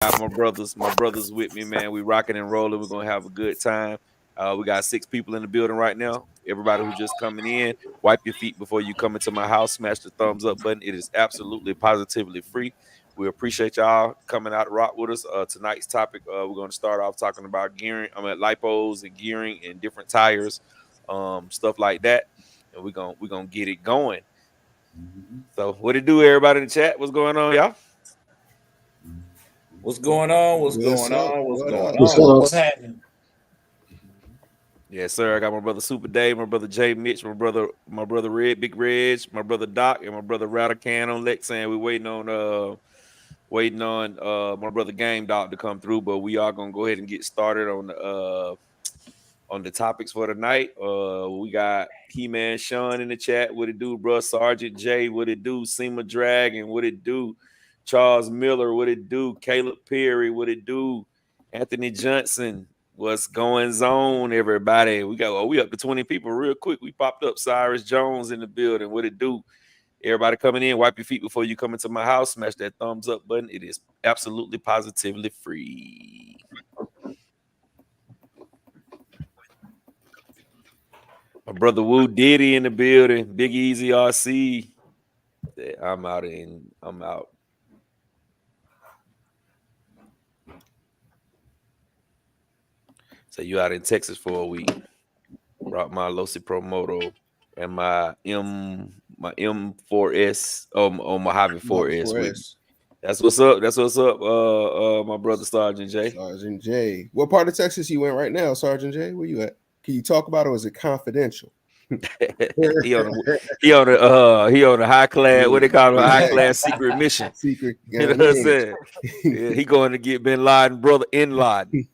got my brothers with me, man. We rocking and rolling. We're gonna have a good time. We got 6 people in the building right now. Everybody who's just coming in, wipe your feet before you come into my house. Smash the thumbs up button. It is absolutely positively free. We appreciate y'all coming out to rock with us. Tonight's topic, we're gonna start off talking about gearing. I'm at lipos and gearing and different tires, stuff like that. And we're gonna get it going. So what it do, everybody in the chat? What's going on, y'all? What's going on? What's What's going up? on? What's What going up? on? What's happening? Yes, sir. I got my brother Super Dave, my brother Jay Mitch, my brother Red Big Reg, my brother Doc, and my brother Can on Lexan. We waiting on my brother Game Doc to come through, but we are gonna go ahead and get started on the topics for tonight. We got He-Man Sean in the chat. What it do, bro? Sergeant J, what it do? Sema Dragon, what it do? Charles Miller, what it do? Caleb Perry, what it do? Anthony Johnson, what's going on, everybody? We up to 20 people real quick. We popped up. Cyrus Jones in the building. What it do? Everybody coming in, wipe your feet before you come into my house. Smash that thumbs up button. It is absolutely positively free. My brother Woo Diddy in the building. Big Easy RC. I'm out. So you out in Texas for a week. Brought my Losi Pro Moto and my M4S Mojave 4S with me. That's what's up. That's what's up. My brother Sergeant J. Sergeant J. What part of Texas you in right now, Sergeant J? Where you at? Can you talk about it, or is it confidential? he on a high class, what they call it, a high class secret mission. Secret. You know what I'm saying? Yeah, he going to get Bin Laden brother in Laden.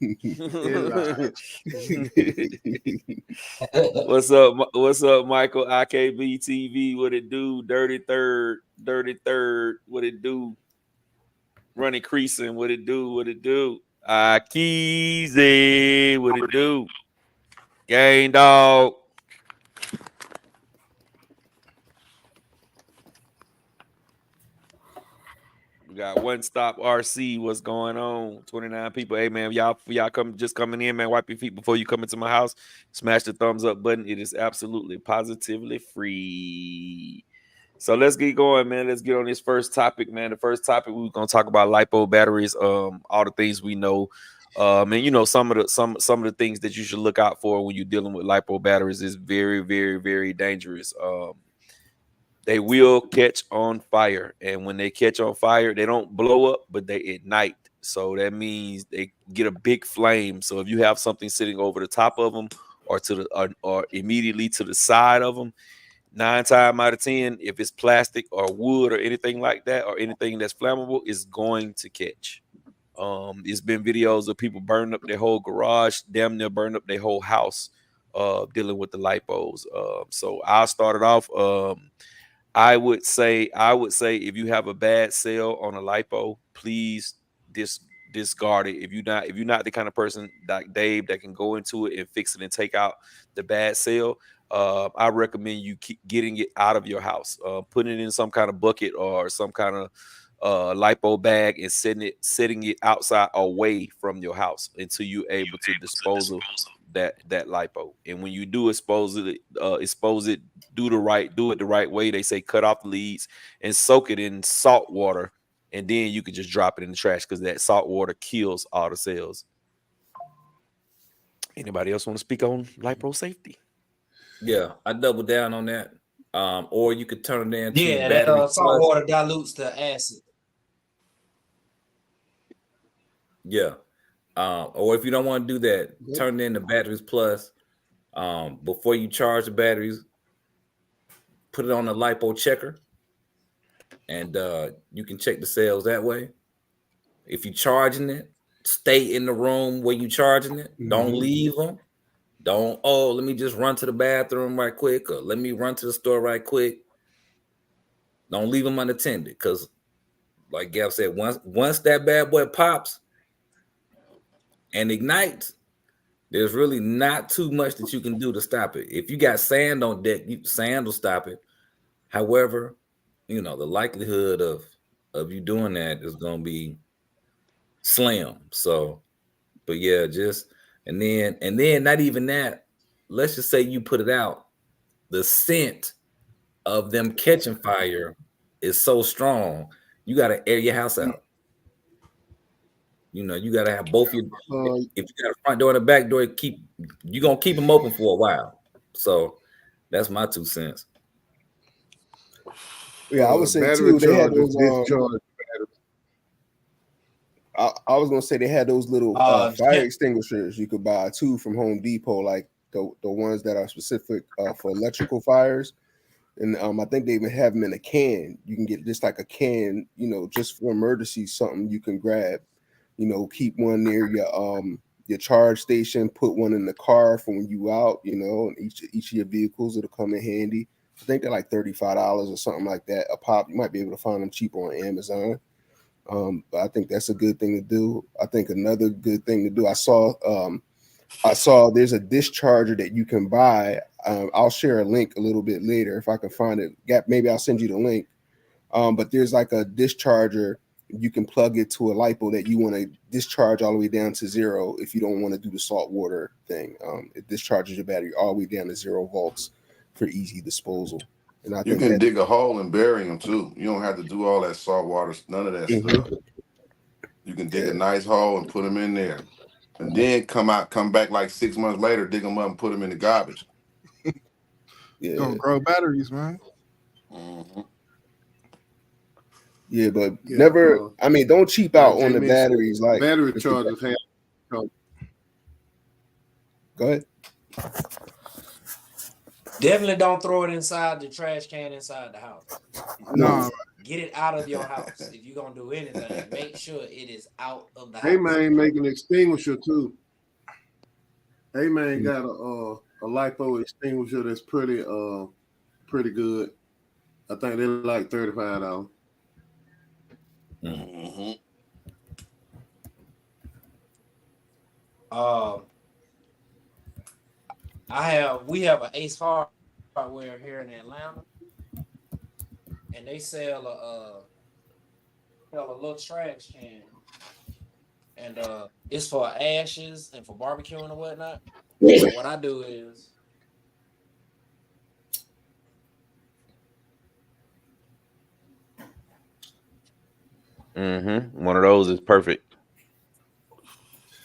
What's up, Michael? IKB TV, what it do? Dirty Third, what it do? Running Creasing, what it do? Keezy, what it do? Gang Dog. We got One Stop RC. What's going on? 29 people. Hey man, y'all coming in, man. Wipe your feet before you come into my house. Smash the thumbs up button. It is absolutely positively free. So let's get going, man. Let's get on this first topic, man. The first topic we're gonna talk about lipo batteries, all the things we know. And you know, some of the things that you should look out for when you're dealing with lipo batteries is very, very, very dangerous. They will catch on fire, and when they catch on fire, they don't blow up, but they ignite. So that means they get a big flame. So if you have something sitting over the top of them, or to the or immediately to the side of them, 9 times out of 10, if it's plastic or wood or anything like that, or anything that's flammable, is going to catch. It's been videos of people burning up their whole garage, damn near burning up their whole house, dealing with the lipos. So I started off. I would say if you have a bad sale on a lipo, please discard it. If you're not the kind of person like Dave that can go into it and fix it and take out the bad sale, I recommend you keep getting it out of your house, putting it in some kind of bucket or some kind of lipo bag and setting it outside away from your house until you're able to dispose of that lipo. And when you do expose it, do it the right way. They say cut off the leads and soak it in salt water, and then you can just drop it in the trash because that salt water kills all the cells. Anybody else want to speak on lipo safety? Yeah, I double down on that. Or you could turn it into that salt water dilutes the acid. Yeah. Or if you don't want to do that, turn it into batteries plus. Before you charge the batteries, put it on a lipo checker, and you can check the cells that way. If you're charging it, stay in the room where you're charging it. Don't leave them. Don't, let me just run to the bathroom right quick, or let me run to the store right quick. Don't leave them unattended, because like Gav said, once that bad boy pops and ignites, there's really not too much that you can do to stop it. If you got sand on deck, sand will stop it. However, the likelihood of you doing that is going to be slim. So, but yeah, just and then not even that. Let's just say you put it out, the scent of them catching fire is so strong. You got to air your house out. You know, you got to have both your. If you got a front door and a back door, you're gonna keep them open for a while. So that's my 2 cents. Yeah, I would say too. They had those. I was gonna say they had those little fire extinguishers you could buy too from Home Depot, like the ones that are specific for electrical fires. And I think they even have them in a can. You can get just like a can, you know, just for emergency, something you can grab. You know, keep one near your charge station. Put one in the car for when you out. You know, and each of your vehicles, it'll come in handy. I think they're like $35 or something like that a pop. You might be able to find them cheaper on Amazon. But I think that's a good thing to do. I think another good thing to do. I saw there's a discharger that you can buy. I'll share a link a little bit later if I can find it. Maybe I'll send you the link. But there's like a discharger. You can plug it to a LiPo that you want to discharge all the way down to 0 if you don't want to do the salt water thing. It discharges your battery all the way down to 0 volts for easy disposal. And you can dig a hole and bury them too. You don't have to do all that salt water, none of that stuff. You can dig a nice hole and put them in there. And then come back like 6 months later, dig them up and put them in the garbage. Yeah. Don't grow batteries, man. Mm-hmm. Yeah, but never. I mean, don't cheap out on the batteries. Like battery chargers have. Go ahead. Definitely don't throw it inside the trash can inside the house. No. Get it out of your house. If you're gonna do anything, make sure it is out of the house. Hey man, make an extinguisher too. Hey man got a LiPo extinguisher that's pretty good. I think they're like $35. Mm-hmm. We have an Ace Hardware here in Atlanta, and they sell a little trash can, and it's for ashes and for barbecuing and whatnot. So what I do is one of those is perfect.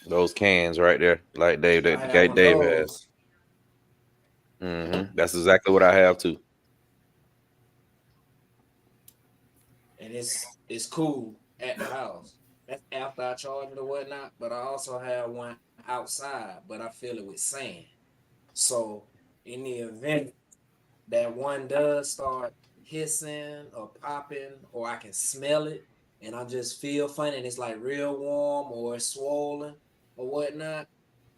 Those cans right there, like Dave has. That's exactly what I have too. And it's cool at the house. That's after I charge it or whatnot. But I also have one outside, but I fill it with sand. So in the event that one does start hissing or popping, or I can smell it, and I just feel funny, and it's like real warm or it's swollen or whatnot,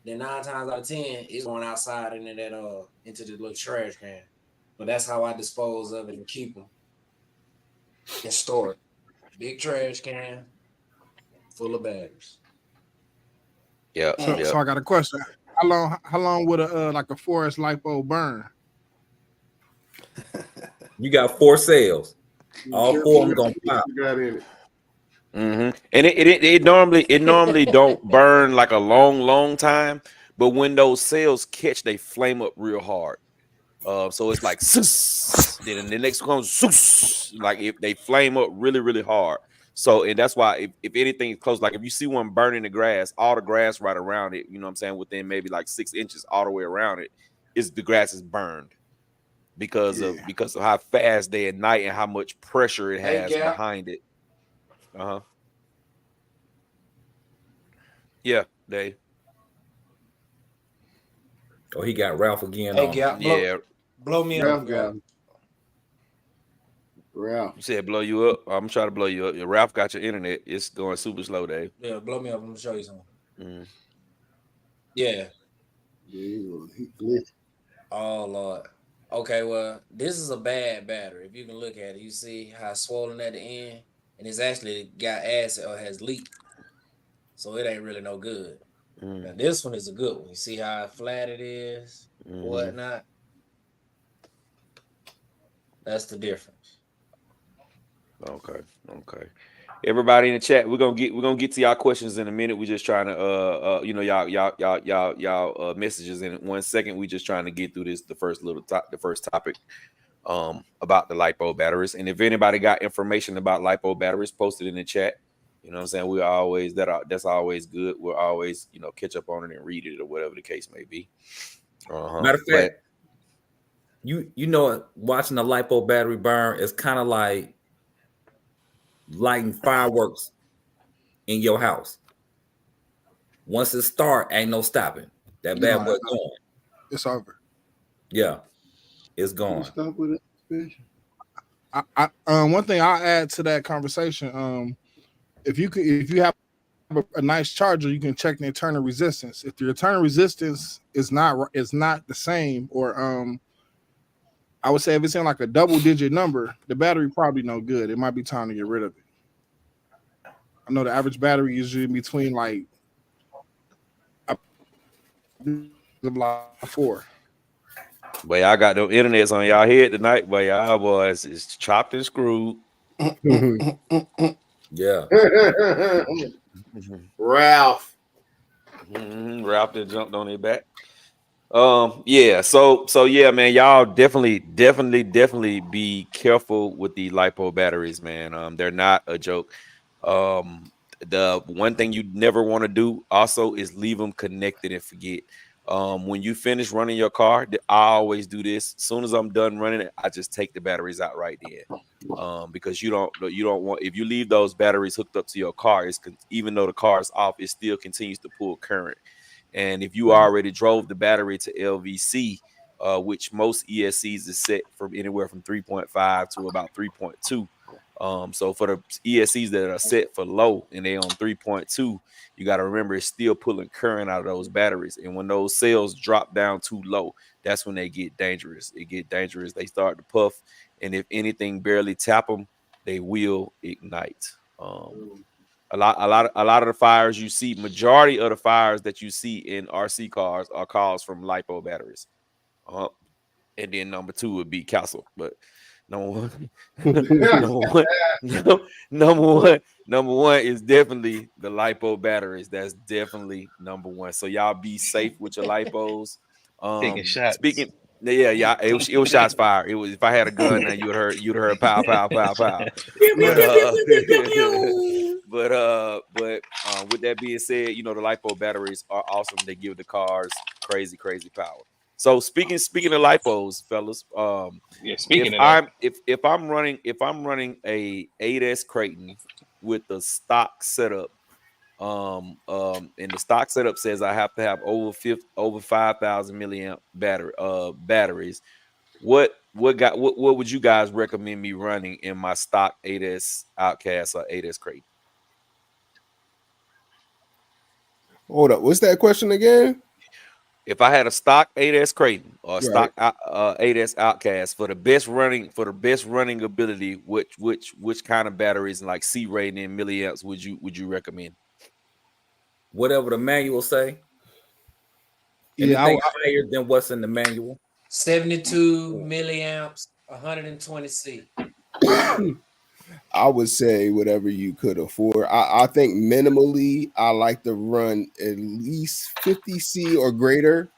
then 9 times out of 10 it's going outside into the little trash can. But that's how I dispose of it and keep them and store it. Big trash can full of batteries. Yeah. So I got a question. How long would a forest LiPo burn? You got 4 cells. All 4 of them gonna pop. And it normally don't burn like a long time, but when those cells catch, they flame up real hard. So it's like then the next comes like if they flame up really hard. So and that's why if anything is close, like if you see one burning the grass, all the grass right around it, you know what I'm saying, within maybe like 6 inches all the way around it, the grass is burned because of how fast they ignite and how much pressure it has behind it. Yeah, Dave. Oh, he got Ralph again. Blow me up. Ralph. You said blow you up. I'm trying to blow you up. Ralph got your internet. It's going super slow, Dave. Yeah, blow me up. I'm gonna show you something. Yeah. Oh Lord. Okay, well, this is a bad battery. If you can look at it, you see how it's swollen at the end, and it's actually got acid or has leaked. So it ain't really no good. Now this one is a good one. You see how flat it is, whatnot. That's the difference. Okay. Everybody in the chat, we're gonna get to y'all questions in a minute. We're just trying to y'all messages in 1 second. We just trying to get through the first topic about the LiPo batteries. And if anybody got information about LiPo batteries, post it in the chat. You know what I'm saying? We always that's always good. We'll always catch up on it and read it or whatever the case may be. Matter of fact, you know, watching a LiPo battery burn is kind of like lighting fireworks in your house. Once it start, ain't no stopping. That bad boy going. It's over. Yeah, it's gone. Stop with it. One thing I'll add to that conversation, if you have a nice charger, you can check the internal resistance. If the internal resistance is not the same, or I would say if it's in like a double-digit number, the battery probably no good. It might be time to get rid of it. I know the average battery is usually between like 4. But y'all got them internets on y'all head tonight, but y'all boys is chopped and screwed. Yeah. Ralph. Ralph that jumped on their back. Yeah. So yeah, man, y'all definitely be careful with the LiPo batteries, man. They're not a joke. The one thing you never want to do also is leave them connected and forget. When you finish running your car, I always do this. As soon as I'm done running it, I just take the batteries out right there. Because you don't want, if you leave those batteries hooked up to your car, even though the car is off, it still continues to pull current. And if you already drove the battery to LVC, which most ESCs is set from anywhere from 3.5 to about 3.2. So for the ESCs that are set for low and they're on 3.2, you got to remember it's still pulling current out of those batteries. And when those cells drop down too low, that's when they get dangerous. It get dangerous. They start to puff, and if anything barely tap them, they will ignite. A lot of the fires you see, majority of the fires that you see in RC cars are caused from LiPo batteries. And then number 2 would be Castle, but number one is definitely the LiPo batteries. That's definitely number 1. So y'all be safe with your LiPos. Taking shots. Yeah, it was shots fired. It was, if I had a gun now, you'd heard pow pow pow pow. But with that being said, the LiPo batteries are awesome. They give the cars crazy power. So speaking of LiPos, fellas, if I'm running a 8S Kraton with the stock setup, and the stock setup says I have to have over 5,000 milliamp batteries. What would you guys recommend me running in my stock 8S Outcast or 8S Kraton? Hold up, what's that question again? If I had a stock 8S Kraton or a stock 8S Outcast for the best running ability, which kind of batteries and like C rating and milliamps would you recommend? Whatever the manual say. Yeah, anything higher than what's in the manual. 72 milliamps, 120 C. I would say whatever you could afford. I think minimally, I like to run at least 50 C or greater,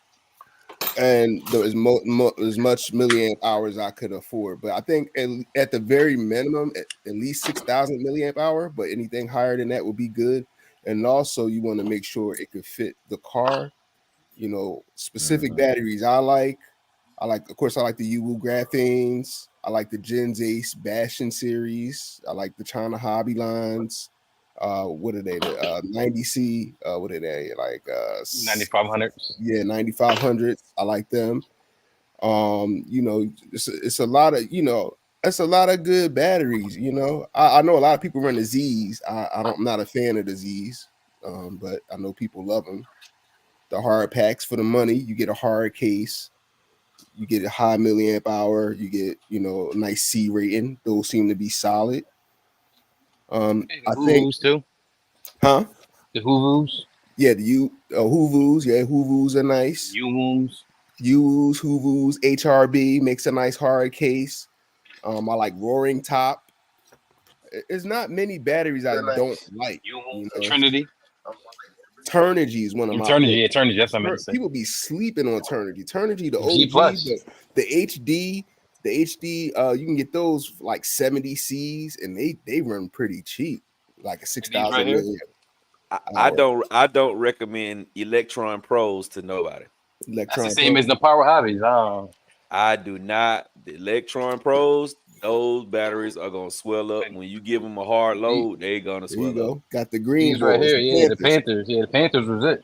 and as much milliamp hours I could afford. But I think at the very minimum, at least 6,000 milliamp hour. But anything higher than that would be good. And also, you want to make sure it could fit the car. Specific batteries I like. Of course, I like the Uwu Graphenes. I like the Gens Ace Bastion series. I like the China Hobby lines. What are they? The 90C. What are they? Like 9500s. Yeah, 9500s. I like them. It's a lot of it's a lot of good batteries. I know a lot of people run the Z's. I'm not a fan of the Z's, but I know people love them. The hard packs for the money. You get a hard case. You get a high milliamp hour. You get, a nice C rating. Those seem to be solid. I think too. Huh? The Hoovus. Yeah, the Hoovus. Yeah, Hoovus are nice. Uwus, Hoovus, HRB makes a nice hard case. I like Roaring Top. it's not many batteries I don't like. You You know, Trinity, Turnigy is one of my Eternity, picks. Eternity. That's what I meant to say. People be sleeping on Turnigy. Turnigy, the G OG, plus. the HD, you can get those for like 70 Cs, and they run pretty cheap, like a 6,000 right here? milliamp. I don't recommend Electron Pros to nobody. That's Electron the same Pro. as the Power Hobbies. I do not. The Electron Pros, those batteries are gonna swell up when you give them a hard load. They're gonna There you swell up. go. Got the green These right boys, here, the yeah, the Panthers. Panthers. Yeah, the Panthers was it.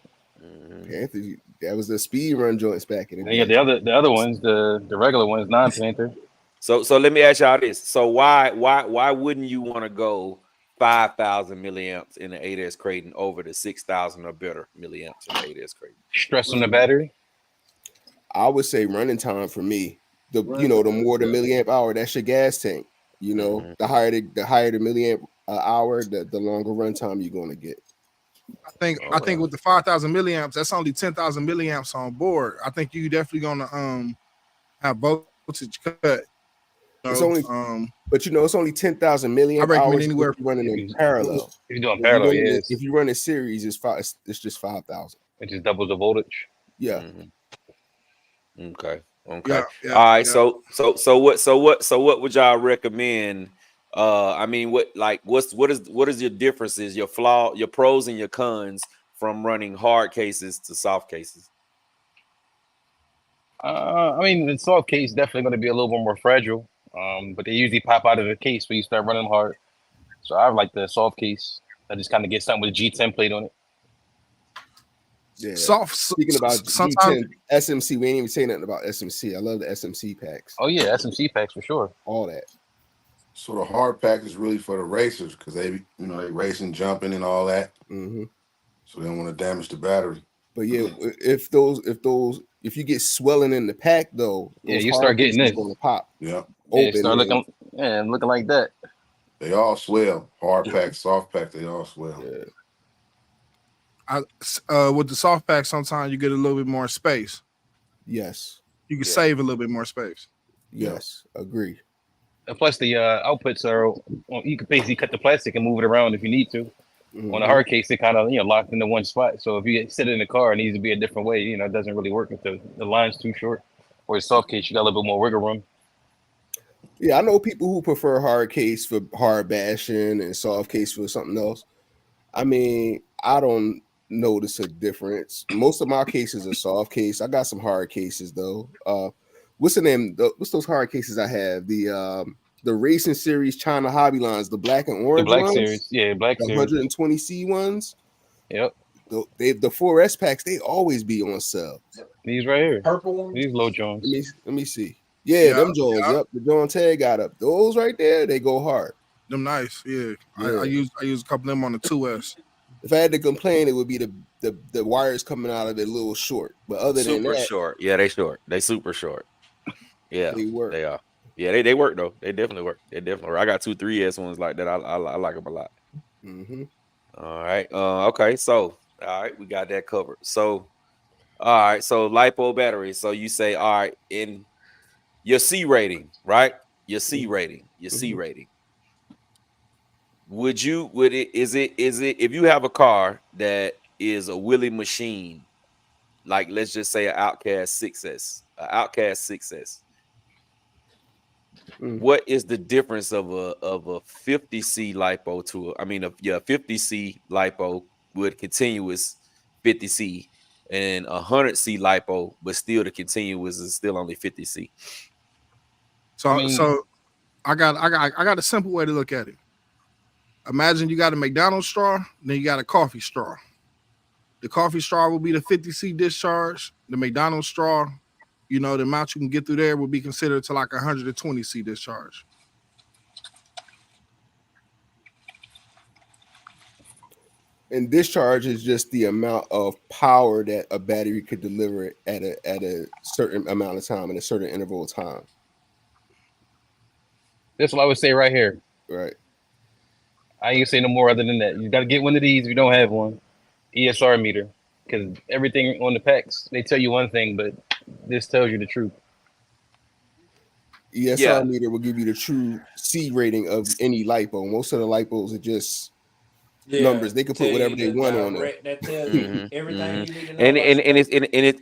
Panthers, that was the speed run joints back in the And day. yeah, the other ones, the regular ones, non-Panther. So let me ask y'all this. So why wouldn't you want to go 5,000 milliamps in the 8S Creighton over the 6,000 or better milliamps in the 8S Creighton? Stress on the battery. I would say running time for me. The more the milliamp hour, that's your gas tank. You know, the higher the milliamp hour, the longer run time you're going to get. I think with the 5,000 milliamps, that's only 10,000 milliamps on board. I think you definitely gonna have voltage cut. It's only, but it's only 10,000 milliamp I recommend hours anywhere if you're running in parallel. If you're doing parallel, yes. If you run a series, it's just 5,000. It just doubles the voltage. Yeah. Okay. Yeah, All right. yeah. So what would y'all recommend? I mean, what is your differences, your pros and your cons from running hard cases to soft cases? I mean, the soft case definitely going to be a little bit more fragile. But they usually pop out of the case when you start running them hard. So I like the soft case. I just kind of get something with a G10 plate on it. Yeah. Soft. Speaking about G10, SMC, we ain't even saying nothing about SMC. I love the SMC packs. Oh yeah, SMC packs for sure. All that. So the hard pack is really for the racers because they racing, jumping, and all that. Mm-hmm. So they don't want to damage the battery. But yeah, if you get swelling in the pack though, you start getting this going to pop. Yeah. Open. Start looking like that. They all swell. Hard pack, soft pack, they all swell. Yeah. With the soft pack, sometimes you get a little bit more space. Yes. You can save a little bit more space. Yes, agree. And plus, the outputs are you can basically cut the plastic and move it around if you need to. Mm-hmm. On a hard case, they kind of locked into one spot. So if you sit in the car, it needs to be a different way. It doesn't really work if the line's too short. Or a soft case, you got a little bit more wiggle room. Yeah, I know people who prefer hard case for hard bashing and soft case for something else. I mean, I don't notice a difference. Most of my cases are soft case. I got some hard cases though. What's the name? What's those hard cases I have? The Racing Series China Hobby lines, the black and orange The black ones, series, yeah, black the series. 120C ones. Yep. The 4S packs, they always be on sale. These right here, Purple ones. these low Jones. Let me see. Yeah, them Jones. Yeah. Yep, the John Tag got up. Those right there, they go hard. Them nice. Yeah. I use a couple of them on the 2S. If I had to complain, it would be the wires coming out of it a little short. But other than Super that, short. Yeah, they short. They super short. Yeah, they work. They are. Yeah, they work though. They definitely work. I got 2 3S ones like that. I like them a lot. Mm-hmm. All right. Okay. So, all right, we got that covered. So, all right. So, LiPo batteries. So you say, all right, in your C rating, right? Your C rating. Is it if you have a car that is a wheelie machine, like let's just say an Outcast 6S, what is the difference of a 50C LiPo to a 50C LiPo with continuous 50C and 100C LiPo, but still the continuous is still only 50C? So I got a simple way to look at it. Imagine you got a McDonald's straw, then you got a coffee straw. The coffee straw will be the 50C discharge. The McDonald's straw, the amount you can get through there will be considered to like 120C discharge. And discharge is just the amount of power that a battery could deliver at a certain amount of time in a certain interval of time. That's what I would say right here. Right. I ain't gonna say no more other than that. You got to get one of these if you don't have one. ESR meter, because everything on the packs, they tell you one thing, but this tells you the truth. ESR meter will give you the true C rating of any lipo. Most of the lipos are just numbers. They can put whatever they want on them. That tells you everything you need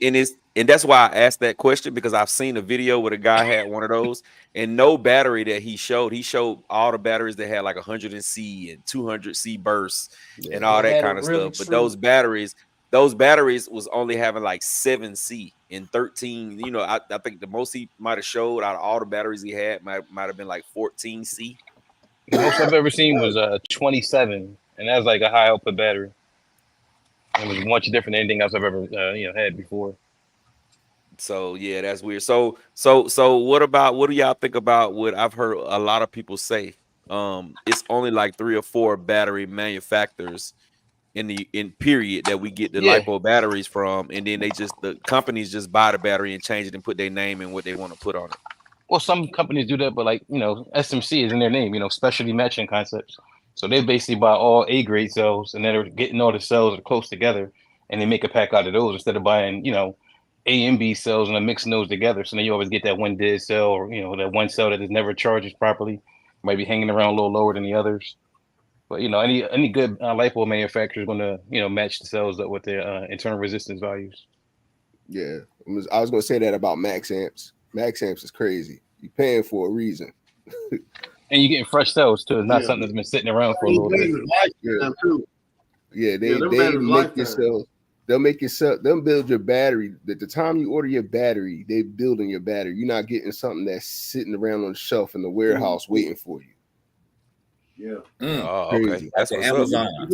to know. And that's why I asked that question, because I've seen a video where the guy had one of those, and no battery that he showed all the batteries that had like 100 C and 200 C bursts and all that kind of stuff. But those batteries was only having like 7 C and 13. You know, I think the most he might have showed out of all the batteries he had might have been like 14 C. The most I've ever seen was 27, and that was like a high output battery. It was much different than anything else I've ever had before. So yeah, that's weird. So what do y'all think about what I've heard a lot of people say? It's only like 3 or 4 battery manufacturers in period that we get the lipo batteries from, and then the companies just buy the battery and change it and put their name and what they want to put on it. Well, some companies do that, but like, SMC is in their name, specialty matching concepts. So they basically buy all A grade cells, and then they're getting all the cells that are close together, and they make a pack out of those instead of buying, A and B cells and then mixing those together. So then you always get that one dead cell, or that one cell that is never charges properly, might be hanging around a little lower than the others. But any good lipo manufacturer is going to match the cells up with their internal resistance values. Yeah, I was going to say that about Max Amps. Max Amps is crazy. You're paying for a reason. And you're getting fresh cells too. It's not something that's been sitting around for a little bit. They make your cells. They'll make your cell. They'll build your battery. At the time you order your battery, they're building your battery. You're not getting something that's sitting around on the shelf in the warehouse waiting for you. Yeah. Oh, okay. That's what's Amazon. up.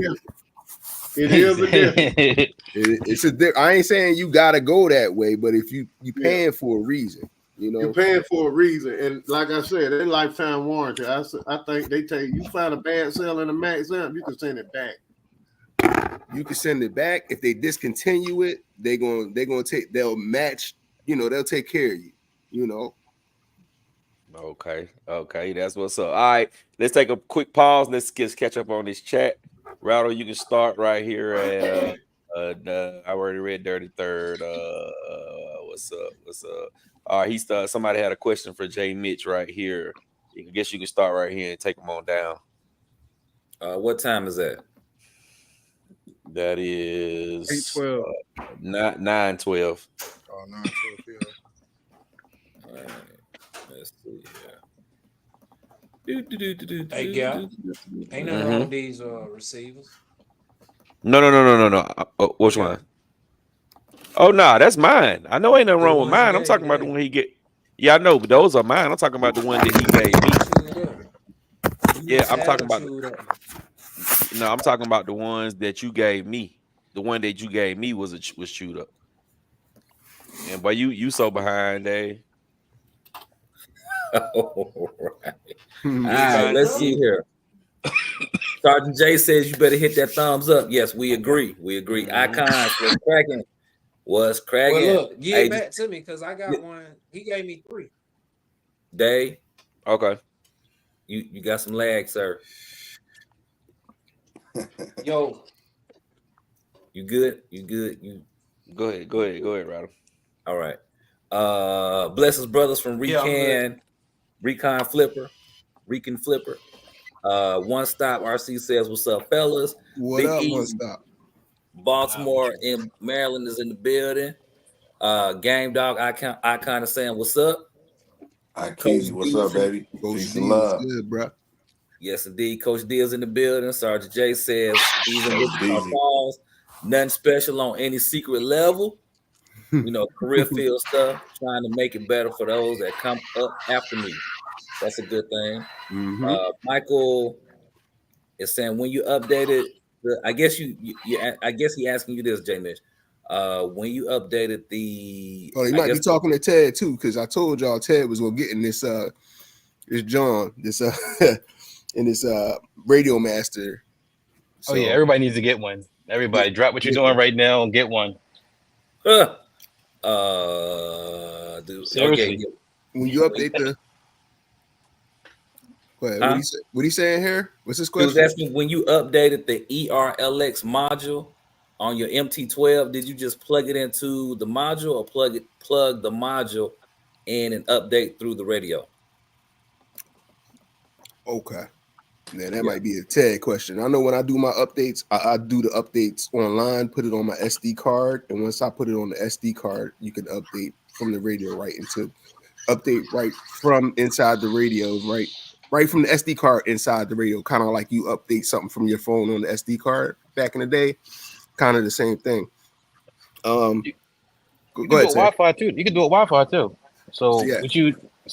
It is a difference. It's a. I ain't saying you gotta go that way, but if you paying for a reason, you're paying for a reason. And like I said, they lifetime warranty. I think they tell you find a bad cell in a Max Amp, you can send it back. You can send it back. If they discontinue it, they'll match. They'll take care of you. Okay, that's what's up. All right, let's take a quick pause. Let's just catch up on this chat. Rattle, you can start right here at I already read Dirty Third. What's up? All right, somebody had a question for Jay Mitch right here. I guess you can start right here and take them on down. What time is that? That is 8:12. 9:12. Oh, 9:12. Yeah. All right. Let's see here. Hey, Gap. Ain't nothing wrong with these receivers. No. Which one? Oh, no, that's mine. I know ain't nothing wrong with mine. I'm talking about the one he get. Yeah, I know, but those are mine. I'm talking about the one that he gave me. Yeah, I'm talking about. No, I'm talking about the ones that you gave me. The one that you gave me was chewed up. And boy, you so behind, Dave. All right, let's see here. Sergeant J says you better hit that thumbs up. Yes, we agree. Icons was cracking. Well, look, give it back to me because I got one. He gave me 3. Dave. Okay. You got some lag, sir. Yo. You good? You go ahead, Rattle. All right. Blessings brothers from Recon Flipper. One Stop RC says, what's up, fellas? What Big up, Easy. One Stop? Baltimore in Maryland is in the building. Game Dog Icon is saying, what's up? Keezy, what's up, baby? Peace and love. Good, bro. Yes, indeed. Coach D is in the building. Sergeant J says, even with our calls, nothing special on any secret level. Career field stuff, trying to make it better for those that come up after me. That's a good thing. Mm-hmm. Michael is saying, when you updated, I guess he asking you this, J Mitch. When you updated the, he might be talking to Ted too, because I told y'all Ted was gonna get in this John in this Radio Master. So, oh yeah, everybody needs to get one. Everybody, drop what you're doing right now and get one. Dude, seriously. Okay. When you update the, what he saying here? What's his question? He was asking, when you updated the ERLX module on your MT12, did you just plug it into the module or plug the module in and update through the radio? Okay. Man, that might be a Ted question. I know when I do my updates, I do the updates online, put it on my SD card, and once I put it on the SD card, you can update from the radio right from inside the radio, right from the SD card inside the radio, kind of like you update something from your phone on the SD card back in the day, kind of the same thing. You Go can do ahead, it Ted. Wi-Fi too. You can do it Wi-Fi too. So Yeah.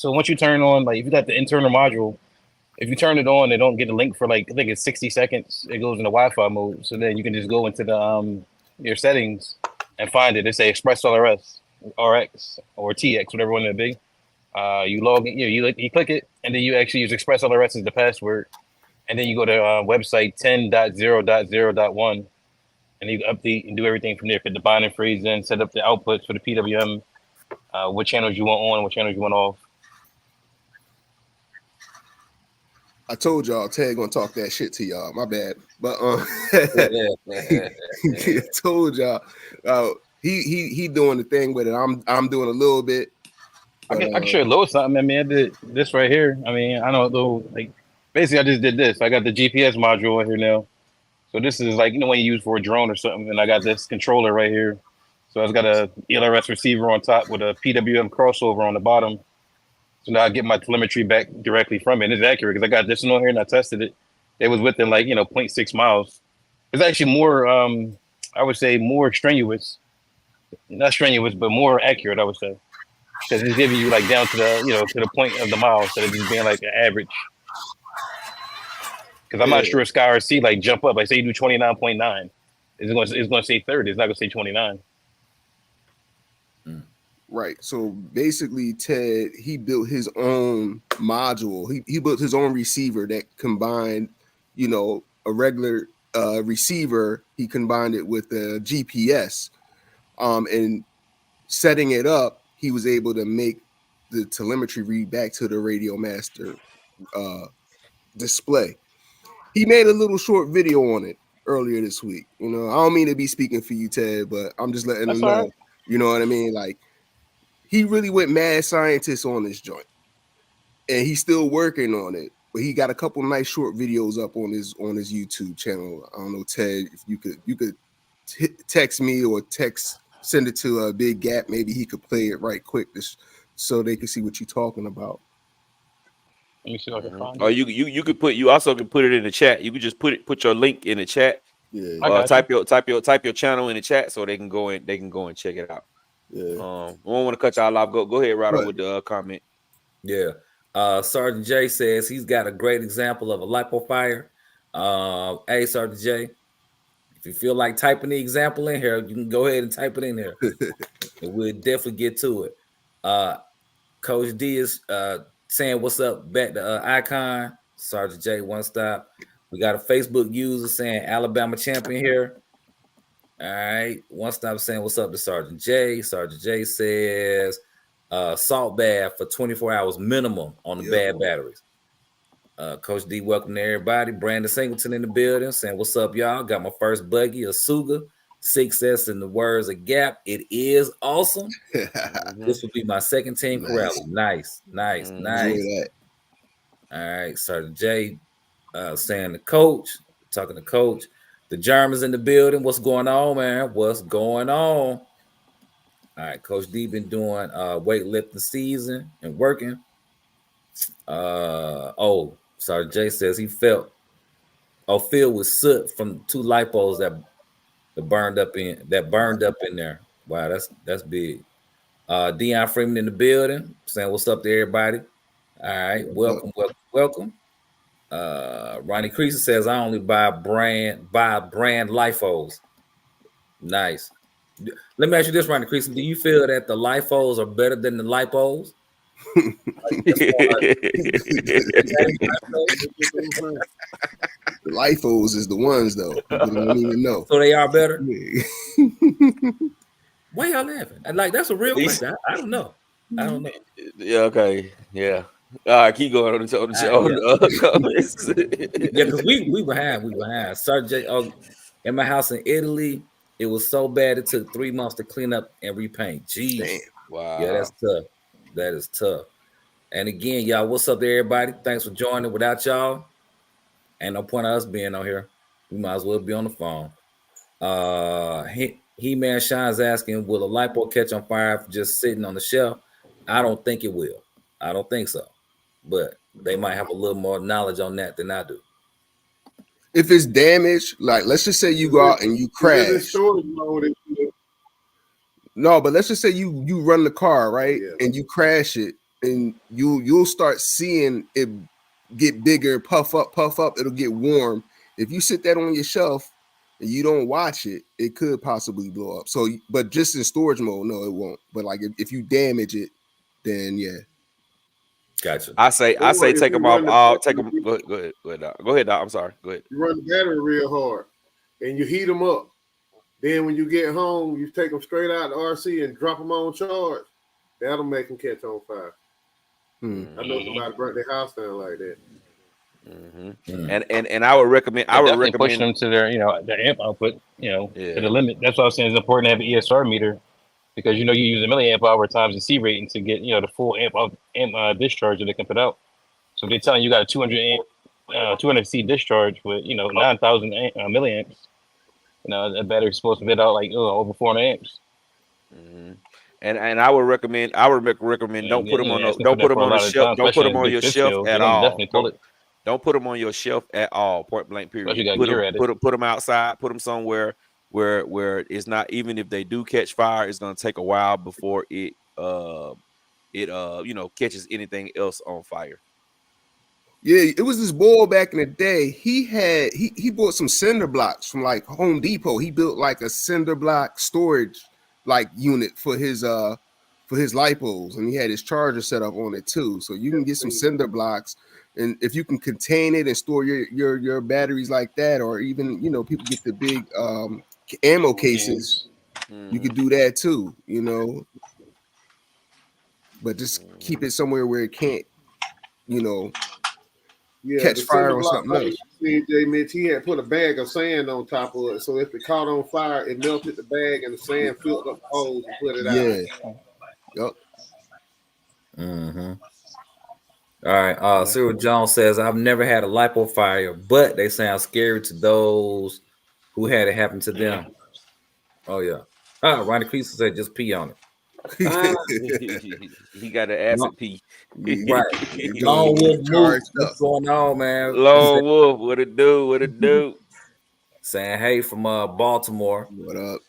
once you turn on, like if you got the internal module, if you turn it on, they don't get a link for like I think it's 60 seconds. It goes into Wi-Fi mode. So then you can just go into the your settings and find it. They say Express LRS, RX, or TX, whatever one it be. You log in, you click it, and then you actually use Express LRS as the password, and then you go to website 10.0.0.1, and you update and do everything from there. Put the binding phrase in, set up the outputs for the PWM, what channels you want on, what channels you want off. I told y'all Ted gonna talk that shit to y'all. My bad, but I told y'all he doing the thing with it. I'm doing a little bit. I But, can show you a little something. I mean, I did this right here. I mean, I don't know, like basically I just did this. I got the GPS module right here now. So this is like, when you use for a drone or something, and I got this controller right here. So I've got a ELRS receiver on top with a PWM crossover on the bottom. So now I get my telemetry back directly from it. And it's accurate because I got this one on here and I tested it. It was within 0.6 miles. It's actually more, I would say, more strenuous. Not strenuous, but more accurate, I would say. Because it's giving you down to the to the point of the mile instead of just being like an average. Because I'm not sure if SkyRC jump up, say you do 29.9, it's going to say 30. It's not going to say 29. Right. So basically, Ted, he built his own module. He built his own receiver that combined, a regular receiver. He combined it with a GPS. And setting it up, he was able to make the telemetry read back to the Radio Master display. He made a little short video on it earlier this week. I don't mean to be speaking for you, Ted, but I'm just letting him know. Right. You know what I mean? He really went mad scientist on this joint, and he's still working on it. But he got a couple nice short videos up on his YouTube channel. I don't know, Ted, if you could text me or send it to a Big Gap. Maybe he could play it right quick, so they can see what you're talking about. Let me see if I can find it. Or you also can put it in the chat. You could just put your link in the chat. Yeah. Type your channel in the chat so they can go and check it out. Yeah. We don't want to cut y'all off. Go ahead, Rado, with the comment. Yeah. Sergeant J says he's got a great example of a lipo fire. Hey, Sergeant J, if you feel like typing the example in here, you can go ahead and type it in here. And we'll definitely get to it. Coach D is saying what's up back to Icon. Sergeant J, one stop. We got a Facebook user saying Alabama champion here. All right. One stop saying what's up to Sergeant J. Sergeant J says salt bath for 24 hours minimum on the bad batteries. Coach D, welcome to everybody. Brandon Singleton in the building saying what's up, y'all. Got my first buggy, a Suga, 6S in the words of Gap. It is awesome. This will be my second team Corrales. Nice. All right, Sergeant J saying talking to Coach. The Germans in the building. What's going on, man? What's going on? All right, Coach D been doing weightlifting season and working. Sergeant J says he filled with soot from 2 lipos that burned up in there. Wow, that's big. Deion Freeman in the building saying what's up to everybody. All right, welcome. Ronnie Creasy says I only buy brand lifos. Nice. Let me ask you this, Ronnie Creasy. Do you feel that the lifos are better than the lipos? The lifos is the ones though. You don't even know. So they are better. Why y'all laughing? That's a real question. I don't know. Yeah. Okay. Yeah. All right. Keep going on the show. Yeah, because we behind. Sergeant in my house in Italy, it was so bad it took 3 months to clean up and repaint. Jeez. Damn. Wow. Yeah, that's tough. That is tough. And again, y'all, what's up, everybody? Thanks for joining. Without y'all, ain't no point of us being on here. We might as well be on the phone. He-Man Shine's asking, will a lipo catch on fire for just sitting on the shelf? I don't think it will. I don't think so. But they might have a little more knowledge on that than I do. If it's damaged, like let's just say you go out and you crash. No, but let's just say you run the car, right? Yeah. And you crash it, and you'll start seeing it get bigger, puff up, it'll get warm. If you sit that on your shelf and you don't watch it, it could possibly blow up. So, but just in storage mode, no, it won't. But like if you damage it, then yeah. Gotcha. I say take them off. Take them. Go ahead, Doc. Go ahead, Doc. I'm sorry. Go ahead. You run the battery real hard, and you heat them up. Then when you get home, you take them straight out the RC and drop them on charge. That'll make them catch on fire. Mm-hmm. I know somebody burnt their house down like that. Mm-hmm. And I would recommend. I would recommend push them to their their amp output to the limit. That's why I was saying it's important to have an ESR meter, because you use a milliamp hour times the C rating to get the full amp discharge that they can put out. So if they're telling you got a 200 C discharge with 9,000 milliamps, that battery's supposed to fit out like over 400 amps. Mm-hmm. And I would recommend. Don't put them on the shelf. Don't put them on your shelf at all. Don't put them on your shelf at all. Point blank. Period. Put them outside. Put them somewhere where it's not. Even if they do catch fire, it's gonna take a while before it catches anything else on fire. Yeah, it was this boy back in the day. He bought some cinder blocks from like Home Depot. He built like a cinder block storage like unit for his lipos, and he had his charger set up on it too. So you can get some cinder blocks, and if you can contain it and store your batteries like that, or even people get the big ammo cases, you could do that too. But just keep it somewhere where it can't catch fire or something else. CJ Mitch, he had put a bag of sand on top of it, so if it caught on fire, it melted the bag and the sand filled up the holes and put it out. Yeah. Yep. Mm-hmm. All right. Cyril Jones says, I've never had a lipo fire, but they sound scary to those who had it happen to them. Oh yeah. Ronnie Creaser said just pee on it. He got an acid pee. Right. Lone Wolf, what's going on, man? Lone Wolf, what it do? What it do? Saying hey from Baltimore. What up?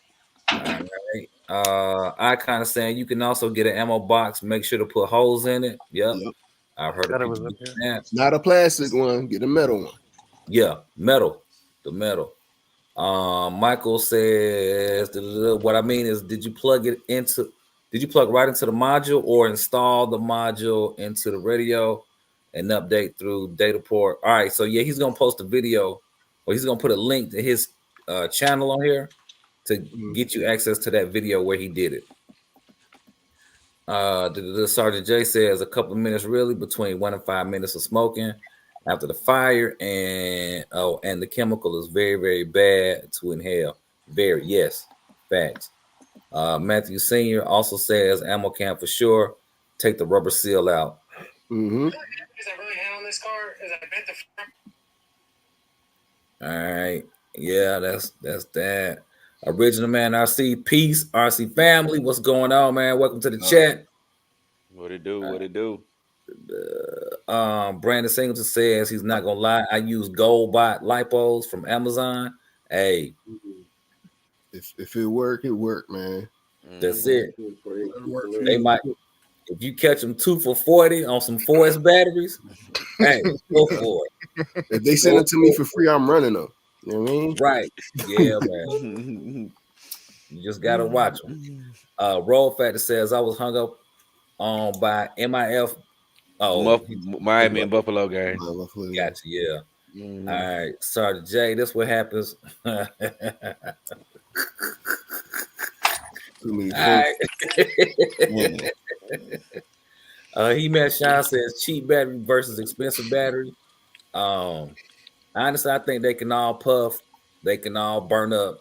All right. I kind of saying you can also get an ammo box. Make sure to put holes in it. Yep. I've heard of it. Not a plastic one. Get a metal one. Yeah, metal. The metal. Michael says, what I mean is, did you plug right into the module or install the module into the radio and update through data port? All right, so yeah, he's gonna post a video, or he's gonna put a link to his channel on here to get you access to that video where he did it. The Sergeant J says a couple of minutes really between 1 and 5 minutes of smoking after the fire, and the chemical is very, very bad to inhale. Very, yes, facts. Matthew Senior also says ammo can for sure. Take the rubber seal out. Mm-hmm. Is that really handling this car? Is that bent the front? All right. Yeah, that's that. Original Man RC, peace. RC family, what's going on, man? Welcome to the chat. What it do? What it do? Brandon Singleton says he's not gonna lie. I use GoldBot lipos from Amazon. Hey, if it work, man. That's it. They might, if you catch them 2 for $40 on some 4S batteries, hey, go for it. If they send it to me for free, I'm running them. You know what I mean? Right. Yeah, man. You just gotta watch them. Roll Factor says I was hung up on by MIF. Miami and Buffalo game. Gotcha. Yeah. Mm-hmm. All right, Sergeant J. This what happens. All right. He-Man Shine says cheap battery versus expensive battery. Honestly, I think they can all puff. They can all burn up.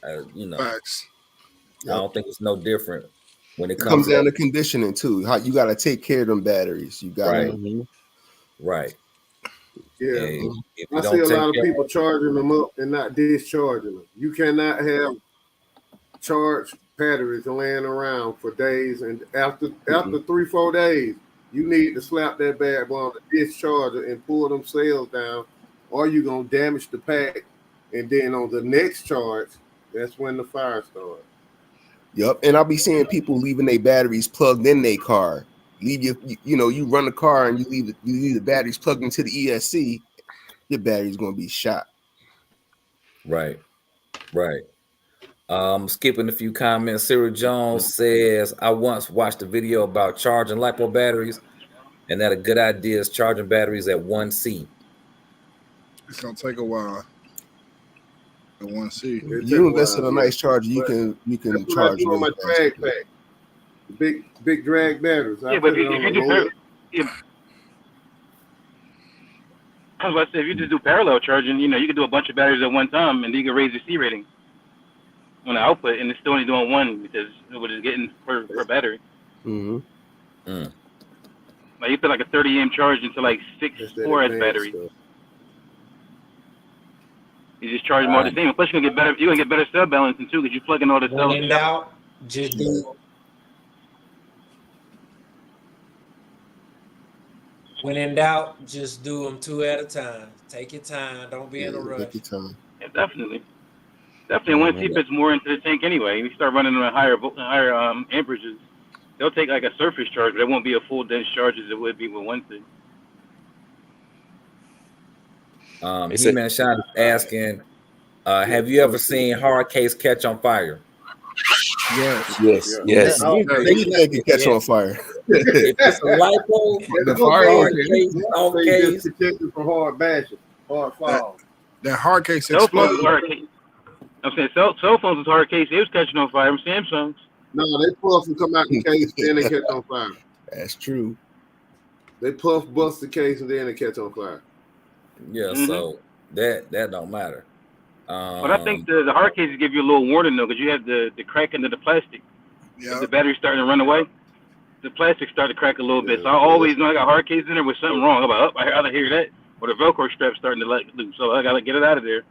Facts. I don't think it's no different. when it It comes comes down to to conditioning too. How you got to take care of them batteries. You got right, to. right. Yeah. And if you I see don't a take lot of care, people charging them up and not discharging them. You cannot have charged batteries laying around for days, and after 3-4 days, you need to slap that bad boy on the discharger and pull them cells down, or you're gonna damage the pack. And then on the next charge, that's when the fire starts. Yep. And I'll be seeing people leaving their batteries plugged in their car. Leave you run the car and you leave the batteries plugged into the ESC. Your battery's gonna be shot. right. Skipping a few comments. Cyril Jones says, I once watched a video about charging LiPo batteries, and that a good idea is charging batteries at 1C. It's gonna take a while. The 1C. You invest in a nice charger, you can That's what I charge do on my really drag fast. pack. Big drag batteries. Yeah, but if you do I was about to say, if you just do parallel charging, you can do a bunch of batteries at one time, and you can raise your C rating on the output, and it's still only doing one because what it's getting per battery. Mm-hmm. Like you put like a 30 amp charge into like 6 4S batteries. You just charge more the same. Plus, you're gonna get better cell balancing too because you're plugging all the cells. When in doubt, just do. When in doubt, just do them 2 at a time. Take your time. Don't be in a rush. Take your time. Yeah, definitely. Once he puts more into the tank anyway, you start running at higher amperages. They'll take like a surface charge, but it won't be a full dense charge as it would be with 1C. He-Man Shot is asking, have you ever seen hard case catch on fire? Yes. Anything can catch on fire. If it's a LiPo, The hard fire case, off case, protected from hard bashing, hard fall. That hard case Cell phones exploded. is hard case. I'm saying cell phones is hard case. It was catching on fire. Samsung's. No, they puff and come out the case and then they catch on fire. That's true. They puff, bust the case, and then they catch on fire. yeah. So that don't matter. But I think the hard cases give you a little warning though, because you have the crack into the plastic. Yeah. If the battery's starting to run away, the plastic start to crack a little bit. So I always know I got hard case in there with something wrong. I'm like, I gotta hear that. Or the Velcro strap's starting to let loose. So I gotta get it out of there.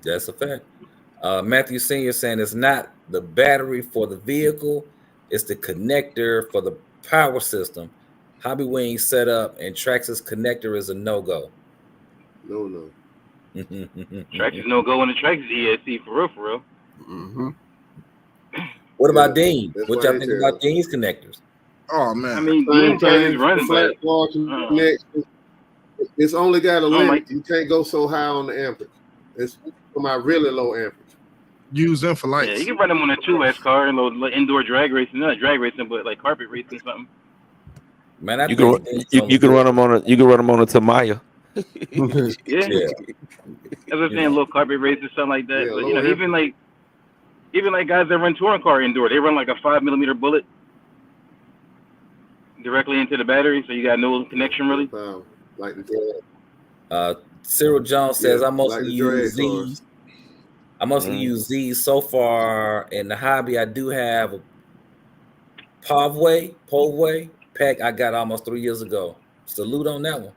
That's a fact. Matthew Senior saying it's not the battery for the vehicle, it's the connector for the power system. Hobby Wing setup and Traxxas connector is a no-go. No. Traxxas no go when the Traxxas ESC for real. Mm-hmm. What about Dean? That's What why y'all they think tell about Dean's connectors? Oh man. I mean, Same Dean is running, flat but bar connection. It's only got a limit. You can't go so high on the amperage. It's for my really low amperage. Use them for yeah, lights. you can run them on a 2S car and like indoor drag racing, not drag racing, but like carpet racing or something. Man, You can run them on a Tamiya. Yeah. As I was saying, a little carpet race or something like that. Yeah, But low even like guys that run touring car indoor, they run like a 5mm bullet directly into the battery, so you got no connection really. Like the Cyril Jones says I mostly like the use drag cars. Z's. I mostly use Z's so far in the hobby. I do have a Povway pack I got almost 3 years ago. Salute on that one.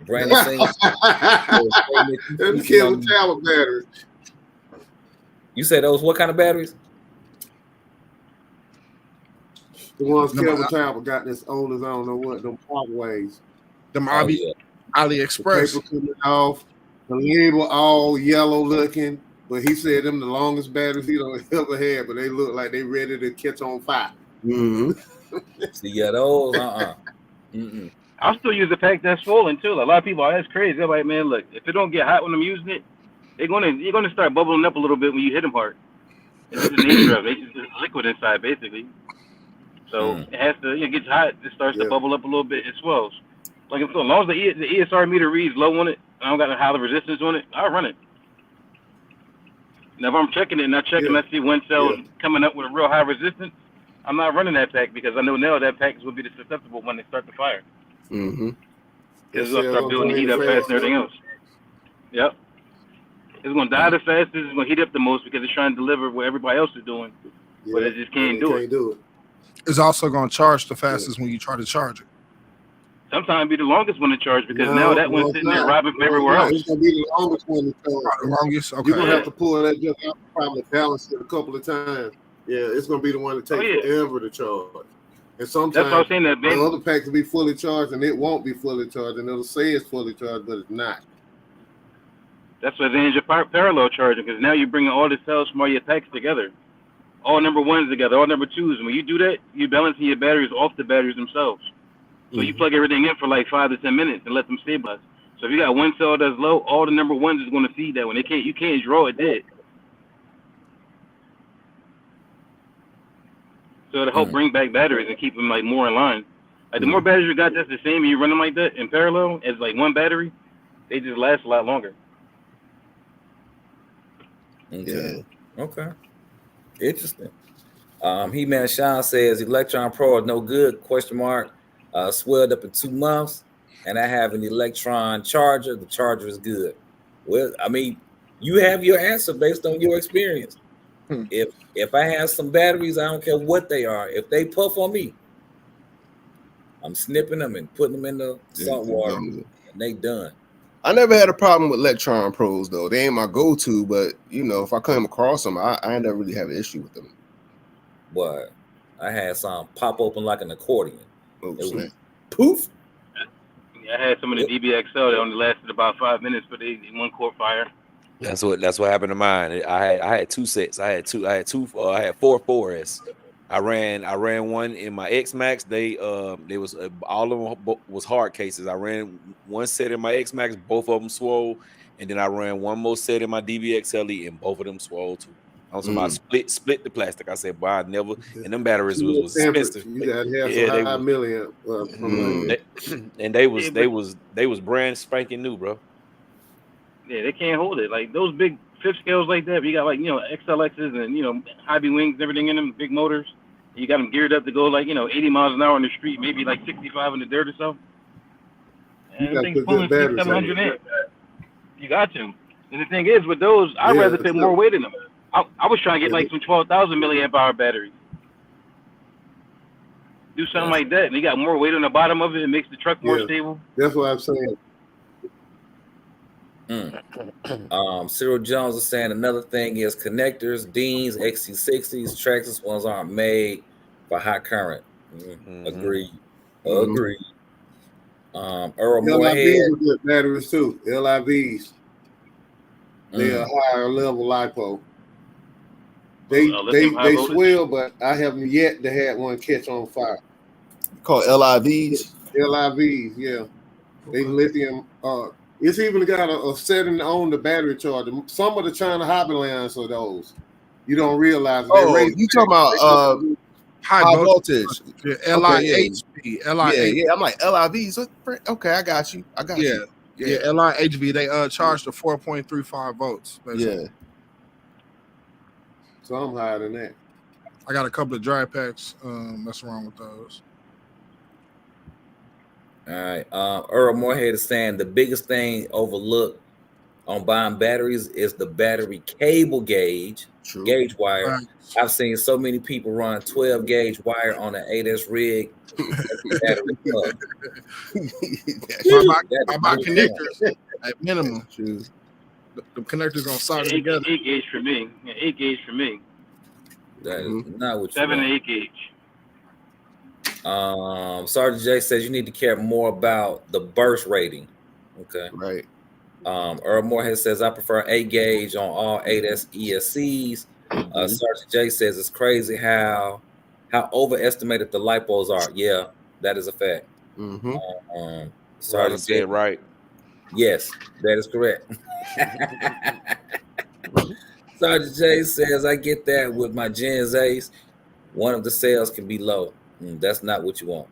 Brandon sings. Them kill with tablet batteries. You said those what kind of batteries? The ones Kevin Talbot got this old as I don't know what, them Parkways. Them yeah. AliExpress. The paper coming off, the label all yellow looking, but he said them the longest batteries he don't ever had, but they look like they ready to catch on fire. Mm-hmm. See, yeah, those, I'll still use a pack that's swollen too. A lot of people are that's crazy. They're like, man, look, if it don't get hot when I'm using it, you're gonna start bubbling up a little bit when you hit them hard. It's just the nature of it. It's just liquid inside, basically. So it has to. It gets hot. It starts to bubble up a little bit. It swells. Like as long as the ESR meter reads low on it, I don't got a high resistance on it, I'll run it. Now if I'm checking it and I see one cell coming up with a real high resistance, I'm not running that pack because I know now that pack will be susceptible when they start to fire. Mm-hmm. Because it'll start building heat up fast and everything else. Yep. It's gonna die the fastest. It's gonna heat up the most because it's trying to deliver what everybody else is doing, but it just can't do it. It's also going to charge the fastest when you try to charge it. Sometimes be the longest one to charge because now that one's sitting there robbing from everywhere else. It's gonna be the longest one to charge. The longest, okay. You're gonna have to pull that junk out, probably balance it a couple of times. Yeah, it's gonna be the one that takes forever to charge. And sometimes that's what I was saying, that the other packs will be fully charged and it won't be fully charged, and it'll say it's fully charged, but it's not. That's what advantage of parallel charging, because now you're bringing all the cells from all your packs together, all number ones together, all number twos. And when you do that, you're balancing your batteries off the batteries themselves. So you plug everything in for like 5 to 10 minutes and let them stabilize. So if you got one cell that's low, all the number ones is going to feed that one. You can't draw it dead. So to help bring back batteries and keep them like more in line. Like the more batteries you got that's the same and you run them like that in parallel as like one battery, they just last a lot longer. Okay. Okay. Interesting. He-Man Sean says Electron Pro is no good, ? Swelled up in 2 months, and I have an Electron charger. The charger is good. Well, I mean, you have your answer based on your experience. If I have some batteries, I don't care what they are. If they puff on me, I'm snipping them and putting them in the salt water, and they done. I never had a problem with Electron Pros though. They ain't my go-to, but you know, if I come across them, I never really have an issue with them. But I had some pop open like an accordion. Oh, it was poof. Yeah, I had some of the DBXL that only lasted about 5 minutes, but they 1 quart fire. That's what happened to mine. I had 2 sets. I had 4 4S. I ran one in my X Max. They was all of them was hard cases. I ran 1 set in my X Max, both of them swole, and then I ran 1 more set in my DBXLE, and both of them swole too. I was about split the plastic. I said, "Boy, I never." And them batteries was expensive. You got to have some high milliamp. And they was brand spanking new, bro. Yeah, they can't hold it. Like those big 5th scales like that. You got like XLXs and IB wings and everything in them, big motors. You got them geared up to go like 80 miles an hour on the street, maybe like 65 in the dirt or so. And I think pulling 700 in. You got to. And the thing is, with those, I'd rather put more weight in them. I was trying to get like some 12,000 milliamp hour batteries. Do something like that, and you got more weight on the bottom of it. It makes the truck more stable. That's what I'm saying. Cyril Jones is saying another thing is connectors, Deans, XC60s, Traxxas ones aren't made for high current. Agreed. Earl Moorhead. LIVs are good batteries too. LIVs. They are higher level lipo. They swell, but I haven't yet to have one catch on fire. Called LIVs. LIVs, yeah. They lithium. It's even got a setting on the battery charger. Some of the China hobby lines are those. You don't realize. Oh, you talking about high voltage? Yeah, LIHV. Yeah. I'm like LIVs. Okay, I got you. Yeah, LIHV. They charge the 4.35 volts. Basically. Yeah. So I'm higher than that. I got a couple of dry packs. Mess around with those. All right. Earl Moorhead is saying the biggest thing overlooked on buying batteries is the battery cable gauge, gauge wire. Right. I've seen so many people run 12 gauge wire on an 8S rig. I buy connectors at minimum. The connectors gonna solder together. 8 gauge for me. Yeah, 8 gauge for me. That is not what 7 to 8 gauge. Sergeant J says you need to care more about the burst rating. Okay. Right. Earl Moorhead says I prefer 8 gauge on all 8S ESCs. Sergeant J says it's crazy how overestimated the lipos are. Yeah, that is a fact. Sergeant said right. Yes, that is correct. Sergeant J says I get that with my Gens Ace. One of the cells can be low. That's not what you want.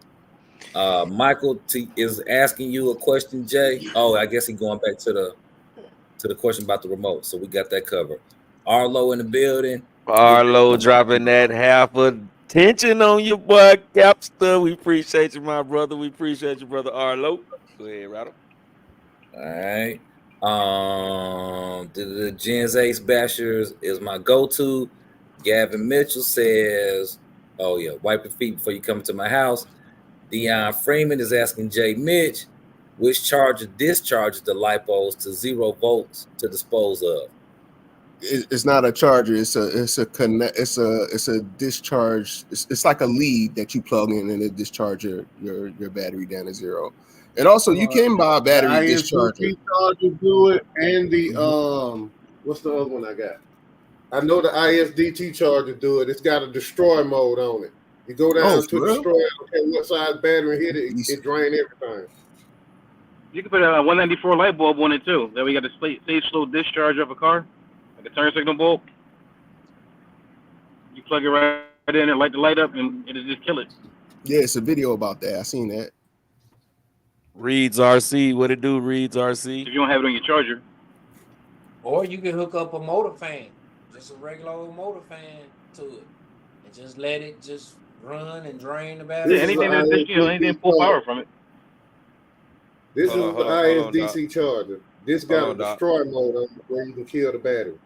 Michael is asking you a question, Jay. Oh, I guess he's going back to the question about the remote. So we got that covered. Arlo in the building. Arlo dropping that half attention on your boy Capster. We appreciate you, my brother. We appreciate you, brother Arlo. Go ahead, Rattle. All right. The Gens Ace Bashers is my go-to. Gavin Mitchell says, "Oh yeah, wipe your feet before you come to my house." Dion Freeman is asking Jay Mitch, which charger discharges the lipos to 0 volts to dispose of? It's not a charger. It's a connect. It's a discharge. It's like a lead that you plug in and it discharge your battery down to 0. And also, you can buy a battery the discharger. ISDT charger do it, and the what's the other one I got? I know the ISDT charger do it. It's got a destroy mode on it. You go down to real? destroy. Okay, what size battery hit it? It drain everything. You can put a 194 light bulb on it too. Then we got a safe slow discharge of a car, like a turn signal bulb. You plug it right in and light the light up, and it'll just kill it. Yeah, it's a video about that. I seen that. Reeds RC, what it do? Reeds RC. If you don't have it on your charger, Or you can hook up a motor fan, just a regular old motor fan to it, and just let it just run and drain the battery. yeah, anything anything pull power from it. This Hold is on, the hold on, hold on, ISDC charger. This got Hold a on, Doc. destroy mode on it where you can kill the battery.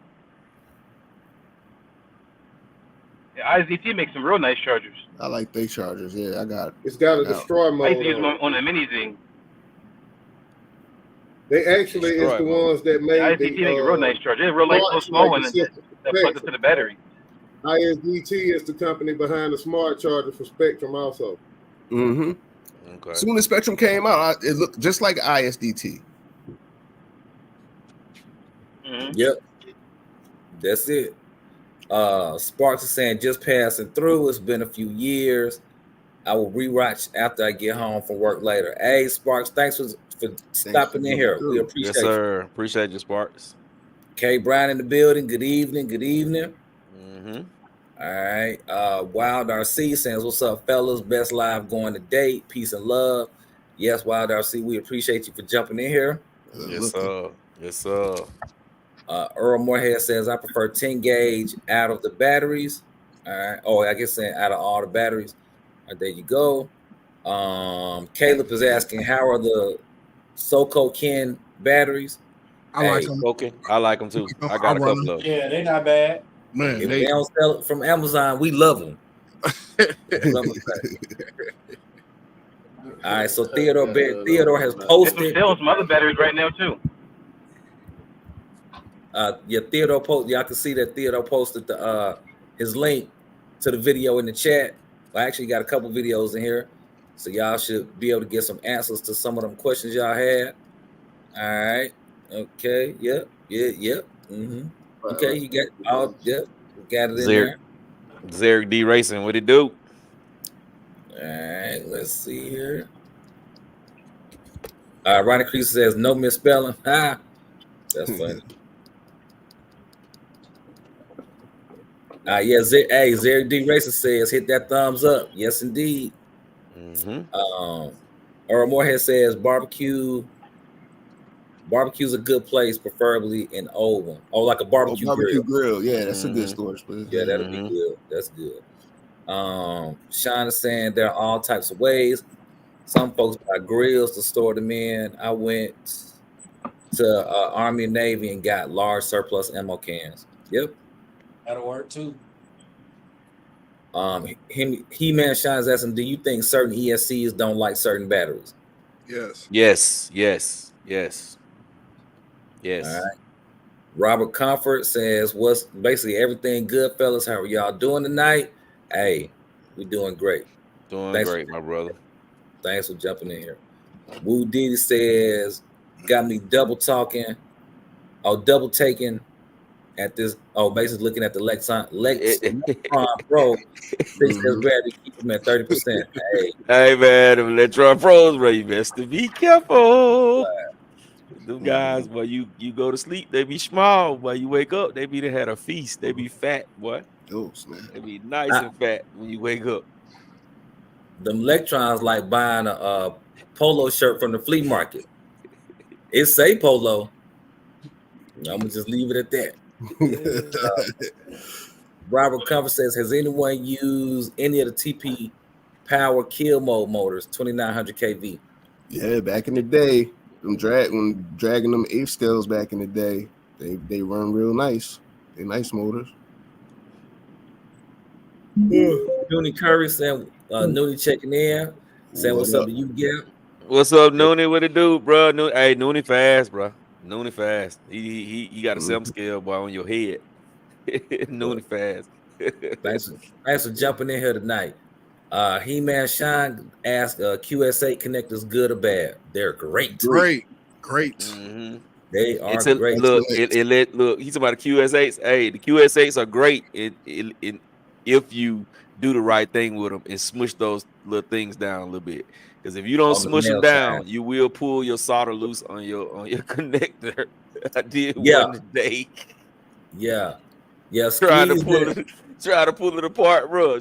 Yeah, ISDT makes some real nice chargers. I like they chargers. Yeah, I got. It's got a Yeah. destroy I mode used to use them on it. on the mini thing. They actually is Destroy the mode. ones that made ISDT make a real nice charger. They're real nice, smart so small, and charger that plugs into the battery. ISDT is the company behind the smart charger for Spectrum also. Mm-hmm. Okay. Soon as Spectrum came out, it looked just like ISDT. Mm-hmm. Yep, that's it. Sparks is saying just passing through. It's been a few years. I will rewatch after I get home from work later. Hey, Sparks, thanks for stopping in here. We appreciate Yes, sir. Appreciate you, Sparks. you. K Brown in the building. Good evening. Good evening. Mm-hmm. All right. Wild RC says, "What's up, fellas? Best live going to date. Peace and love." Yes, Wild RC, we appreciate you for jumping in here. Yes, sir. Yes, sir. Earl Moorhead says, "I prefer 10 gauge out of the batteries." All right. Oh, I guess saying out of all the batteries. All right, there you go. Caleb is asking, how are the SoCo Ken batteries? I like them. Okay, I like them too. I got a run couple of them. Yeah, they're not bad. Man, If they don't sell it from Amazon, we love them. All right, so Theodore has There's some posted. sale on some other batteries right now too. Theodore post. Y'all can see that Theodore posted the his link to the video in the chat. I actually got a couple videos in here, so y'all should be able to get some answers to some of them questions y'all had. All right. Okay. Yep. Mm-hmm. Okay. You got all. Yep. Got it in there. Zeric D Racing, what it do? All right. Let's see here. Ronnie Crease says no misspelling. That's funny. Zeric D Racing says hit that thumbs up. Yes, indeed. Mm-hmm. Earl Moorhead says barbecue's a good place, preferably in Oldham. Oh, like a barbecue grill. Yeah, that's a good storage place. Yeah, that'll be good. That's good. Sean is saying there are all types of ways. Some folks buy grills to store them in. I went to Army and Navy and got large surplus ammo cans. Yep. That'll work too. He-Man Shines asking, do you think certain ESCs don't like certain batteries? Yes. Yes. All right. Robert Comfort says, what's basically everything good, fellas? How are y'all doing tonight? Hey, we're doing great. Thanks great, my brother. Thanks for jumping in here. Woo Diddy says, got me double taking at this. Oh, basically looking at the Lexon Pro. Fix this battery, keep them at 30%. Hey man, them Electron Pros, bro, you best to be careful. Them guys, boy, you go to sleep, they be small. Boy, you wake up, they be they had a feast. They be fat, boy. Oh, man. They be nice and fat when you wake up. Them Electrons like buying a polo shirt from the flea market. It say polo. I'm gonna just leave it at that. Robert Comfort says, has anyone used any of the TP Power Kill Mode motors, 2900 kV? Yeah, back in the day, when dragging them 8 scales back in the day, They run real nice. They nice motors. Noonie Curry saying, Noonie checking in, saying what's up to you, Gap. What's up, Noonie? What it do, bro? Hey, Noonie fast, bro. Noonie fast. He got a 7 scale boy on your head. Noonie fast. Thanks for jumping in here tonight. He-Man Shine asked QS8 connectors good or bad? They're great. Great. Mm-hmm. They are It's a, great. look, look. He's talking about the QS8s. Hey, the QS8s are great. If you do the right thing with them and smush those little things down a little bit. Because if you don't smush them down, you will pull your solder loose on your connector. I did one today. Yeah. Try to pull it apart, bro.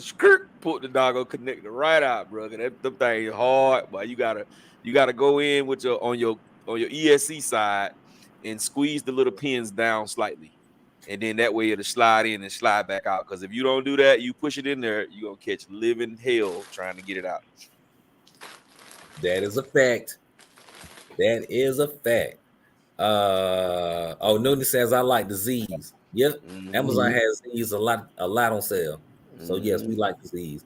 Pull the doggo connector right out, bro. That thing is hard, but you gotta go in with on your ESC side and squeeze the little pins down slightly. And then that way it'll slide in and slide back out. Because if you don't do that, you push it in there, you're gonna catch living hell trying to get it out. That is a fact. Noonie says I like the Z's. Yep. Mm-hmm. Amazon has Z's a lot on sale. So yes, we like the Z's.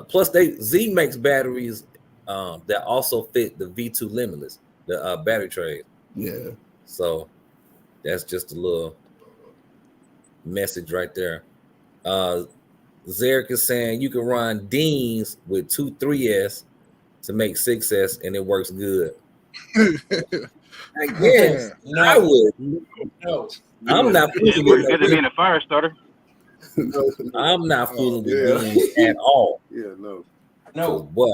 Plus Z makes batteries that also fit the V2 Limitless, the battery tray. Yeah. So that's just a little message right there. Zarek is saying you can run Deans with 2 3S to make 6S and it works good. I guess I would. No. I'm not fooling with it being a fire starter. I'm not fooling with Deans at all. Yeah, no. So, boy,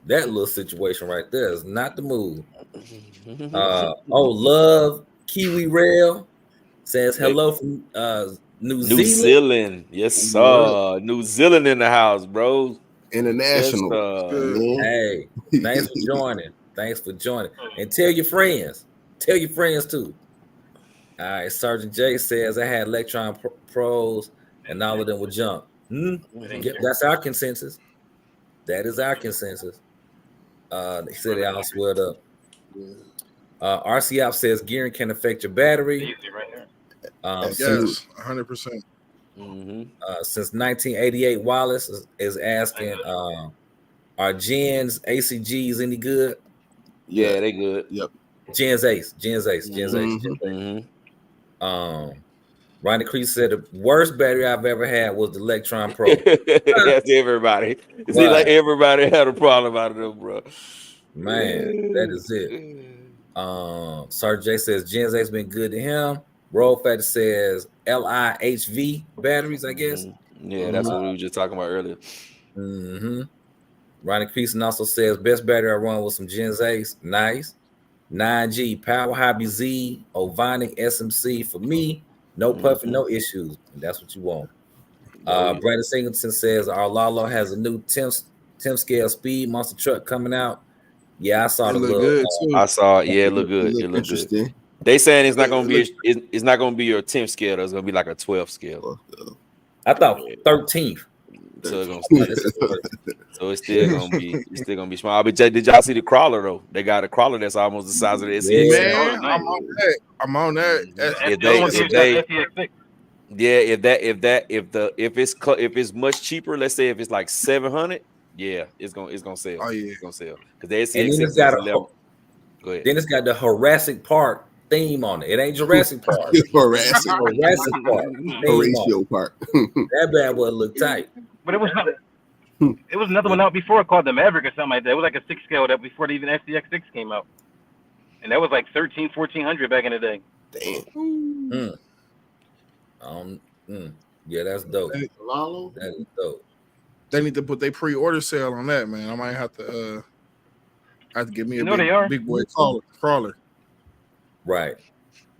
that little situation right there is not the move. Love Kiwi Rail says hello from New Zealand. Yes, sir. New Zealand in the house, bro. International. Hey, thanks for joining. And tell your friends. Tell your friends too. All right, Sergeant J says I had Electron Pros and all of them would jump. That's our consensus. That is our consensus. They said they all swelled up. RCOP says gearing can affect your battery. Yes, 100%. Since 1988, Wallace is asking, are Gen's ACGs any good? Yeah, they good. Yep. Gen's Ace. Ronnie Crease said the worst battery I've ever had was the Electron Pro. That's everybody. It seems like everybody had a problem out of them, bro. Man, that is it. Sergeant J says Gen's Ace been good to him. Roll Factor says LIHV batteries, I guess. Yeah, that's what we were just talking about earlier. Ronnie Creason also says best battery I run with some Gen's Ace. Nice. 9G Power Hobby Z Ovonic SMC for me. No puffing, no issues. That's what you want. Brandon Singleton says our Lalo has a new 10 scale speed monster truck coming out. Yeah, I saw the look good too. I saw it. Yeah, it looked good. It looked interesting. Good. They saying it's not gonna be it's not gonna be your 10th scale. It's gonna be like a 12th scale. I thought 13th. So it's still gonna be small. But did y'all see the crawler though? They got a crawler that's almost the size of the SCX. Man, I'm on that. If it's much cheaper, let's say if it's like 700, yeah, it's gonna sell. Oh yeah, it's gonna sell because the SCX is level. Go ahead. Then it's got the Jurassic Park theme on it. It ain't Jurassic Park. Jurassic Park. Horatio Park. That bad boy look tight. But it was another one out before called the Maverick or something like that. It was like a 6 scale that before the even SDX6 came out. And that was like 1400 back in the day. Damn. Yeah, that's dope. That is dope. They need to put their pre-order sale on that, man. I might have to give me big boy crawler. Right.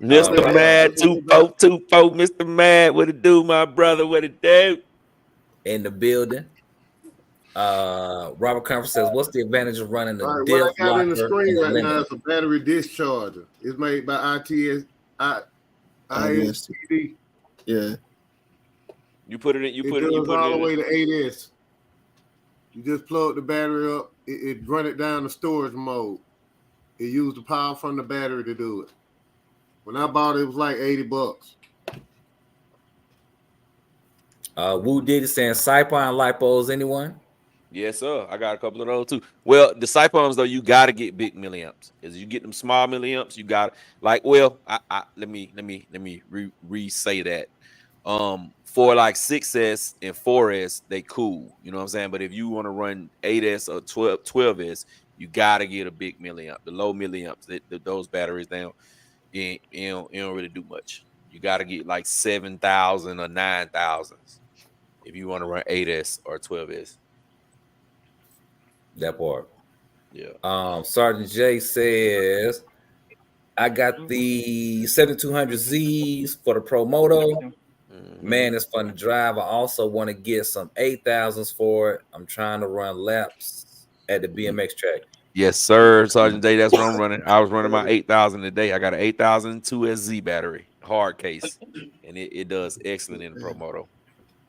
Mr. Mad 2424, Mr. Mad, what it do, my brother? What it do? In the building. Robert Conference says, what's the advantage of running the what diff I got locker in the screen right limit? now is a battery discharger. It's made by ISTD. Yeah. You put it in. You put it all the way to 8S. You just plug the battery up. It run it down to storage mode. It used the power from the battery to do it. When I bought it, it was like $80. Woo Diddy saying Saipon lipos. Anyone? Yes, sir. I got a couple of those too. Well, the Saipons though, you got to get big milliamps. As you get them small milliamps, you got like. Well, let me re-say that. For like 6S and 4S, they cool. You know what I'm saying? But if you want to run 8S or 12S, you got to get a big milliamp. The low milliamps, those batteries down, you don't really do much. You got to get like 7,000 or 9,000 if you want to run 8S or 12S. That part. Yeah. Sergeant J says, I got the 7200Zs for the Pro Moto. Man, it's fun to drive. I also want to get some 8,000s for it. I'm trying to run laps at the BMX track. Yes, sir, Sergeant J. That's what I'm running. I was running my 8,000 today. I got an 8,000 2SZ battery, hard case, and it does excellent in the Pro Moto.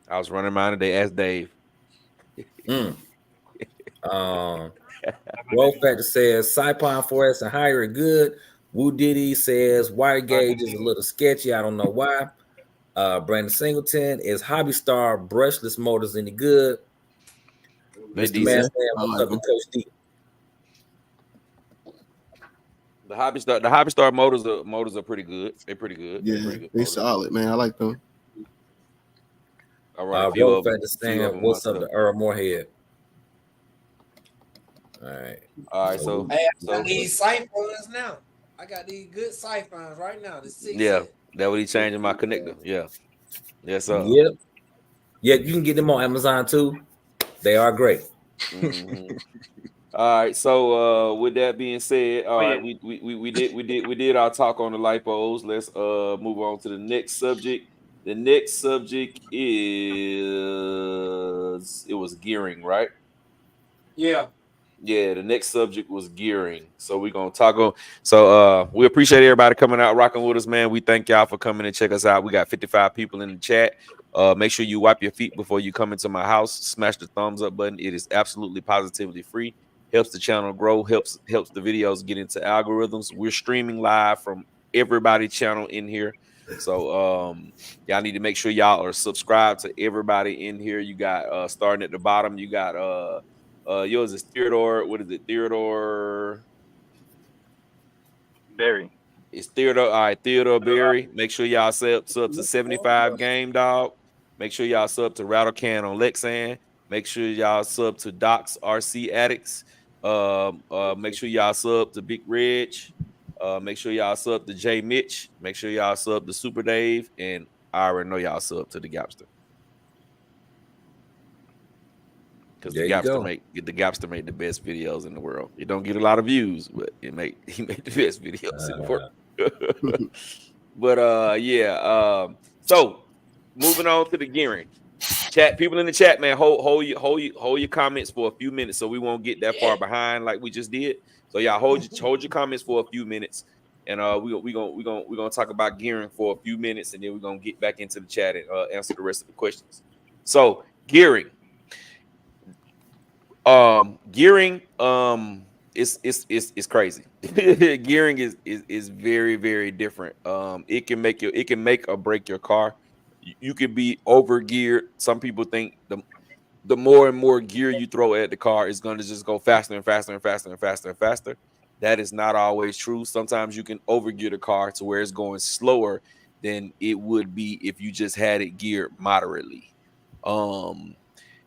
I was running mine today. Ask Dave. Roll Factor says Saipon 4S and higher are good. Woo Diddy says wire gauge is a little sketchy. I don't know why. Brandon Singleton is Hobby Star brushless motors any good? Mr. Man saying what's up with Coach D? The Hobby Star motors are pretty good. They're pretty good. Yeah, they solid, man. I like them. All right. Roll Factor saying what's up to Earl Moorhead? All right. So hey, I got these siphons now. I got these good siphons right now. Yeah, that what he changing my connector. Yeah. Yes, sir. Yep. Yeah, you can get them on Amazon too. They are great. Mm-hmm. All right. So with that being said, all right, we did our talk on the lipos. Let's move on to the next subject. The next subject was gearing, right? Yeah. Yeah, the next subject was gearing. So we're gonna talk on. So we appreciate everybody coming out, rocking with us, man. We thank y'all for coming and check us out. We got 55 people in the chat. Make sure you wipe your feet before you come into my house. Smash the thumbs up button. It is absolutely positively free. Helps the channel grow. Helps the videos get into algorithms. We're streaming live from everybody's channel in here. So y'all need to make sure y'all are subscribed to everybody in here. You got starting at the bottom. You got yours is Theodore. What is it? Theodore Berry. It's Theodore. All right, Theodore Berry. Make sure y'all sub to 75 Game Dog. Make sure y'all sub to Rattlecan on Lexan. Make sure y'all sub to Docs RC Addicts. Make sure y'all sub to Big Reg. Make sure y'all sub to J Mitch. Make sure y'all sub to Super Dave. And I already know y'all sub to the Gapster. Because the Gapster make the best videos in the world. It don't get a lot of views, but he make the best videos in the world. But so moving on to the gearing. Chat, people in the chat, man, hold your comments for a few minutes so we won't get that far behind like we just did. So y'all hold your comments for a few minutes, and we're gonna talk about gearing for a few minutes, and then we're gonna get back into the chat and answer the rest of the questions. So gearing. Gearing is crazy. Gearing is very, very different. It can make or break your car. You can be over geared. Some people think the more and more gear you throw at the car is going to just go faster and faster and faster and faster and faster. That is not always true. Sometimes you can overgear the car to where it's going slower than it would be if you just had it geared moderately.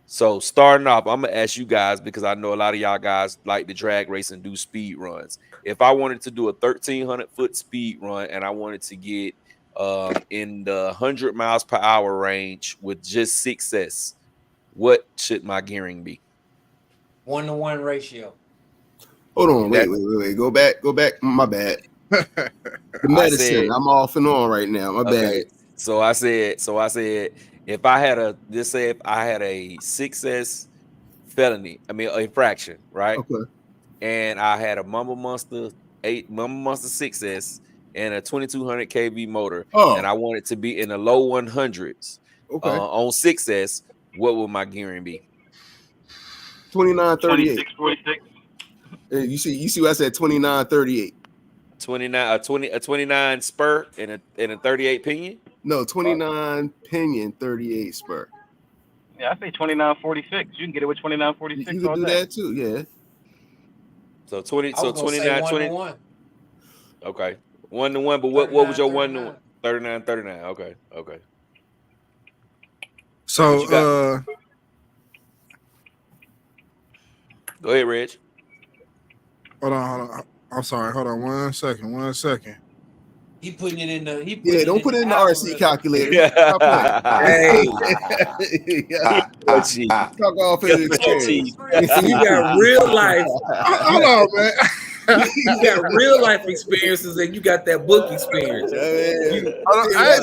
So starting off, I'm gonna ask you guys, because I know a lot of y'all guys like to drag race and do speed runs. If I wanted to do a 1,300-foot speed run and I wanted to get in the 100 miles per hour range with just 6S, what should my gearing be? 1-to-1 ratio. Hold on, wait. Go back. My bad. The medicine. I'm off and on right now. My bad. So I said, if I had a 6S felony, infraction, right? Okay. And I had a Mamba Monster 6S and a 2200 kV motor, and I want it to be in the low 100s. Okay. On 6S, what would my gearing be? 2938. 2646. You see what I said? 2938. a 29 spur and a 38 pinion. No, 29 pinion, 38 spur. Yeah, I say 29.46. You can get it with You 29.46 can all do day. that too, yeah. So 20. I So was gonna say 29. 1 20. to 1. Okay, 1-1. But what was your 1 to 39. 39? Okay. So What you got? Go ahead, Reg. hold on. I'm sorry. Hold on 1 second. He putting it in the. He Yeah, don't put it in the RC calculator. Stop Hey, playing. Ha, Yes, ha, ha. Talk off his experience. you got real life. Hold on, man. You got real life experiences, and you got that book experience. Hey,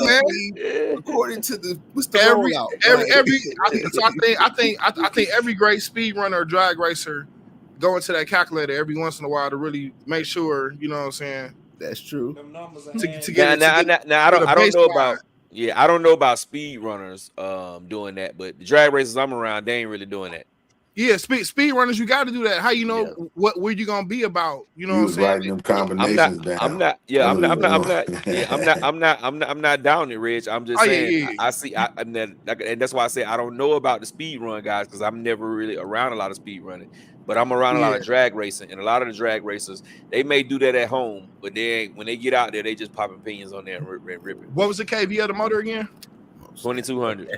man. According to the what's the Every rollout? I think every great speed runner or drag racer go into that calculator every once in a while to really make sure, you know what I'm saying. That's true. Them numbers are To handy. get Now, I don't know baseline. about. Yeah, I don't know about speed runners doing that, but the drag races I'm around, they ain't really doing that. Yeah, speed runners, you got to do that. How you know where you gonna be about? You know You what I'm was saying? writing them combinations down. I'm not down it, Rich. I'm just saying. Yeah. I see, and that's why I say I don't know about the speed run guys because I'm never really around a lot of speed running, but I'm around a lot of drag racing, and a lot of the drag racers they may do that at home, but they ain't, when they get out there, they just popping opinions on there and ripping. What was the KV of the motor again? 2200.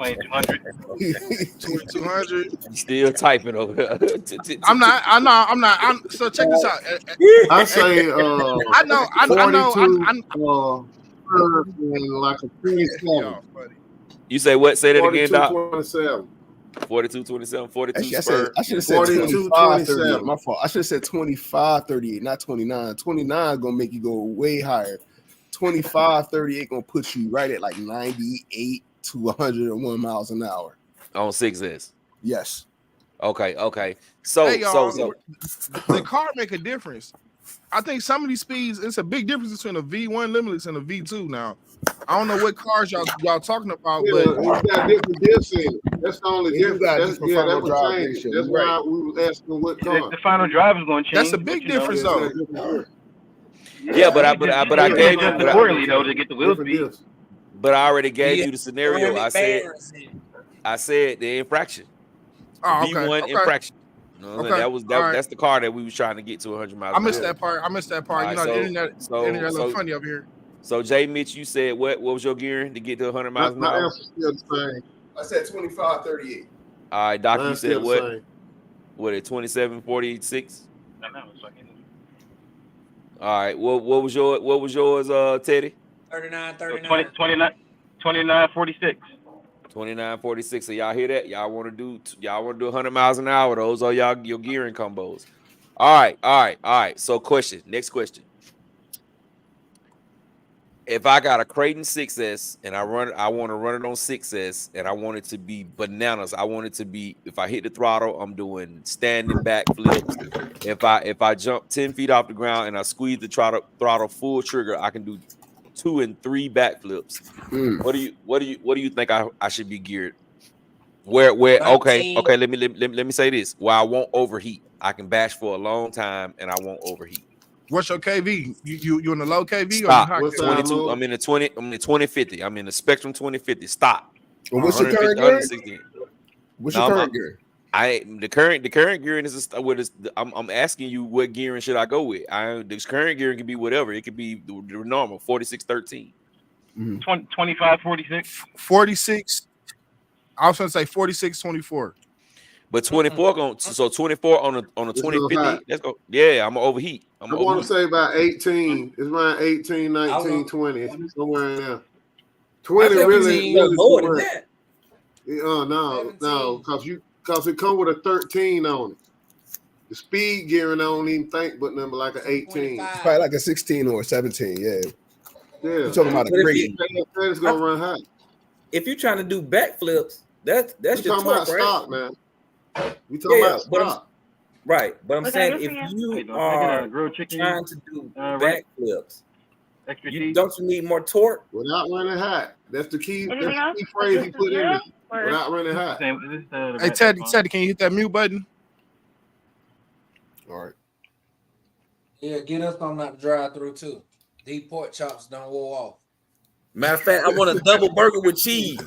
2200. Still typing over here. I'm not. So check this out. I say I know. 42 and like a 27. You say what? Say that again, Doc. 27. 42-27, 42 Actually, spur. I should have said 25-38. My fault. I should have said 25-38, not 29. 29 gonna make you go way higher. 25-38 gonna put you right at like 98 to 101 miles an hour on 6S. Yes. Okay. So, hey, y'all, so the car make a difference. I think some of these speeds, it's a big difference between a V1 limitless and a V2 now. I don't know what cars y'all talking about, but you got different diffs in it. That's the only difference. That would change. That's why we was asking what car. The final drive is going to change. That's a big difference, though. Yeah, but I gave you accordingly though to get the wheel speed. But I already gave you the scenario. I said the infraction. V1 infraction. You know what I'm saying? That's the car that we was trying to get to 100 miles. I missed that part. You know, the internet look funny over here. So Jay Mitch, you said what was your gearing to get to 100 miles an hour? My answer's still the same. I said 25-38. All right, Doc, you said what? What at 27-46? All right. What was yours, Teddy? 39. 29.46. 29.46. So y'all hear that? Y'all want to do 100 miles an hour. Those are your gearing combos. All right. So next question. If I got a Creighton 6S and I want to run it on 6S and I want it to be bananas, I want it to be, if I hit the throttle, I'm doing standing back flips. If I jump 10 feet off the ground and I squeeze the throttle full trigger, I can do 2 and 3 backflips. What do you think I should be geared? Where okay, let me say this. Where I won't overheat. I can bash for a long time and I won't overheat. What's your KV? You in the low KV Stop. or the high 22? I'm in the 20. I'm in the 2050. I'm in the Spectrum 2050. Stop. Well, what's your current gearing? What's your current gearing? The current gearing is I'm asking you what gearing should I go with? The current gearing can be whatever. It could be the normal 46-13. 25-46. 46. I was gonna say 46-24. But 24 on 24 on the 2050. Let's go. Yeah, I'm gonna overheat. I want to say about 18. It's around 18, 19, 20. Somewhere in there. 20 really lower than that. No, because it come with a 13 on it. The speed gearing I don't even think but number like an 18. It's probably like a 16 or a 17, yeah. You're talking about a Creighton. It's gonna run high. If you're trying to do backflips, that's your talking about torque, right? stock, man. We talking about stock. Right, but I'm saying if you are trying to do backflips, don't you need more torque? Without running hot. That's the key. That's the key phrase he put in there. Without running hot. Hey Teddy, can you hit that mute button? All right. Yeah, get us on that drive through too. These pork chops don't wear off. Matter of fact, I want a double burger with cheese.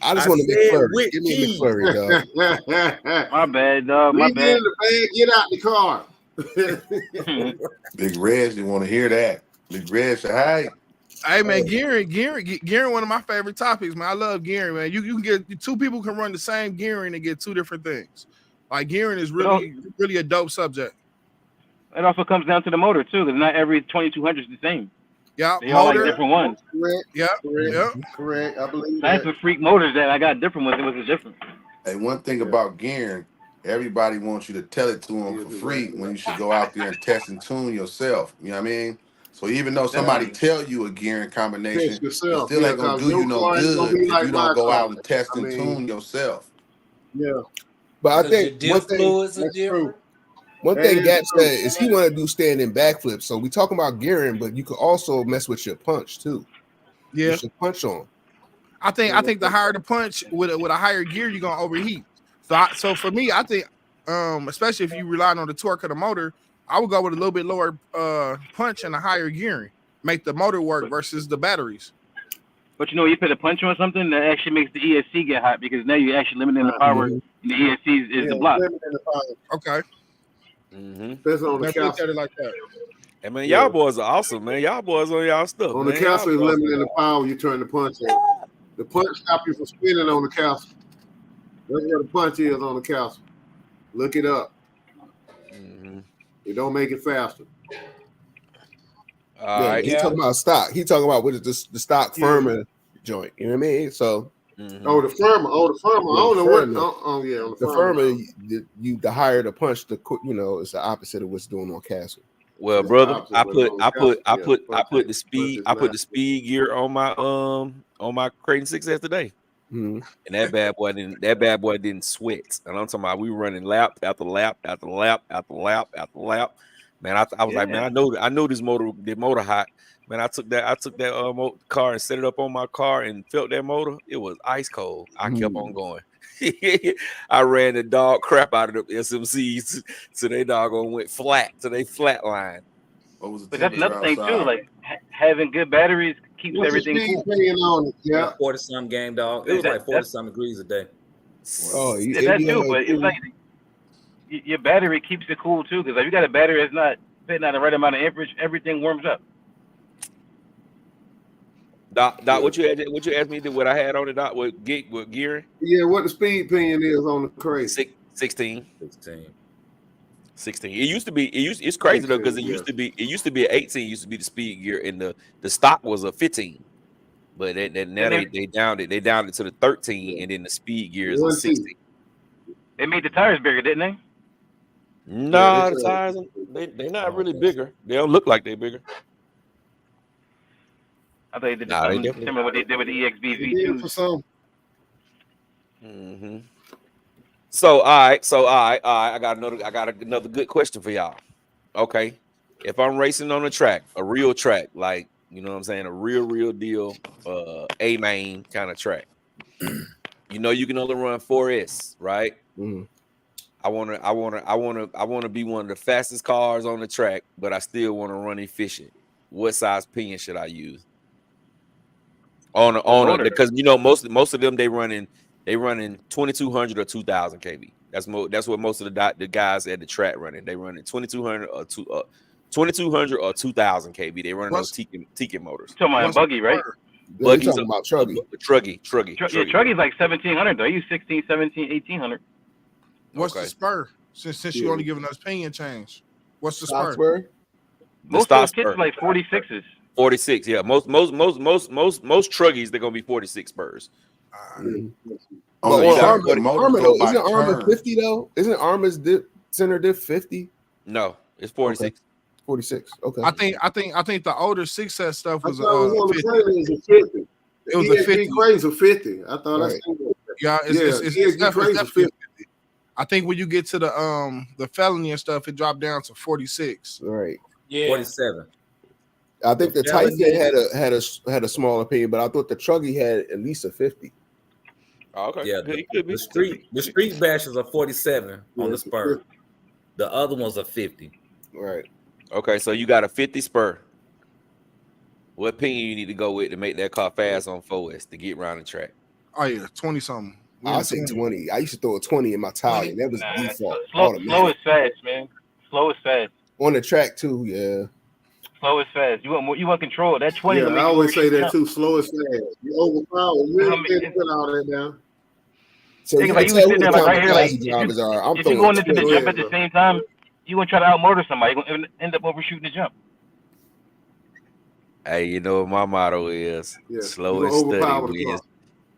I just I want a said McFlurry. with Give me a cheese. McFlurry, dog. My bad, dog. My Leave me in bad. the bag. Get out the car. Big Reg didn't want to hear that. Big Reg said, "Hey, Hey man, gearing, one of my favorite topics, man. I love gearing, man. You can get two people can run the same gearing and get two different things. Like gearing is really a dope subject. It also comes down to the motor too, because not every 2200 is the same. Yeah, They all like motor. different ones. Correct. Yeah, Correct. yeah. Correct. I believe That's that. the freak motors that I got different ones. It was different. hey, one thing about gearing, everybody wants you to tell it to them for free when you should go out there and test and tune yourself. You know what I mean? So even though somebody tell you a gearing combination, Test it yourself. still Yeah, ain't gonna 'cause do you your no car ain't gonna good be if like you my don't go car. out and test I and mean, tune yourself. yeah. But I Because think your diff fluids are That's different. true. one That thing is Gap true. said is he want to do standing backflips. So we talking about gearing, but you could also mess with your punch too. Yeah. Put your punch on. I think the higher the punch with a higher gear, you're gonna overheat. So for me, I think especially if you rely on the torque of the motor, I would go with a little bit lower punch and a higher gearing. Make the motor work versus the batteries. But you know, you put a punch on something that actually makes the ESC get hot because now you're actually limiting the power. And the ESC is the block. limiting the power. Okay. Mm-hmm. That's on the Never looked at castle. it like that. Hey man, Yeah. y'all boys are awesome, man. Y'all boys on y'all stuff. On man. the castle is Y'all boys- limiting the power. You turn the punch on. The punch stop you from spinning on the castle. That's what the punch is on the castle. Look it up. Mhm. It don't make it faster. All Yeah, right. he's talking about stock. He talking about what is the stock Yeah. Furman joint. You know what I mean? So Mhm. Oh, the firmer. Oh, the firmer. I Yeah, don't know what. Furman. Oh, yeah, on the Furman, the higher the punch, it's the opposite of what's doing on Castle. Well, It's the brother, opposite, I but put on I the put I castle, put yeah, I put the punch speed is I put not. the speed gear on my Creighton 6S today, Mhm. and that bad boy didn't sweat. And I'm talking about we running lap after lap after lap after lap after lap. Man, I was like, man, I know the motor hot. Man, I took that car and set it up on my car and felt that motor. It was ice cold. I kept on going. I ran the dog crap out of the SMCs so they doggone went flat. So they flat line. What was the But that's temperature another thing too. outside? Like having good batteries keeps What's the everything speed cool. opinion on it? Yeah. 40-something game, dog. It was like 40-something degrees a day. Oh, Yeah, that too. But it's like your battery keeps it cool too. Because if you got a battery that's not fitting at the right amount of amperage, everything warms up. Doc, what you asked me to what I had on it, Doc, with gearing? Yeah, what the speed opinion is on the crate. 16. 16. It used to be. It's crazy though because it 18, used to be. It used to be an 18. Used to be the speed gear, and the stock was a 15. But now they downed it. They downed it to the 13, and then the speed gear is a 16. They made the tires bigger, didn't they? No, the tires they're not really bigger. They don't look like they're bigger. I thought they did Nah, they something definitely- similar to what they did with the EXB It is for V2s. some. Mm-hmm. So all right. I got another good question for y'all. Okay, if I'm racing on a track, a real track, like you know what I'm saying, a real deal, A main kind of track. You know, you can only run 4S, right? Mm-hmm. I want to be one of the fastest cars on the track, but I still want to run efficient. What size pinion should I use? Because you know most of them they running 2200 or 2000 kV. That's what most of the guys at the track running. They running 2200 or 2200 or 2000 kV. They running those Tekin motors. Talking about a buggy, right? We're talking about Truggy. Truggy. Truggy's like 1700 though. I use 16, 17, 1800. What's the spur? Since you only giving us pinion change, what's the spur? Most of those kits are like 46s. 46, yeah. Most Truggies they're gonna be 46 spurs. Isn't Armor 50 though? Isn't Armor's center diff 50? No, it's 46. 46. Okay. I think the older 6S stuff was I thought it was on the 50. trailer, it was a 50. It was a 50. Cranes are 50. I thought Right. I seen it. Yeah, it's cranes are definitely 50. I think when you get to the felony and stuff, it dropped down to 46. Right. Yeah. 47. I think the Felony- Tyson had a small opinion, but I thought the Truggy had at least a 50. Oh, okay. Yeah, It could be. the street bashes are 47 on the spur. The other ones are 50. Right. Okay, so you got a 50 spur. What pinion you need to go with to make that car fast on 4S to get around the track? Oh yeah, 20 something. I'll say 20. I used to throw a 20 in my tire. That was Nah, default. slow Automatic. is fast, man. Slow is fast. On the track too, yeah. Slow is fast. You want control. That 20 Yeah, will make I you always say overshoot that jump. too. Slow is fast. You overpower. You I ain't mean, gonna put all that down. So Yeah, you 'cause, can like, you tell can who sit the there like right here, like, kamikaze drivers are. I'm if you're throwing going into the 20. Go jump ahead, at the bro. same time, you gonna try to outmotor somebody. You're gonna end up overshooting the jump. Hey, you know what my motto is? Yeah, Slow you and gonna steady overpower the wins. car.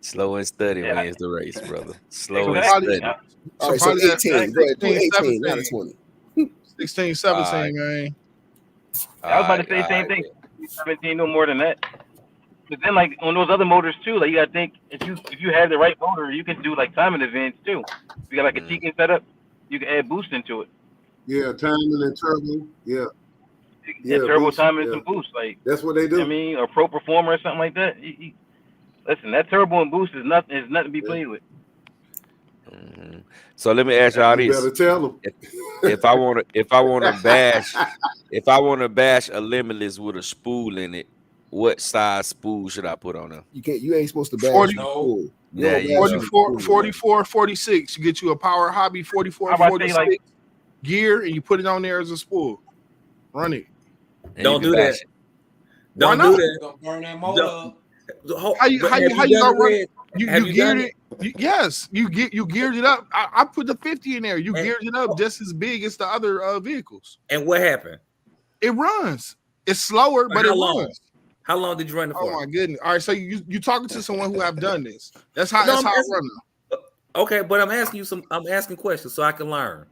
Slow and steady Yeah. wins the race, brother. Slow So and Exactly. probably, steady. Yeah. All so right, so probably that 18. Go ahead, do 16, 18, not a 17. 20. 16, All 17, right, man. I was about to all say the same right, thing. 17, no more than that. But then, like, on those other motors too, like, you gotta think if you have the right motor, you can do like timing events too. If you got like a Mm. Tekin setup, you can add boost into it. Yeah, timing and turbo. Yeah, You can yeah, add turbo boost. timing and Yeah, some boost, like, that's what they you know what I do. mean, or Pro Performer or something like that. Listen, that turbo and boost is nothing to be Yeah. played with. Mhm. So let me ask y'all You this: better tell them. if I want to bash a Limitless with a spool in it, what size spool should I put on them? You ain't supposed to bash 40, with a No. spool. You There don't you bash go. with a spool. 44, 46. You get you a Power Hobby 44, How about I say, 46 like, gear, and you put it on there as a spool. Run it. And Don't you do can that. bash it. Why Don't do not? that. You're gonna burn that motor Don't- up. How you But how you have how you done gonna run? Red? You Have you geared done it. Yes, you geared it up. I put the 50 in there. You And- geared it up just as big as the other vehicles. And what happened? It runs. It's slower, but How it long? runs. How long did you run it Oh for? my goodness! All right, so you talking to someone who have done this? That's how No, that's I'm how I asking- run them. Okay, but I'm asking you I'm asking questions so I can learn.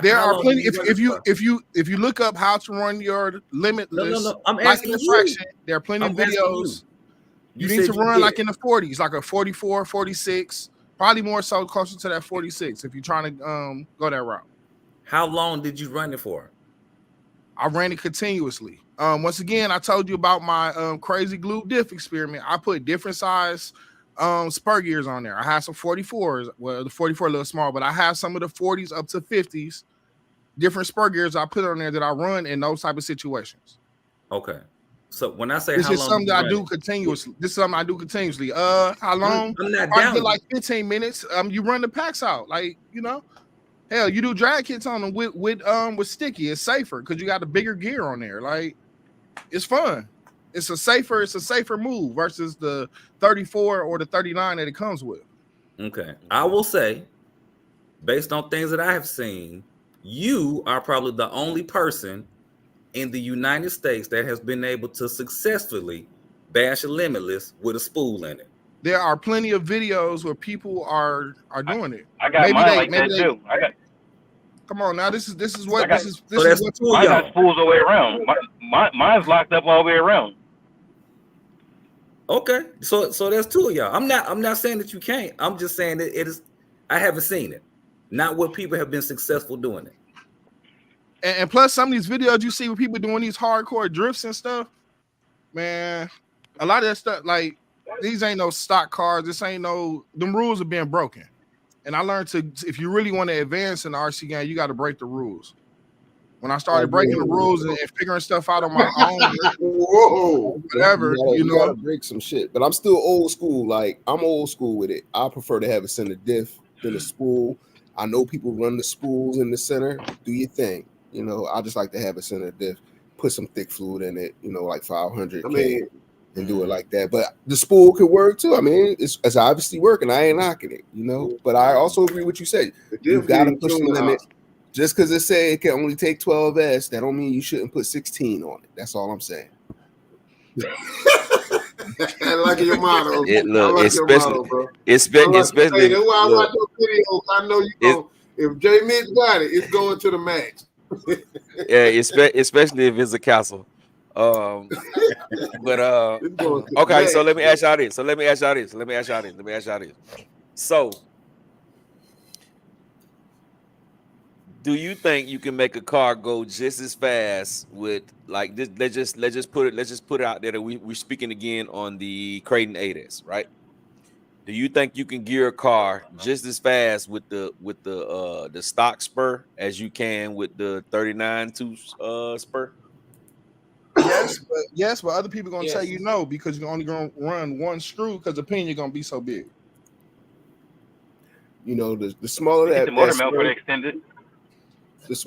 There How are long plenty. did you run it for? If you look up how to run your Limitless, No. I'm like asking an you. infraction, there are plenty I'm of asking you. videos. You need said to you run did like it. in the 40s, like a 44, 46, probably more so closer to that 46 if you're trying to go that route. How long did you run it for? I ran it continuously. Once again, I told you about my crazy glue diff experiment. I put different size spur gears on there. I have some 44s. Well, the 44 a little small, but I have some of the 40s up to 50s. Different spur gears I put on there that I run in those type of situations. Okay. So when I say This how is long something did that you I run do it? continuously. This is something I do continuously. How long? I'm not Probably down. get like 15 minutes. You run the packs out. Like, hell, you do drag kits on them with sticky. It's safer because you got a bigger gear on there. Like, it's fun. It's a safer move versus the 34 or the 39 that it comes with. Okay. I will say, based on things that I have seen, you are probably the only person in the United States that has been able to successfully bash a Limitless with a spool in it. There are plenty of videos where people are doing it. I got Maybe mine they- like maybe that they- too. Come on now. This is I what got- this is So that's what two of Mine y'all. got spools all the way around. Mine's locked up all the way around. Okay, so there's two of y'all. I'm not saying that you can't. I'm just saying that it is. I haven't seen it. Not what people have been successful doing it. and plus some of these videos you see with people doing these hardcore drifts and stuff, man, a lot of that stuff, like, these ain't no stock cars. This ain't no, them rules are being broken. And I learned if you really want to advance in the RC game, you got to break the rules. When I started breaking the rules and figuring stuff out on my own, Whoa. whatever, You gotta break some shit. But I'm still old school. Like, I'm old school with it. I prefer to have a center diff than a spool. I know people run the spools in the center. Do your thing. I just like to have a center diff. Put some thick fluid in it. Like 500K. I mean, and do it like that. But the spool could work too. I mean, it's obviously working. I ain't knocking it, But I also agree with what you said. You got to push the limit. Just because it say it can only take 12S, that don't mean you shouldn't put 16 on it. That's all I'm saying. I like your motto. It look, I like especially, your motto, bro. especially, That's why I look, watch your videos. I know you go. If J Mitch got it, it's going to the max. yeah, especially if it's a castle. But okay, so let me ask y'all this. So, do you think you can make a car go just as fast with, like, this? Let's just put it out there that we're speaking again on the Creighton 8S, right? Do you think you can gear a car just as fast with the stock spur as you can with the 39 spur? Yes, but other people gonna tell Yes. you no because you're only gonna run one screw because the pinion gonna be so big. You know, the smaller Get that, the motor that mount for the spur, extended.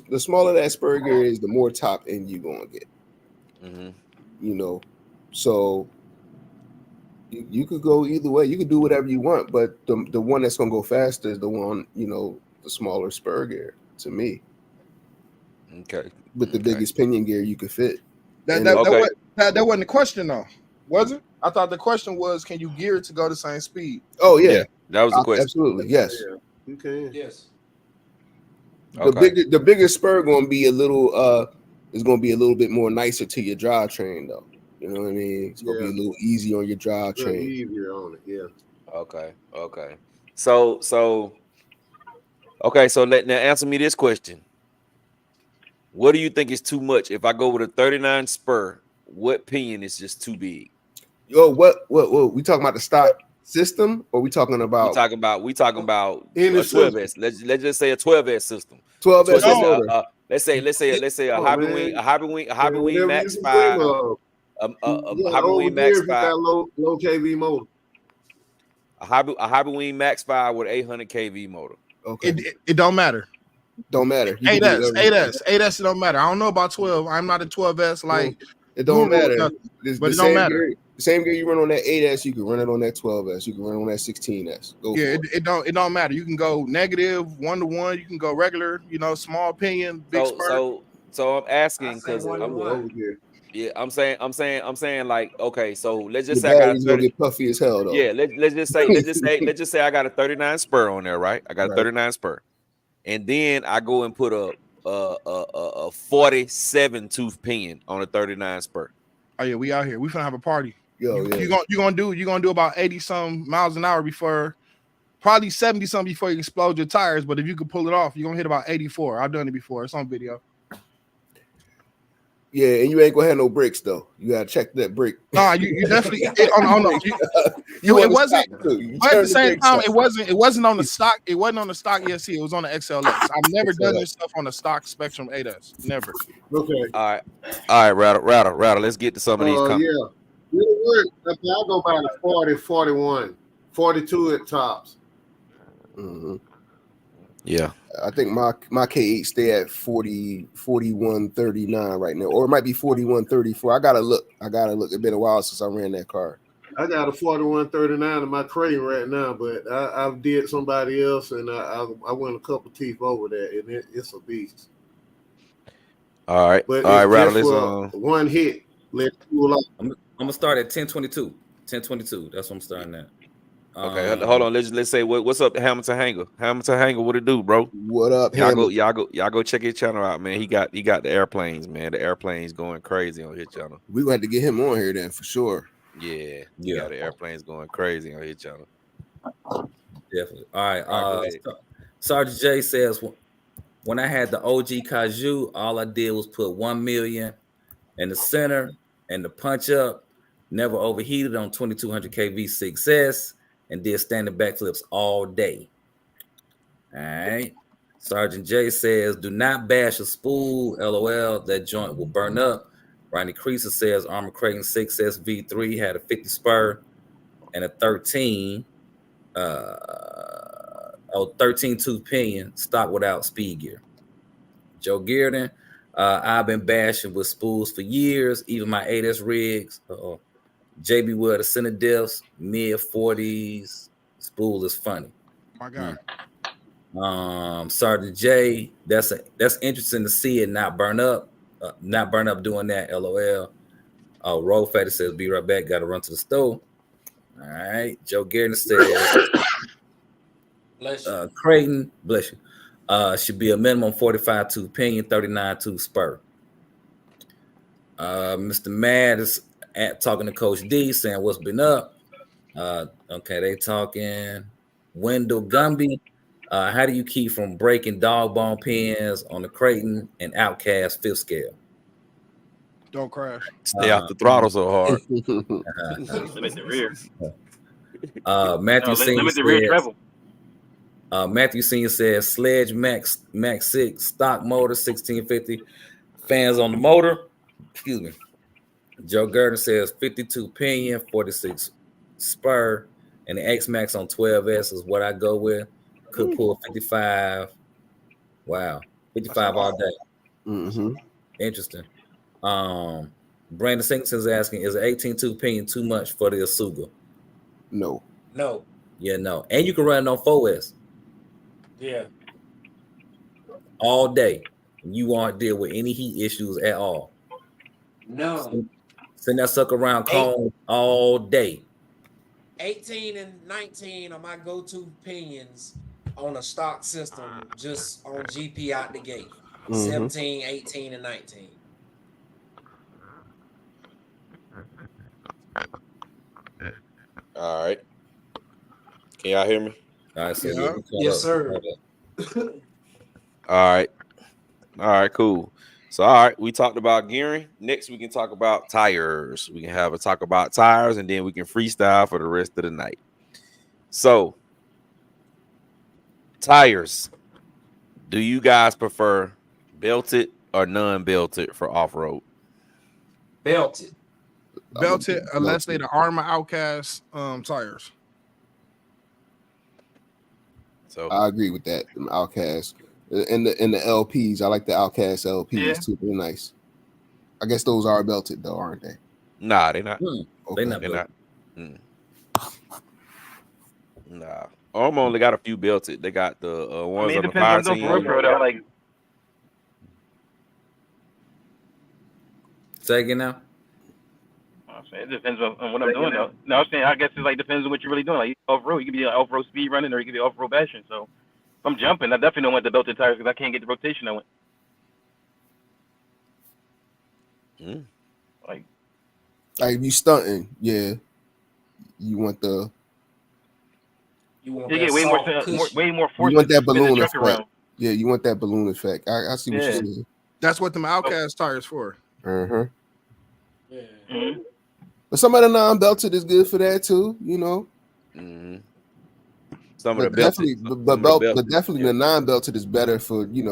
the smaller that spur gear is, the more top end you gonna get. Mhm. You know, so you could go either way. You could do whatever you want, but the one that's gonna go faster is the one, you know, the smaller spur gear to me, Okay. with the Okay. biggest pinion gear you could fit. That And that, Okay. that wasn't the question though, was it? I thought the question was, can you gear it to go the same speed? oh yeah, That was the question. absolutely, yes. Yeah, you can. Yes. Okay. The bigger spur gonna be a little is gonna be a little bit more nicer to your drivetrain though. You know what I mean? It's gonna be a Yeah. little easy on your A little drivetrain. easier on it. Yeah. Okay. Okay. So okay. So now answer me this question. What do you think is too much? If I go with a 39 spur, what pinion is just too big? Yo, what we talking about the stock system, or we talking We about talking about Any a 12S. Let's just say a 12S system. 12S So motor? let's say a Oh, hybrid man. wing, a hybrid wing Whatever you Max can 5, dream of. a You got hybrid over wing here Max if you 5, got low KV motor. a hybrid wing Max 5 with 800 kV motor. Okay, It don't matter. don't matter. You can do 8S, whatever. 8S, it don't matter. I don't know about 12. I'm not a 12S like It don't Guru or matter. nothing, This, but the it don't same matter. gear, the same gear you run on that 8S, you can run it on that 12S. You can run it on that 16S. Go Yeah, for it don't matter. You can go negative 1-to-1. You can go regular. You know, small pinion, big spur. So I'm asking I say because 1 to I'm 1. Over here. yeah, I'm saying like, okay, so let's Your just say I got a battery's gonna 30. get puffy as hell though. Yeah, let's just say I got a 39 spur on there, right? I got a Right. 39 spur, and then I go and put a 47 tooth pinion on a 39 spur. Oh yeah, we out here. We finna have a party. Yo, yeah. You gonna do about 80 some miles an hour before, probably 70 something before you explode your tires. But if you could pull it off, you're gonna hit about 84. I've done it before. It's on video. Yeah, and you ain't gonna have no brakes though. You gotta check that brake. Nah, you definitely. It wasn't. But at the same time, it wasn't on the stock. It wasn't on the stock ESC. It was on the XLX. I've never done this stuff on the stock Spectrum 8S. Never. Okay. All right, rattle. Let's get to some of these comments. Yeah. It'll work. Okay, I'll go by the 40, 41, 42 at tops. Mhm. Yeah. I think my K8 stay at 4139 right now, or it might be 4134. I gotta look. It's been a while since I ran that car. I got a 4139 in my crate right now, but I did somebody else, and I went a couple teeth over that, and it's a beast. All right. But All right, it's rattle. just Let's for one hit. Let it cool off. I'm gonna start at 1022. 1022. That's what I'm starting at. Okay, hold on. Let's say what's up, Hamilton Hanger. Hamilton Hanger, what it do, bro? What up, Y'all go check his channel out, man. He got the airplanes, man. The airplanes going crazy on his channel. We gonna have to get him on here then for sure. Yeah. The airplanes going crazy on his channel. Definitely. All right. All right, Sergeant J says, when I had the OG Kaju, all I did was put 1 million in the center and the punch up. Never overheated on 2200 kV 6S and did standing backflips all day. All right. Sergeant J says, do not bash a spool. LOL. That joint will burn up. Ronnie Creaser says Armor Creighton 6S V3 had a 50 spur and a 13 tooth pinion, stock without speed gear. Joe Gearden, I've been bashing with spools for years, even my 8S rigs. JB Wood, the center diffs, mid 40s. Spool is funny. My God. Sergeant J, that's interesting to see it not burn up doing that. LOL. Roll Fatty says, be right back, gotta run to the store. All right. Joe Gearden says Creighton, bless you. Should be a minimum 45 tooth pinion, 39 tooth spur. Mr. Mad is talking to Coach D, saying what's been up. Okay, they talking. Wendell Gumby, how do you keep from breaking dog bone pins on the Creighton and Outcast fifth scale? Don't crash. Stay off the throttle so hard. Limit the rear. Matthew Senior limit the rear says, travel. Matthew Senior says Sledge Max 6 stock motor 1650 fans on the motor. Excuse me. Joe Gurdon says 52 pinion, 46 spur, and the X Max on 12S is what I go with. Could pull 55. Wow, 55 all day. Mm-hmm. Interesting. Brandon Singleton's asking, is an 18.2 pinion too much for the Asuga? No. No. Yeah, no. And you can run it on 4S Yeah. all day. You won't deal with any heat issues at all. No. Send that sucker around cone all day. 18 and 19 are my go-to pinions on a stock system, just on GP out the gate. 17, 18, and 19. All right. Can y'all hear me? All right, so Yeah. Yes, sir. All right. All right, cool. So, all right, we talked about gearing. Next, we can talk about tires. We can have a talk about tires, and then we can freestyle for the rest of the night. So, tires. Do you guys prefer belted or non-belted for off-road? Belted. Belted, unless they the Armor Outcast tires. So I agree with that. Them Outcast and the LPs. I like the Outcast LPs too. They're nice. I guess those are belted though, aren't they? nah, they're not. Okay. They're not. They're not. Nah. Armor only got a few belted. They got the ones it on the fire depends on team. the for real, though. Like, Say again now. I'm saying it depends on what I'm doing, though. No, I'm saying I guess it like depends on what you're really doing. Like off road, you can be off road speed running, or you can be off road bashing. So if I'm jumping, I definitely don't want the belted tires because I can't get the rotation I want. Like if you stunting, yeah, you want the You get way more force. you want that to spin the balloon truck effect. around. Yeah, you want that balloon effect. I see what you're saying. That's what them Outcast tires for. Uh-huh. Yeah. Mm-hmm. But some of the non-belted is good for that too, you know. Some of the But belted, definitely, but definitely the non-belted is better for you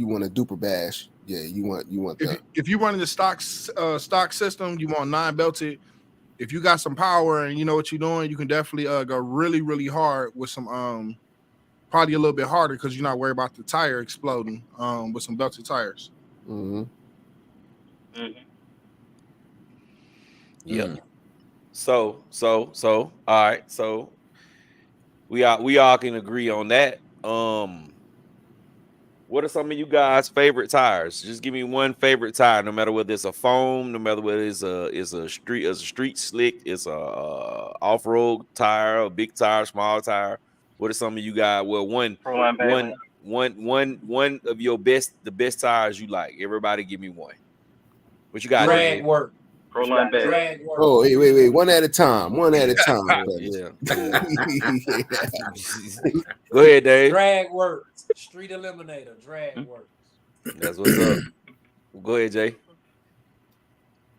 want a duper bash. Yeah, you want that. If you running the stock system, you want non-belted. If you got some power and you know what you're doing, you can definitely go really, really hard with some probably a little bit harder because you're not worried about the tire exploding with some belted tires. Mm-hmm. Yeah. So all right. So we all can agree on that. What are some of you guys' favorite tires? Just give me one favorite tire, no matter whether it's a foam, no matter whether it's a street slick, it's a off-road tire, a big tire, small tire. What are some of you guys? Well, one of your the best tires you like. Everybody give me one. What you got? Drag work. Proline bag. Drag work. Oh, wait. One at a time. Yeah. Go ahead, Dave. Drag work. Street Eliminator. Drag work. That's what's up. Go ahead, Jay.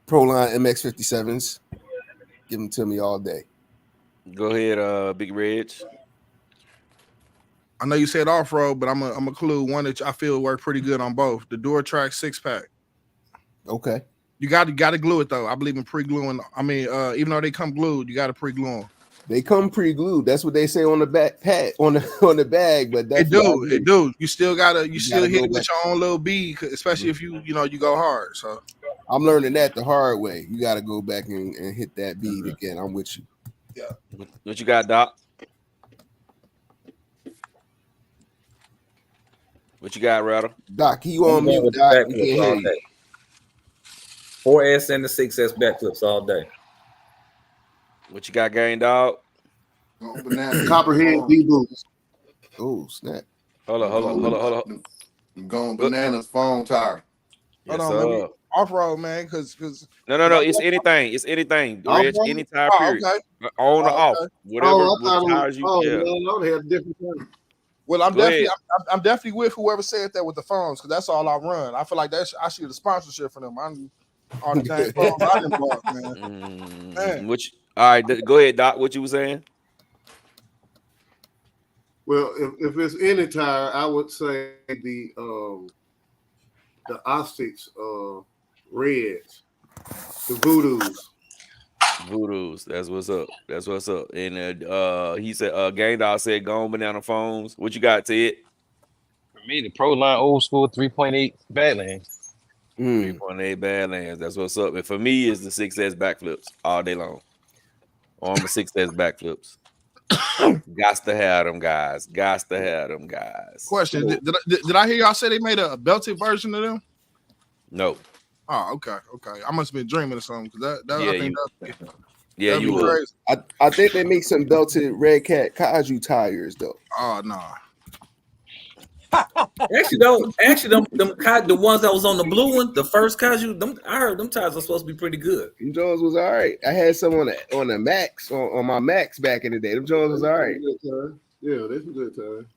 Proline MX-57s. Give them to me all day. Go ahead, Big Reg. I know you said off-road, but I'm a clue one that I feel work pretty good on both. The Duratrack 6-pack. Okay. You got to glue it though. I believe in pre-gluing. I mean, even though they come glued, you got to pre-glue them. They come pre-glued. That's what they say on the back pad on the bag. But It do. You still gotta hit it with your own little bead, especially if you go hard. So I'm learning that the hard way. You got to go back and hit that bead again. I'm with you. Yeah. What you got, Doc? What you got, Rattle? Doc, you on mute, Doc? We can't hear you. 4S and the 6S backflips all day. What you got, Gang Dog? Copperhead D boots. Oh, snap. Hold on. I'm going bananas phone tire. Yes, hold on, man. Off-road, man, because no. It's anything. It's anything. Reg, any tire period. Okay. On or off. Whatever tires you man, I had a different thing. Well, I'm definitely with whoever said that with the phones, because that's all I run. I feel like I should get a sponsorship for them. I'm all the time phones I done bought, man. All right, go ahead, Doc. What you was saying? Well, if it's any tire, I would say the Ostics Reds. The Voodoos. Voodoos. That's what's up. That's what's up. And he said, Gang Dog said, go on banana phones. What you got, Ted? For me, the Pro Line old school 3.8 Badlands. 3.8 Badlands. That's what's up. And for me, it's the 6S backflips all day long. On the 6S backflips. Gots to have them guys. Gots to have them guys. Question: Did I hear y'all say they made a belted version of them? No. Oh, okay. I must have been dreaming or something because Yeah, you would. would. I think they make some belted Red Cat Kaiju tires though. Oh no. Actually, the ones that was on the blue one, the first Kaiju, I heard them tires are supposed to be pretty good. Them Jones was all right. I had some on the Max on my Max back in the day. Them Jones was all right. Yeah, that's a good time.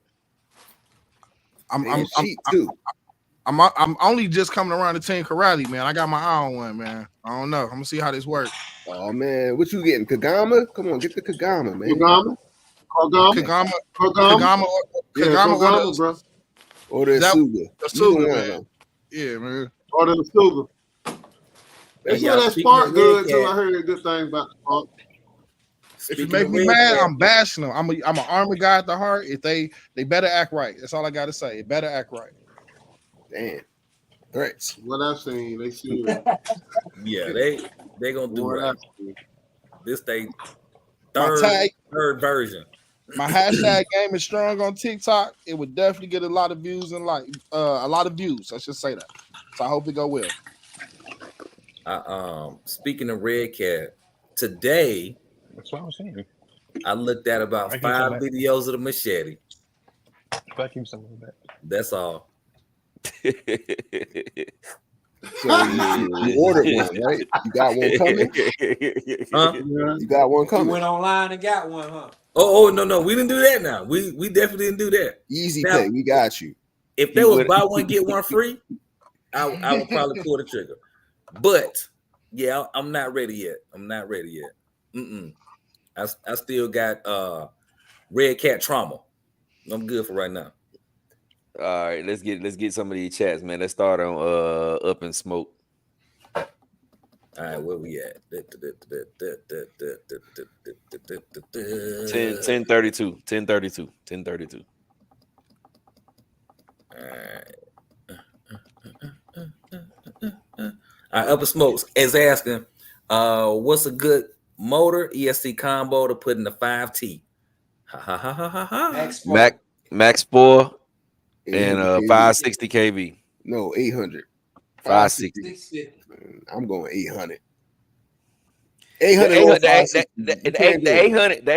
I'm only just coming around to Team Karate, man. I got my eye on one, man. I don't know. I'm gonna see how this works. Oh man, what you getting? Kagama? Come on, get the Kagama, man. Kagama, bro. Or the Suga. The Suga, man. Yeah, man. Or the Suga. They said that Spark good too. I heard a good thing about the Spark. If you make me mad, I'm bashing them. I'm an Army guy at the heart. If they better act right. That's all I gotta say. It better act right. Damn. Threats. What I've seen, they see it. Yeah, they gonna do right. This they third version. My hashtag game is strong on TikTok. It would definitely get a lot of views and a lot of views. I should say that. So I hope it go well. Speaking of Red Cat, today that's what I was saying. I looked at about 5 videos of the machete. That's all. So you ordered one, right? You got one coming? Huh? You got one coming. You went online and got one, huh? Oh no, we didn't do that now. We definitely didn't do that. Easy now, pay, we got you. If there was buy one, get one free, I would probably pull the trigger. But yeah, I'm not ready yet. I still got Red Cat trauma. I'm good for right now. All right, let's get some of these chats, man. Let's start on Up in Smoke. All right, where we at? 10:32. All right, Up in Smokes is asking, what's a good motor ESC combo to put in the 5T? Max 4 and 560 kV. No, 800. 560. I'm going 800. The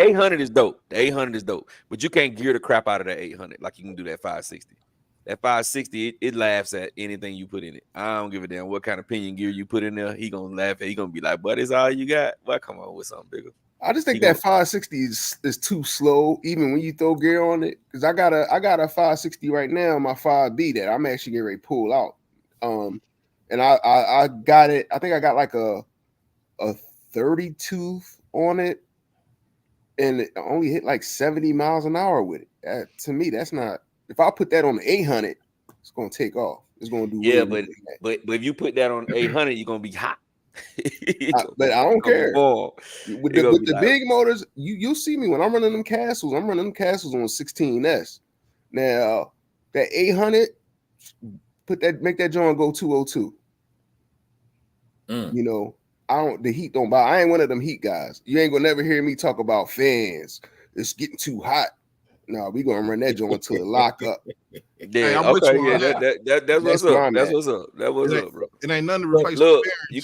800 is dope. The 800 is dope, but you can't gear the crap out of that 800 like you can do that 560. That 560, it laughs at anything you put in it. I don't give a damn what kind of pinion gear you put in there. He gonna laugh at. He gonna be like, "But it's all you got." Well, come on with something bigger. I just think that 560 is too slow, even when you throw gear on it. Because I got a 560 right now, my 5B that I'm actually getting ready to pull out. And I got it. I think I got like a 32 on it, and it only hit like 70 miles an hour with it. To me, that's not. If I put that on the 800, it's gonna take off. It's gonna do. Yeah, but if you put that on 800, you're gonna be hot. But I don't care. With the like, big motors, you'll see me when I'm running them castles. I'm running them castles on 16S. Now that 800, make that joint go 202. You know, the heat don't buy. I ain't one of them heat guys. You ain't gonna never hear me talk about fans. It's getting too hot. No, we gonna run that joint until it lock up. Yeah, okay, that's what's up. That's what's up. That was up, bro. It ain't nothing to replace. Look, you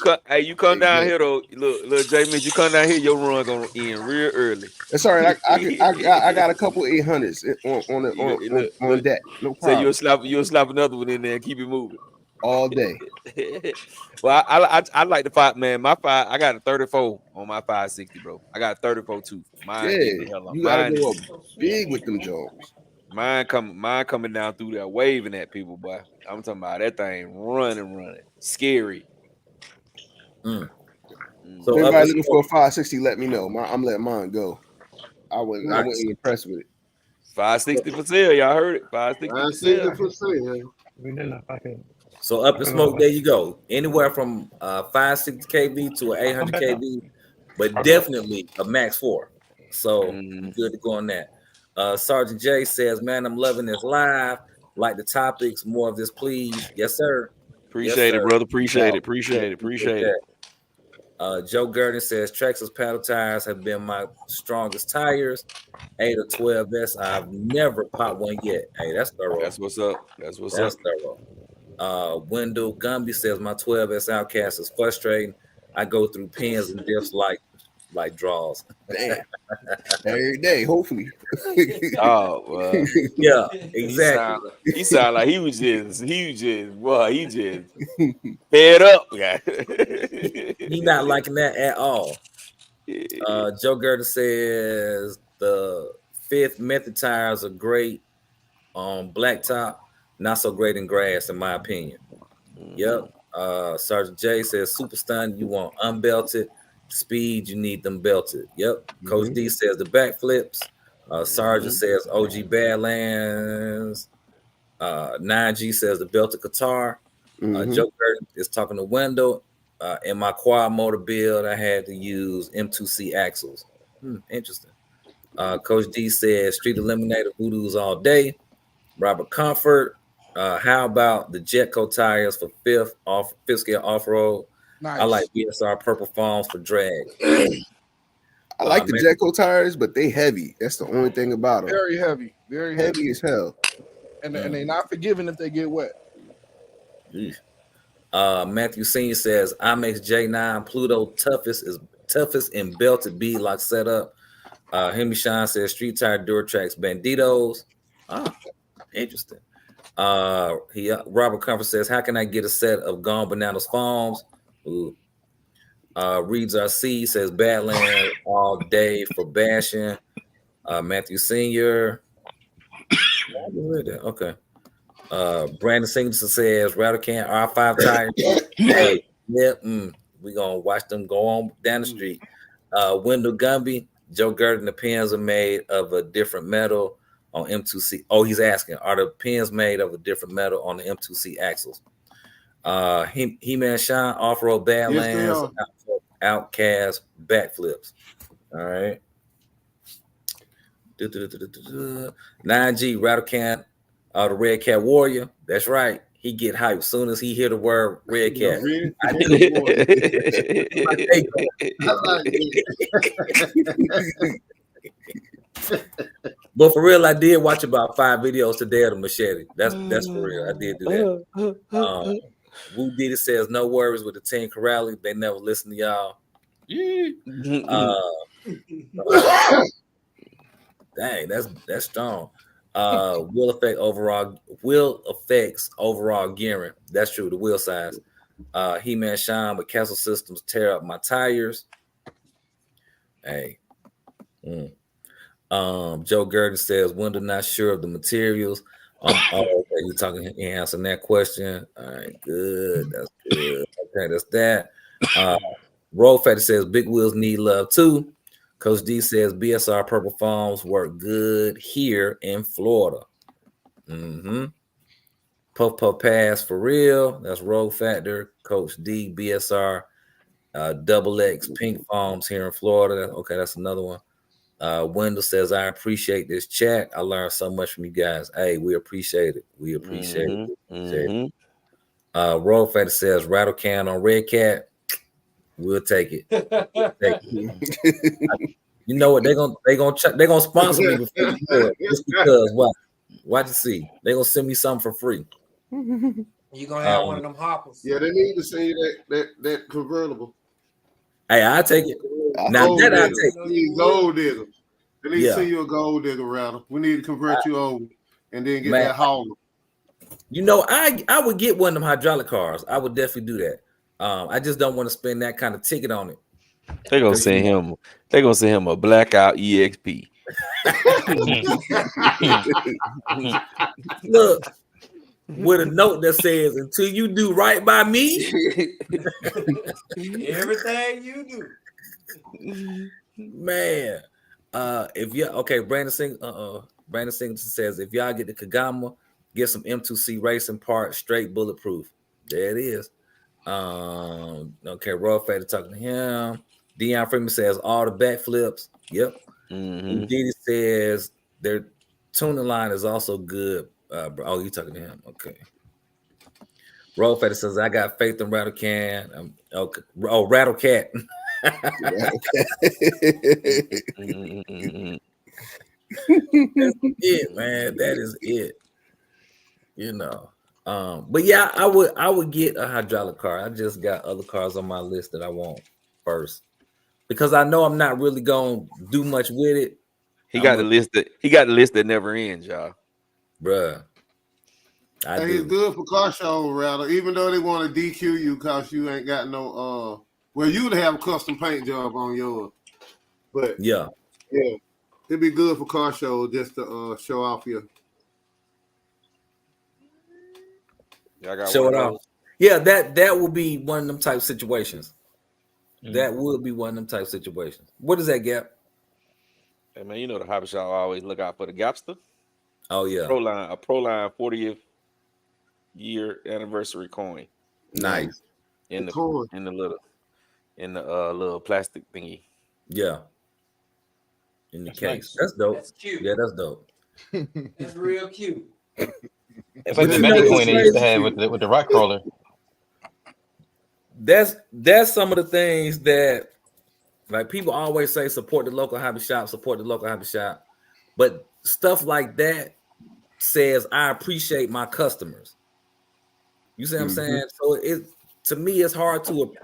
come down here though. Look, Jamie, you come down here, your run gonna end real early. That's all right. I got a couple 800s on deck. No problem. So you'll slap another one in there and keep it moving all day. Well, I like the 5, man. My 5, I got a 34 on my 560, bro. I got a 34 too. Mine, you gotta go up big with them Jones. Mine coming down through there, waving at people, boy. I'm talking about that thing running, scary. So if anybody looking for a 560, let me know. I'm letting mine go. I wasn't impressed with it. 560 for sale, y'all heard it. 560 for sale. So Up in Smoke, there you go. Anywhere from 560 kV to an 800 kV, but definitely a max 4. So you're good to go on that. Sergeant J says, "Man, I'm loving this live. Like the topics, more of this, please." Yes, sir. Appreciate it, brother. Appreciate it. Appreciate it. Joe Gurdon says Traxxas paddle tires have been my strongest tires. 8 or 12S. I've never popped one yet. Hey, that's thorough. That's what's up. That's thorough. Wendell Gumby says my 12S Outcast is frustrating. I go through pins and diffs like draws. Damn. Every day, hopefully. Yeah, exactly. He sound like he just fed up. He not liking that at all. Joe Gerda says the 5th method tires are great on blacktop, not so great in grass, in my opinion. Yep. Sergeant J says super stun, you want unbelted. Speed, you need them belted. Yep. Coach D says the backflips. Sergeant says OG Badlands. 9G says the belted guitar. Joe Curtin is talking to Wendell. In my quad motor build, I had to use M2C axles. Interesting. Coach D says street eliminator voodoos all day. Robert Comfort. How about the Jetco tires for fifth scale off-road? Nice. I like BSR purple foams for drag. I like the Jetco tires, but they heavy. That's the only thing about them. Very heavy. Very heavy as hell. And they're not forgiving if they get wet. Matthew Senior says IMAX J9 Pluto toughest in belted beadlock setup. Henry Sean says street tire Duratrax Banditos. Interesting. Robert Comfort says, how can I get a set of Gone Bananas foams? Reads RC says Badland all day for bashing. Matthew Senior. Okay. Brandon Singleton says Rattlecan R5 tires. We're gonna watch them go on down the street. Wendell Gumby, Joe Gurdon, the pins are made of a different metal on M2C. Oh, he's asking, are the pins made of a different metal on the M2C axles? He-Man Shine, off-road Badlands, Outcast, backflips. All right. 9G, Rattlecan, the Red Cat Warrior. That's right. He get hyped as soon as he hear the word Red Cat. But for real, I did watch about 5 videos today of the machete. That's for real. I did do that. Woo Diddy says no worries with the Team Corrali. They never listen to y'all. Dang, that's strong. Wheel effects overall gearing. That's true. The wheel size. He-Man Shine with Castle Systems tear up my tires. Hey. Joe Gurdon says Wendell not sure of the materials. Okay, you're talking answering that question. All right, good. That's good. Okay, that's that. Roll Fatty says big wheels need love too. Coach D says BSR purple foams work good here in Florida. Puff Puff Pass for real. That's Rogue Factor. Coach D BSR double X pink foams here in Florida. Okay, that's another one. Wendell says, I appreciate this chat. I learned so much from you guys. Hey, we appreciate it. We appreciate it. Roll Factor says Rattlecan on Red Cat. We'll take it. You know what? They're gonna sponsor me before you do it. Just because watch you see. They're gonna send me something for free. You gonna have one of them hoppers. Yeah, they need to send you that convertible. Hey, I'll take it. Now that I'll take it. Need gold digger. They need to send you a gold digger router. We need to convert you over and then get that hauler. You know, I would get one of them hydraulic cars. I would definitely do that. I just don't want to spend that kind of ticket on it. They're gonna send him a blackout EXP. Look, with a note that says, until you do right by me, everything you do. Man. If you Brandon Singleton says if y'all get the Kagama, get some M2C racing parts, straight bulletproof. There it is. Okay, Raw Fader talking to him. Deion Freeman says all the backflips. Yep. And Diddy says their tuning line is also good. Oh, you talking to him? Okay. Raw Fader says I got faith in Rattle Can. Okay. Oh, Rattle Cat. That's it, man. That is it. You know. But yeah, I would get a hydraulic car. I just got other cars on my list that I want first because I know I'm not really gonna do much with it. He got the list that never ends, y'all. Bruh. It's good for car show, rather. Even though they want to DQ you because you ain't got no well, you would have a custom paint job on yours. But yeah, it'd be good for car show just to show off your. Show it off. Yeah, that would be one of them type situations. That would be one of them type situations. What is that, Gap? Hey man, you know the hobby shop always look out for the Gapster. Oh yeah, a Proline 40th year anniversary coin. Nice. In the little plastic thingy. Yeah. In the That's case. nice. That's dope. That's cute. Yeah, that's dope. That's real cute. It's like the Magic coin they used to have with the rock crawler. That's some of the things that like people always say support the local hobby shop, but stuff like that says I appreciate my customers. You see what I'm saying? So to me it's hard to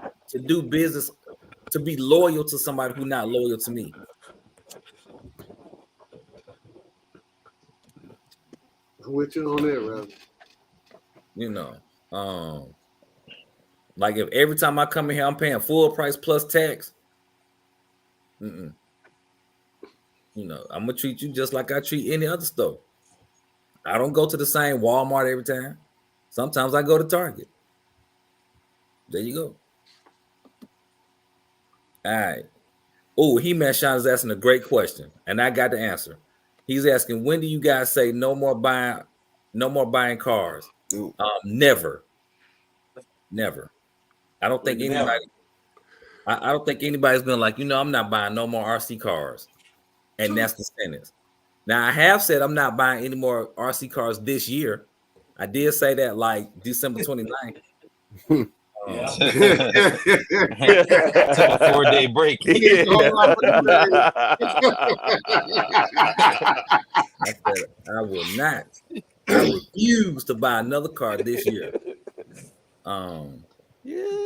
do business, to be loyal to somebody who's not loyal to me. With you on that, Rob. You know, like if every time I come in here I'm paying full price plus tax, you know, I'm gonna treat you just like I treat any other store. I don't go to the same Walmart every time. Sometimes I go to Target. There you go. All right. Oh, He-Man Sean is asking a great question, and I got the answer. He's asking, when do you guys say no more buying cars? Never. I don't think anybody. I don't think anybody's been like, I'm not buying no more RC cars, and that's the sentence. Now I have said I'm not buying any more RC cars this year. I did say that like December 29th. Took a 4-day break. I said I will not. I refuse to buy another car this year.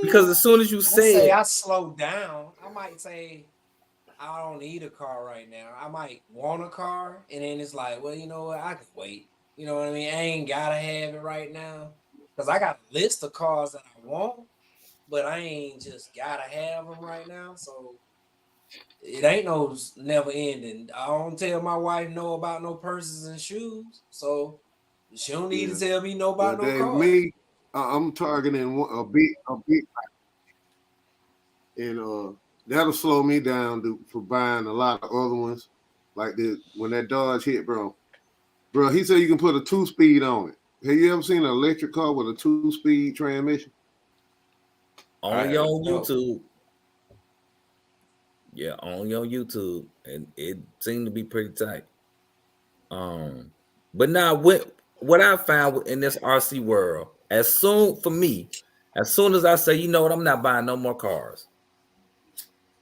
Because as soon as you say I slow down, I might say I don't need a car right now. I might want a car, and then it's like, well, you know what? I can wait. You know what I mean? I ain't gotta have it right now because I got a list of cars that I want, but I ain't just gotta have them right now. So it ain't no never ending. I don't tell my wife no about no purses and shoes, so she don't need to tell me no about no cars. Me, I'm targeting a big, and that'll slow me down for buying a lot of other ones. Like when that Dodge hit, bro, he said you can put a 2-speed on it. Have you ever seen an electric car with a 2-speed transmission? Only on YouTube. Yeah, only on YouTube, and it seemed to be pretty tight. But now what I found in this RC world, as soon as I say, you know what, I'm not buying no more cars,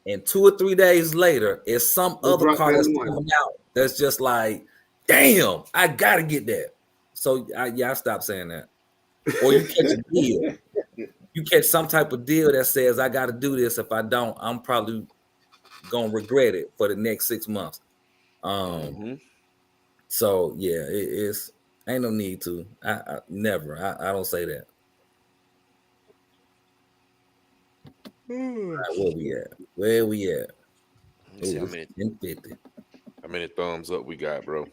and 2 or 3 days later, it's some other car that's coming out that's just like, damn, I gotta get that. So I stopped saying that. Or you catch a deal. You catch some type of deal that says I got to do this. If I don't, I'm probably gonna regret it for the next 6 months. So yeah, it's ain't no need to. I never. I don't say that. All right, where we at? Let's see how many thumbs up we got, bro.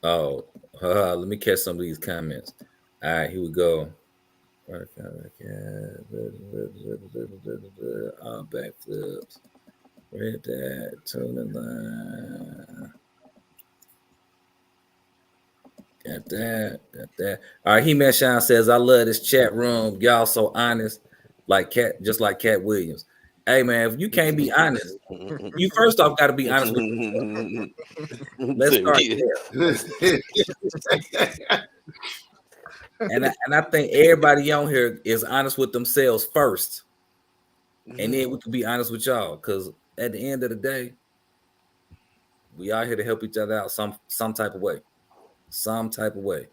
Let me catch some of these comments. All right, here we go. Backflips. Read that to the line. Got that. All right, He-Man Shine says, I love this chat room. Y'all so honest, like Cat, just like Cat Williams. Hey man, if you can't be honest, you first off got to be honest with yourself. Let's start there. And I think everybody on here is honest with themselves first, and then we can be honest with y'all. Because at the end of the day, we are here to help each other out some type of way. Some type of way.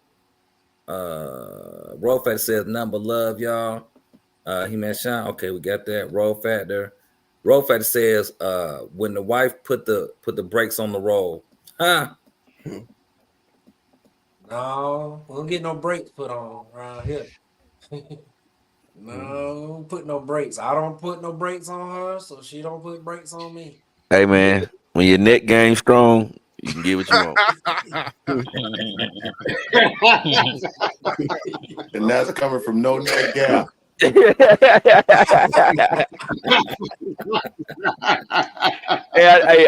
Roll Factor says number love, y'all. He-Man Shine. Okay, we got that. Roll Factor says when the wife put the brakes on the roll. Huh? No, we don't get no brakes put on around here. No, put no brakes. I don't put no brakes on her, so she don't put brakes on me. Hey man, when your neck game strong, you can get what you want. And that's coming from No Neck Gap. Hey,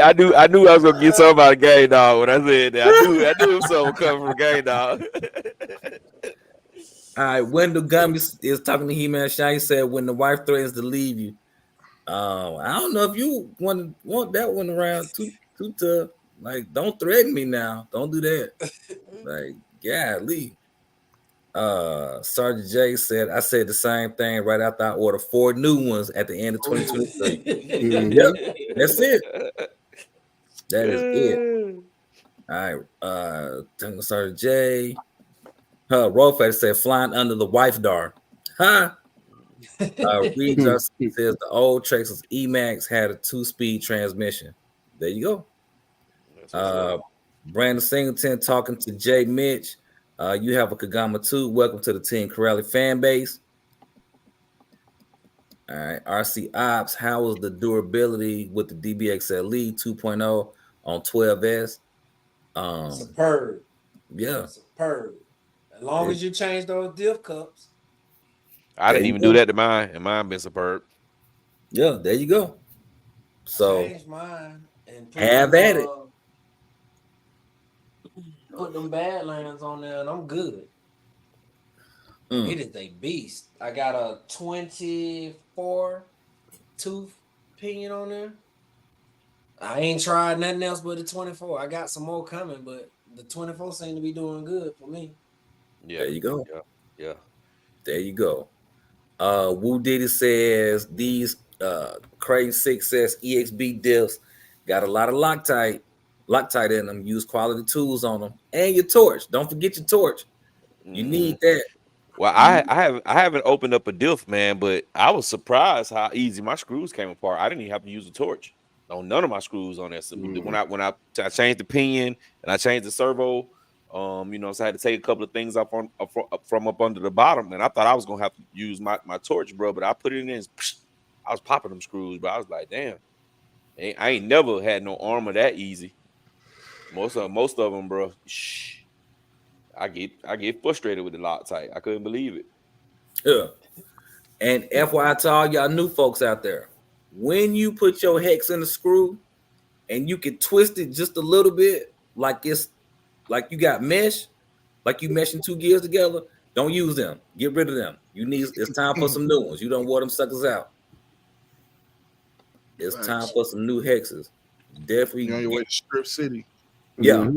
I knew I was gonna get something out of Gang Dog when I said that. I knew something coming from Gang Dog. All right, Wendell Gumby is talking to He-Man Shine. He said, when the wife threatens to leave you, I don't know if you want that one around too tough. Like, don't threaten me now. Don't do that. Like, golly. Sergeant J said, I said the same thing right after I ordered 4 new ones at the end of 2023. Yep, that's it. That is it. All right. Sergeant J. Roll Factor said, flying under the wife dar. Huh? Reed Justin says the old Traxxas E-Max had a 2-speed transmission. There you go. Brandon Singleton talking to Jay Mitch. You have a Kagama 2. Welcome to the Team Corelli fan base. All right. RC Ops, how was the durability with the DBXLE 2.0 on 12S? Superb. Yeah. Superb. As long as you change those diff cups. I didn't even do that to mine, and mine been superb. Yeah, there you go. So change mine and have at it. Put them Badlands on there, and I'm good. It is a beast. I got a 24 tooth pinion on there. I ain't tried nothing else but the 24. I got some more coming, but the 24 seem to be doing good for me. Yeah, there you go. Yeah. There you go. Woo Diddy says these Crane 6S EXB diffs got a lot of Loctite in them. Use quality tools on them, and your torch. Don't forget your torch. You need that. Well, I haven't opened up a diff, man, but I was surprised how easy my screws came apart. I didn't even have to use a torch on none of my screws on there. So when I changed the pinion and I changed the servo, so I had to take a couple of things up from up under the bottom, and I thought I was gonna have to use my torch, bro. But I put it in, and I was popping them screws, but I was like, damn, I ain't never had no armor that easy. Most of them, bro. I get frustrated with the Loctite. I couldn't believe it. Yeah. And FYI to all y'all new folks out there, when you put your hex in the screw and you can twist it just a little bit, like it's like you got mesh, like you meshing 2 gears together, don't use them. Get rid of them. It's time for some new ones. You don't wear them suckers out. It's time for some new hexes. Definitely. You're on your way to Strip City. Yeah.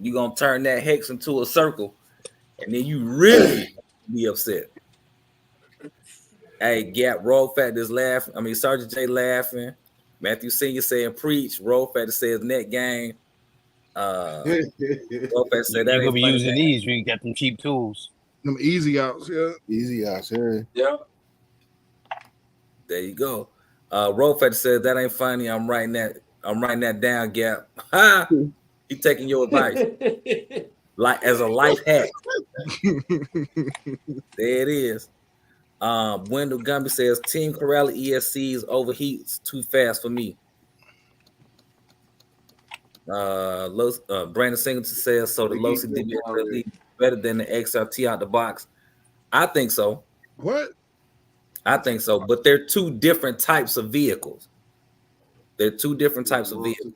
You're going to turn that hex into a circle, and then you really be upset. Hey, Gap, Roll Factor is laughing. I mean, Sergeant J laughing. Matthew Senior saying preach. Roll Factor says net game. Roll Factor said that you're going to be using these. You got them cheap tools. Them easy outs, yeah. Easy outs, yeah. Yeah. There you go. Roll Factor says that ain't funny. I'm writing that down, Gap. Ha! You taking your advice like as a life hack. There it is. Wendell Gumby says Team Corelli ESCs overheats too fast for me. Brandon Singleton says so. The Losi DBX better than the XRT out the box. I think so. What? I think so, but they're 2 different types of vehicles. They're two different types of vehicles.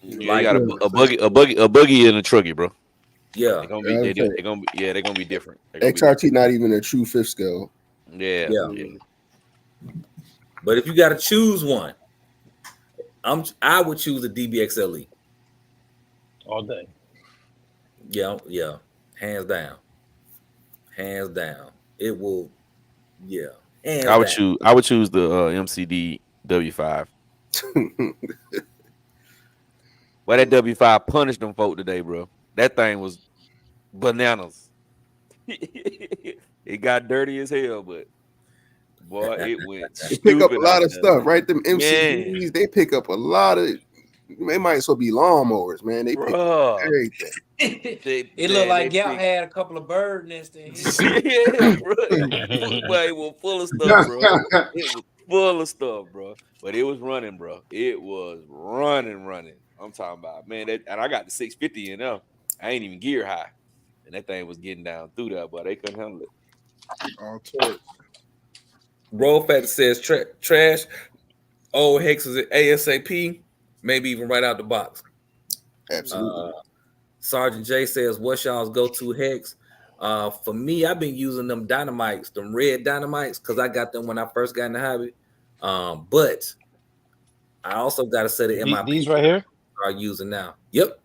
Yeah, you got a buggy, and a truggy, bro. Yeah, They're gonna be they're gonna be different. XRT not even a true fifth scale. Yeah. But if you got to choose one, I would choose a DBXLE all day. Yeah, hands down. It will, I would choose the MCD W5. Well, that W5 punished them folk today, bro. That thing was bananas. It got dirty as hell, but boy, it went. They pick up a stupid lot out of there. stuff, right? Them MCDs, they pick up a lot of. They might as well be lawnmowers, man. They pick up everything. It looked like y'all had a couple of bird nests in here. Yeah, bro. It was full of stuff, bro. It was full of stuff, bro. But it was running, bro. It was running. I'm talking about, man. And I got the 650 in there. I ain't even gear high, and that thing was getting down through there, but they couldn't handle it. All torch. Roll Factor says trash old hexes at ASAP, maybe even right out the box. Absolutely. Sergeant J says, what's y'all's go-to hex? For me, I've been using them dynamites, them red dynamites, because I got them when I first got in the hobby. But I also got a set of MIP. These right here are using now. Yep.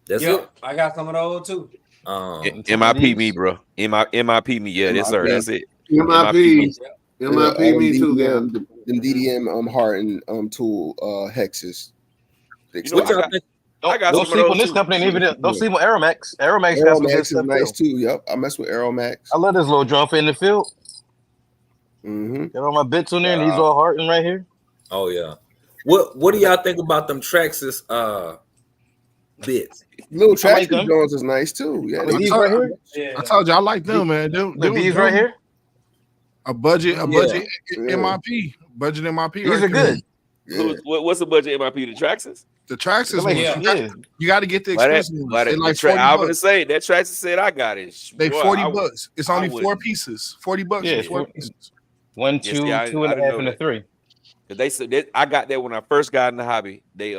That's it. I got some of those too. MIP me, bro. MIP me. Yeah, yes, sir. That's it. MIP me too. Them DDM Harton tool hexes. Don't sleep on this company. And even don't sleep on Aeromax. Aeromax got some good stuff nice too. Yep, I mess with Aeromax. I love this little drum for in the field. Mm-hmm. Got all my bits on there, and these all Harton right here. Oh yeah. What do y'all think about them Traxxas bits? Little Traxxas Jones is nice too. Yeah, these right here. I told you I like them, man. These right here. A budget MIP. Budget MIP. These are good. Yeah. What's the budget MIP? The Traxxas? The Traxxas, you got to get the expensive ones. Like I'm gonna say that Traxxas said I got it. They $40. It's only 4 pieces. $40. Yeah, 4 pieces. 1, 2, 2.5, and a 3. They said I got that when I first got in the hobby. They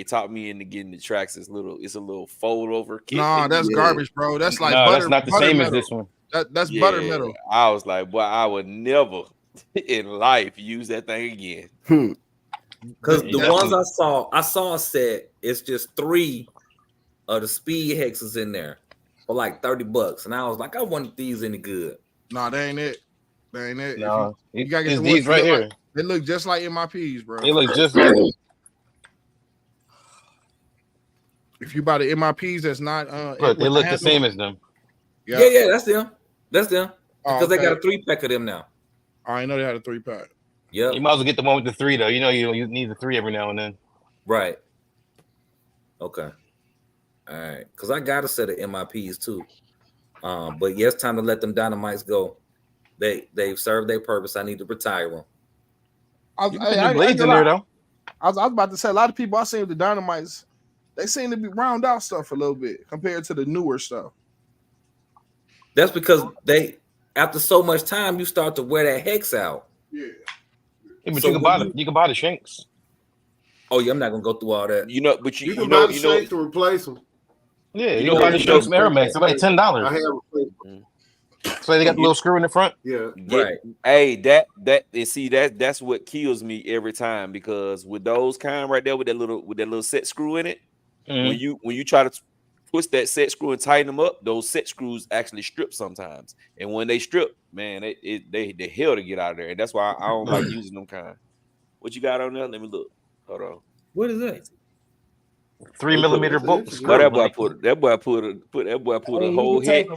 taught me into getting the Traxxas it's a little fold over kit. No, that's garbage, bro. That's like butter. That's not the same as this one. That's butter metal. I was like, boy, I would never in life use that thing again. Because the ones I saw a set, it's just 3 of the speed hexes in there for like $30. And I was like, I want these any good. No, they ain't it. They ain't it. No, you gotta get these right here. Like, they look just like MIPs, bro. They look just like if you buy the MIPs that's not look, they look the same as them. Yeah, that's them. That's them. Because they got a 3-pack of them now. I know they had a 3-pack. Yeah. You might as well get the one with the 3 though. You need the 3 every now and then. Right. Okay. All right. Because I got a set of MIPs too. But yeah, it's time to let them dynamites go. They've served their purpose. I need to retire them. Blades in there though. I was about to say a lot of people I seen with the dynamites, they seem to be round out stuff a little bit compared to the newer stuff. That's because after so much time, you start to wear that hex out. Yeah. But so you can buy the shanks. Oh yeah, I'm not gonna go through all that. You can buy the shanks to replace them. Yeah, you can buy the shanks from Aeromax. They're like $10. I have replaced them. So they got the little screw in the front. Yeah, right. Hey, that's what kills me every time, because with those kind right there with that little set screw in it, when you try to twist that set screw and tighten them up, those set screws actually strip sometimes. And when they strip, man, they hell to get out of there. And that's why I don't like using them kind. What you got on there? Let me look. Hold on. What is that? 3 millimeter bolts. But that boy put a whole head.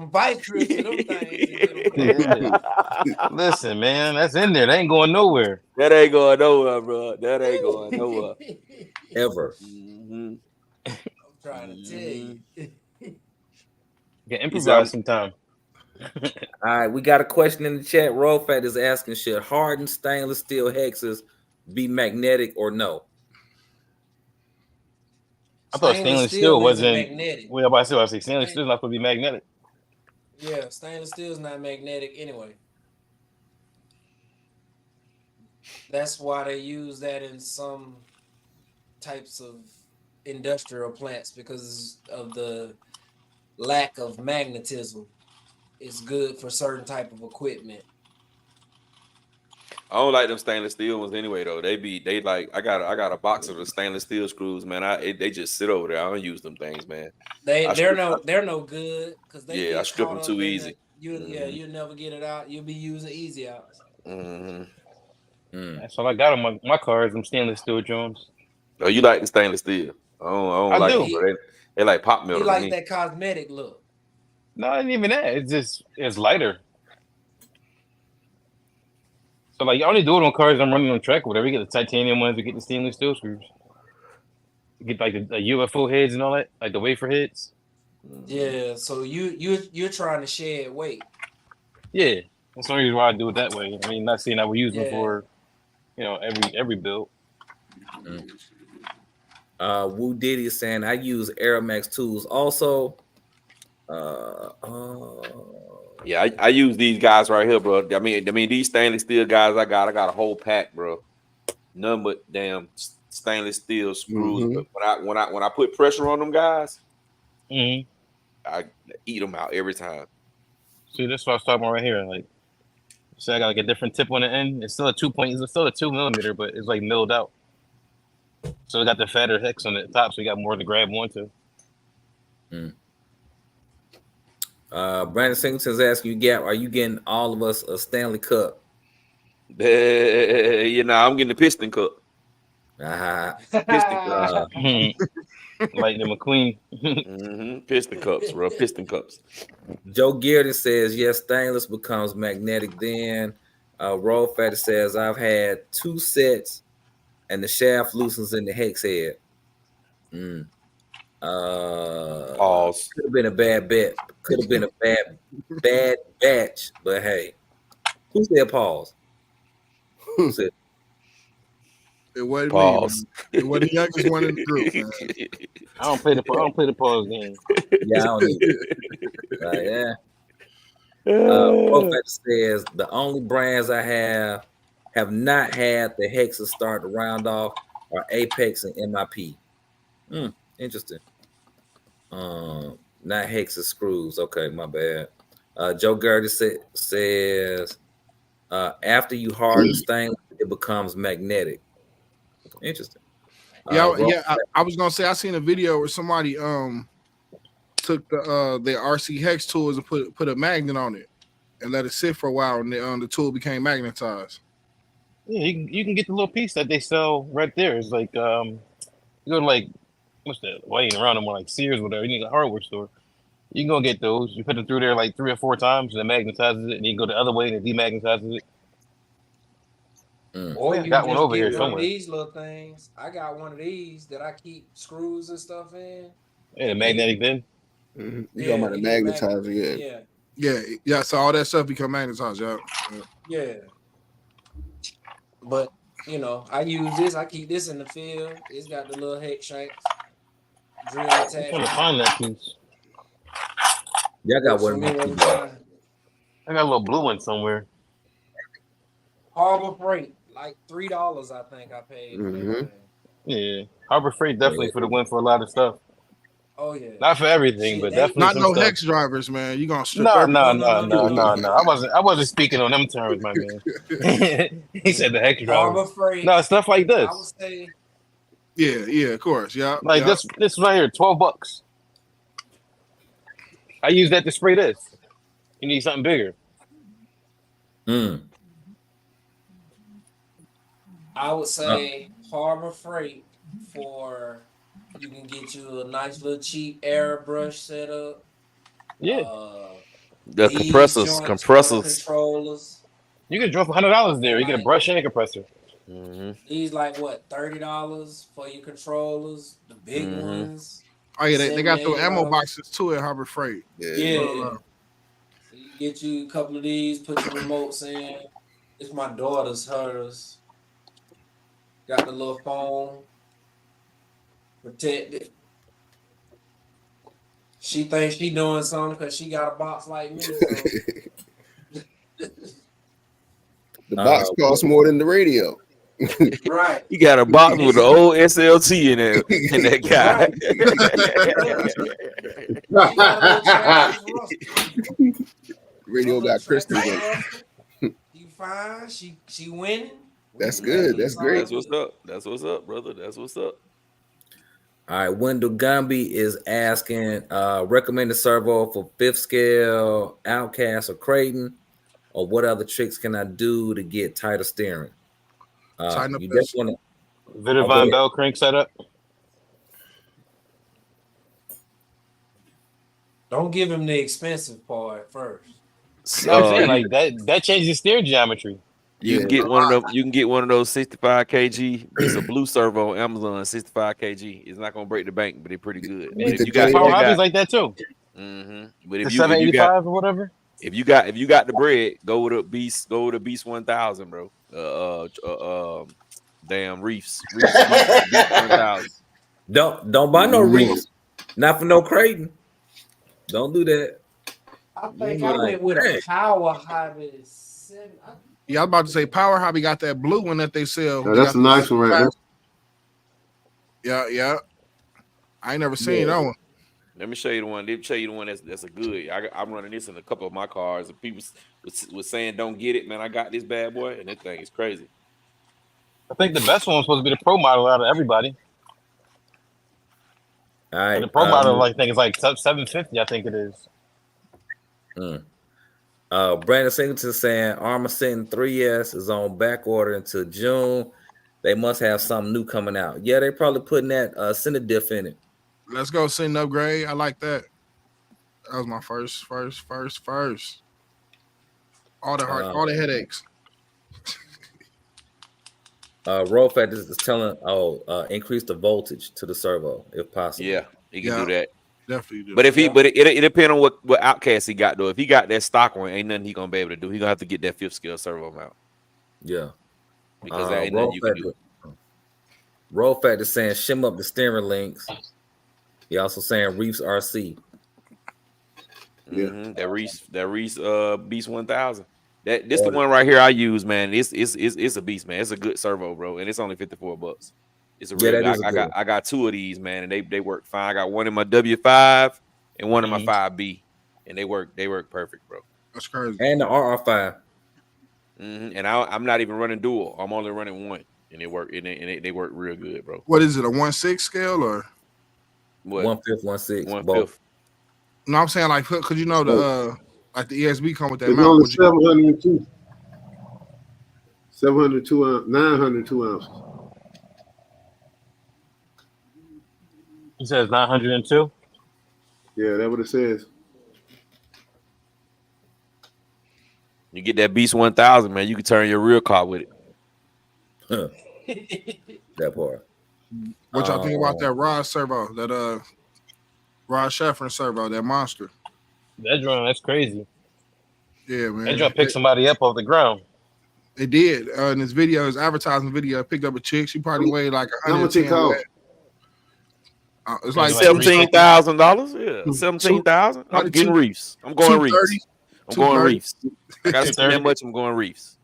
Listen, man, that's in there. That ain't going nowhere. That ain't going nowhere, bro. That ain't going nowhere. Ever. Mm-hmm. I'm trying to tell you. You can improvise sometime. All right, we got a question in the chat. Rolfat is asking, should hardened stainless steel hexes be magnetic or no? I thought stainless steel wasn't magnetic. Well, I say stainless steel is not supposed to be magnetic. Yeah, stainless steel is not magnetic anyway. That's why they use that in some types of industrial plants because of the lack of magnetism. It's good for certain type of equipment. I don't like them stainless steel ones anyway though. They like I got a box of the stainless steel screws, man. They just sit over there. I don't use them things, man. They're no good because they I strip them too easy. You'll never get it out. You'll be using easy outs. That's all I got on my cars. Them stainless steel drums. Oh, you like the stainless steel? I don't like them, but they like pop metal. You like that cosmetic look? No, it ain't even that. It's lighter. So like you only do it on cars I'm running on track or whatever. You get the titanium ones, you get the stainless steel screws. You get like the UFO heads and all that, like the wafer heads. Yeah, so you're trying to shed weight. Yeah, that's the only reason why I do it that way. I mean, not saying I would use them for, every build. Woo Diddy is saying I use Aeromax tools also. Yeah, I use these guys right here, bro. I mean these stainless steel guys I got a whole pack, bro. None but damn stainless steel screws. But when I put pressure on them guys, I eat them out every time. See, that's what I was talking about right here. Like, say I got like a different tip on the end. It's still a 2 millimeter, but it's like milled out. So it got the fatter hex on the top, so you got more to grab onto. Brandon Singleton's asking you, Gap, are you getting all of us a Stanley Cup? I'm getting the Piston Cup. Piston Cup. Like the McQueen. Piston Cups, bro. Piston Cups. Joe Gearden says, yes, stainless becomes magnetic then. Roll Fatty says, I've had 2 sets and the shaft loosens in the hex head. Pause. Could have been a bad bet. Could have been a bad batch. But hey, who said pause? Who said? It wasn't pause. Me. It wasn't the youngest one in the group. Man. I don't play the pause game. Yeah, I don't either. Prophet says the only brands I have not had the hexes start to round off are Apex and MIP. Interesting. Not hexes screws. Okay, my bad. Joe Gertie says after you harden stainless, it becomes magnetic. Interesting. I was gonna say I seen a video where somebody took the RC hex tools and put a magnet on it and let it sit for a while, and the tool became magnetized. Yeah, you can get the little piece that they sell right there. It's like you go to like what's that? Waiting around them like Sears or whatever. You need a hardware store. You can go get those. You put them through there like 3 or 4 times, and it magnetizes it, and you go the other way and it demagnetizes it. Or you got one over get here one somewhere. of these little things. I got one of these that I keep screws and stuff in. Yeah, the magnetic bin. You talking about the magnetizer? Yeah. So all that stuff become magnetized. Yeah. But I use this. I keep this in the field. It's got the little hex shanks. Drill I'm attack. trying to find that piece. Yeah, I got one. I got a little blue one somewhere. Harbor Freight, like $3, I think I paid. For that. Yeah, Harbor Freight definitely for the win for a lot of stuff. Oh yeah, not for everything, but definitely not no stuff. hex drivers, man. You gonna strip? No. I wasn't speaking on them terms, my man. He said the hex drivers. Harbor Freight. No, stuff like this. I would say. Yeah, of course, yeah. Like this right here, $12. I use that to spray this. You need something bigger. I would say Harbor Freight for you can get you a nice little cheap airbrush setup. Yeah. The compressors. Controllers. You can drop $100 there. You get a brush and a compressor. These like what $30 for your controllers, the big ones. Oh yeah, they got those ammo boxes too at Harbor Freight. Yeah. So you get you a couple of these, put your remotes in. It's my daughter's, hers. Got the little phone protected. She thinks she doing something because she got a box like me. So. The box costs more than the radio. Right. You got a box with the old SLT in there, in that guy. She got a little Travis Russell. Radio got crystals in it. Russell. She fine. She winning. That's good. That's great. That's what's up. That's what's up, brother. That's what's up. All right, Wendell Gumby is asking recommended servo for fifth scale, Outcast, or Creighton, or what other tricks can I do to get tighter steering? Tighten up You that just want to Vidivine bell crank setup. Don't give him the expensive part first. No, I'm saying like that changes steering geometry. You can get one of them. You can get one of those 65 kg. It's a blue servo on Amazon, 65 kg. It's not gonna break the bank, but they're pretty good. But if you got, Power Hobbies like that too. Mm-hmm. But if The you 785 or whatever. If you got the bread, go with a Beast. Go with a Beast 1000, bro. Damn Reefs. Beast 1000. Don't buy no Reefs. Not for no Creighton. Don't do that. I think I went with a Power Hobby 7. Yeah, I was about to say Power Hobby got that blue one that they sell. Yeah, that's a nice one right there. Yeah. I ain't never seen that one. Let me show you the one. Let me show you the one that's a good. I'm running this in a couple of my cars. And people was saying don't get it, man. I got this bad boy, and this thing is crazy. I think the best one was supposed to be the pro model out of everybody. All right. And the pro model, I think, is like 750. I think it is. Brandon Singleton saying Armor Sitting 3S is on back order until June. They must have something new coming out. Yeah, they probably putting that Center Diff in it. Let's go send an upgrade. I like that. That was my first. All the headaches. Rolfat is telling increase the voltage to the servo if possible. Yeah, he can do that. Definitely do. But if it depends on what Outcast he got though. If he got that stock one, ain't nothing he gonna be able to do. He gonna have to get that fifth scale servo mount. Yeah, because that ain't nothing you can do. Rolfat is saying shim up the steering links. He also saying Reefs RC. Mm-hmm. That Reese Beast 1000. This the one right here I use, man. It's a beast, man. It's a good servo, bro, and it's only $54. It's a real. I got two of these, man, and they work fine. I got one in my W5 and one in my 5B, and they work perfect, bro. That's crazy. And the RR5. Mm-hmm. And I'm not even running dual. I'm only running one, and they work work real good, bro. What is it? A 1/6 scale or what? 1/5, 1/6, 1/5. No, I'm saying like because you know the like the ESB come with that it's mount. only 702. 702 902 ounces. He says 902. Yeah, that's what it says. You get that Beast 1000, man. You can turn your real car with it. That part. What y'all think about that Rod servo? That Rod Scheffrin servo, that monster. That drone, that's crazy. Yeah, man. That drone picked somebody up off the ground. It did. In this video, his advertising video, picked up a chick. She probably weighed like 110. It's like $17,000. Yeah, 17,000. I'm getting Reefs. I'm going Reefs. I'm going Reefs. I got to spend that much. I'm going Reefs.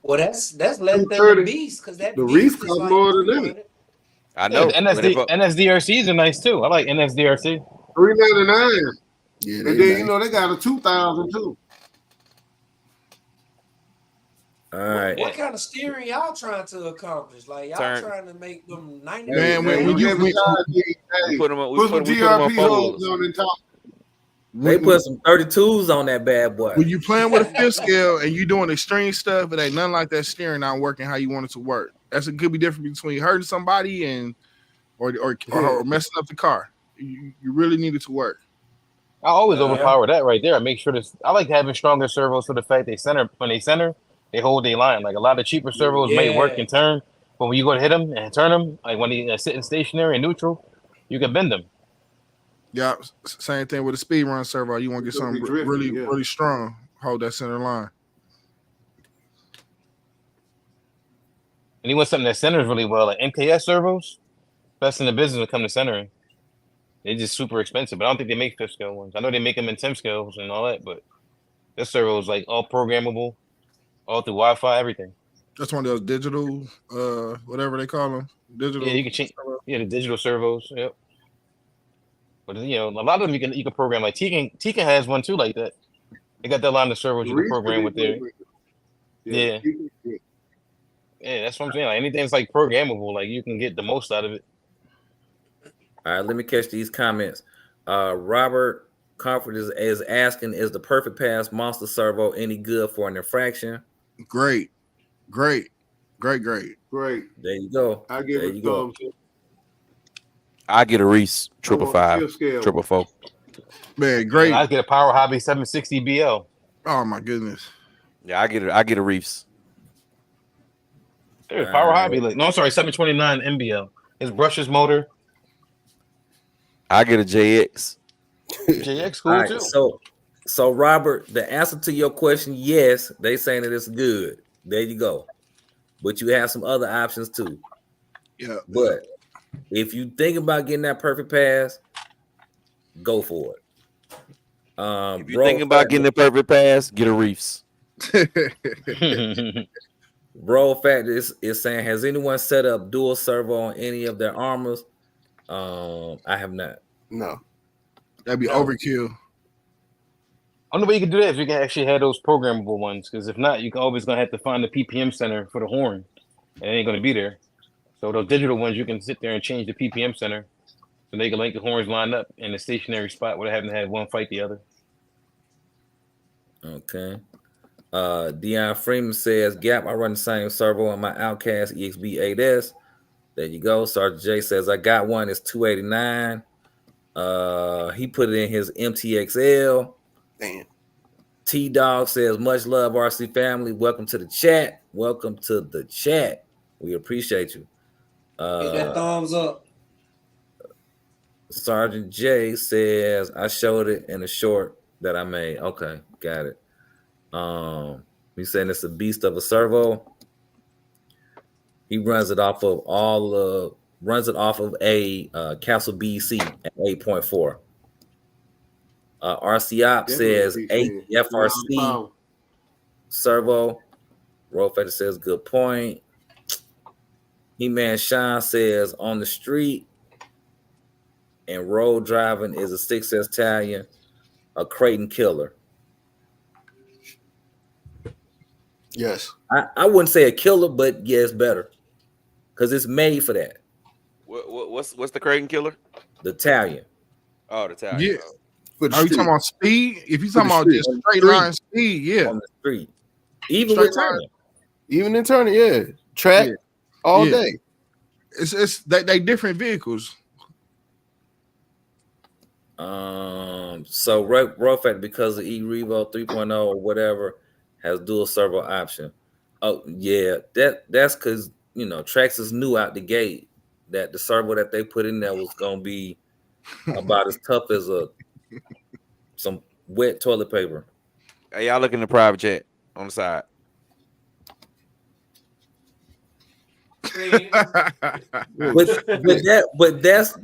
Well, that's less than the Beast because that the Reefs cost more than that. I know. Yeah, NSDRCs are nice too. I like NSDRC. $399. Yeah, and then they got a 2,000 too. All right. What kind of steering y'all trying to accomplish? Like y'all trying to make them 90. Man, when you put them on GRP holes on the top. They put some 32s on that bad boy. When you playing with a fifth scale and you doing extreme stuff, it ain't nothing like that steering not working how you want it to work. That's a could be different between hurting somebody and or messing up the car. You really need it to work. I always overpower that right there. I make sure I like having stronger servos for the fact when they center, they hold their line. Like a lot of cheaper servos may work and turn, but when you go to hit them and turn them, like when they sitting stationary and neutral, you can bend them. Yeah, same thing with a speed run servo. You want to get something really strong. Hold that center line. And you want something that centers really well, like MKS servos. Best in the business when it comes to centering. They're just super expensive, but I don't think they make fifth scale ones. I know they make them in 10 scales and all that, but this servo is like all programmable, all through Wi-Fi, everything. That's one of those digital, whatever they call them. Digital. Yeah, you can change. Yeah, the digital servos. Yep. But you know, a lot of them you can program. Like Tekken has one too, like that. They got that line of servos you can program with their. Yeah. Yeah, that's what I'm saying. Like anything that's like programmable, like you can get the most out of it. All right, let me catch these comments. Robert Comfort is asking, is the Perfect Pass Monster Servo any good for an infraction? Great. Great. There you go. I give it thumbs up. I get a Reese 555, 4. Man, great. I get a Power Hobby 760 BL. Oh my goodness. Yeah, I get a Reese. There's Power Hobby. No, I'm sorry, 729 MBL. His brushless motor. I get a JX. JX cool right, too. So Robert, the answer to your question, yes, they saying that it's good. There you go. But you have some other options too. Yeah. But if you think about getting that Perfect Pass, go for it. If you're thinking about getting the Perfect Pass, get a Reefs. Bro Fat is saying, has anyone set up dual servo on any of their armors? I have not. No. That'd be overkill. Only way you can do that is you can actually have those programmable ones, because if not, you can always gonna have to find the PPM center for the horn, and it ain't gonna be there. So those digital ones, you can sit there and change the PPM center, so they can make the horns line up in a stationary spot without having to have one fight the other. Okay. Dion Freeman says, Gap, I run the same servo on my Outcast EXB 8S. There you go. Sergeant J says, I got one. It's $289. He put it in his MTXL. Damn. T-Dog says, much love, RC family. Welcome to the chat. Welcome to the chat. We appreciate you. Hit that thumbs up. Sergeant J says, I showed it in a short that I made. Okay, got it. He's saying it's a beast of a servo. He runs it off of a Castle BC at 8.4. RC Op says 8 FRC servo. Rolfetter says good point. He-Man Sean says on the street and road driving is a 6S Italian, a Creighton killer. Yes. I wouldn't say a killer, but yeah, it's better because it's made for that. What's the Creighton killer? The Italian. Oh, the Italian. Yeah. For the Are you street. talking about speed? If you're talking the about street. just straight line speed, yeah. On the street. Even Straight with turning. Even in turning, yeah. Track all Yeah. day. It's they different vehicles. So rough at because of eRevo 3.0 or whatever has dual servo option. Oh yeah, that's because Traxxas knew out the gate that the servo that they put in there was gonna be about as tough as some wet toilet paper. Hey, y'all look in the private chat on the side. but that's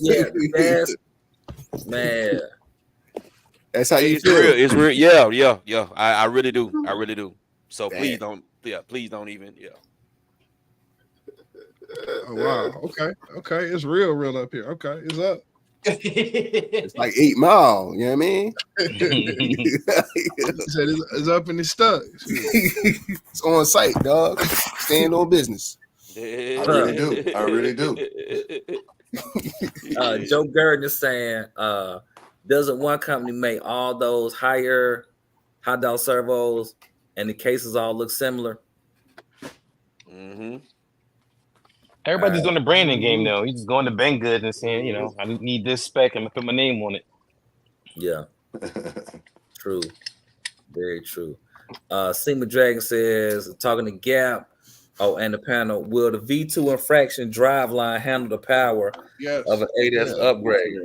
yeah, that's man. That's how you It's feel. real. It's real. Yeah. I really do. I really do. So please don't. Yeah, please don't even. Yeah. Oh, wow. Okay. It's real up here. Okay, it's up. It's like 8 Mile. You know what I mean? He said it's up and it's stuck. It's on site, dog. Stand on business. I really do. Joe Gurdon is saying, doesn't one company make all those high dollar servos and the cases all look similar? Mm-hmm. Everybody's doing the branding game now. He's just going to Banggood and saying, I need this spec. I'm gonna put my name on it. Yeah, true, very true. Seema Dragon says, talking to Gap. Oh, and the panel, will the V2 infraction driveline handle the power of an 8S upgrade?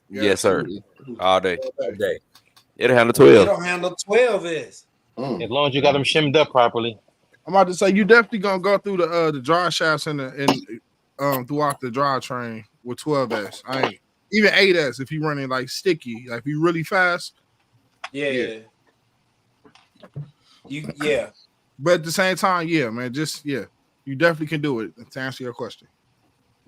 Yes, sir. All day. All day. It'll handle It 12. don't handle 12S. As long as you got them shimmed up properly. I'm about to say you definitely gonna go through the drive shafts and throughout the drivetrain with 12S. I ain't even 8S if you running like sticky, like if you really fast. Yeah. But at the same time, yeah, man, you definitely can do it. To answer your question,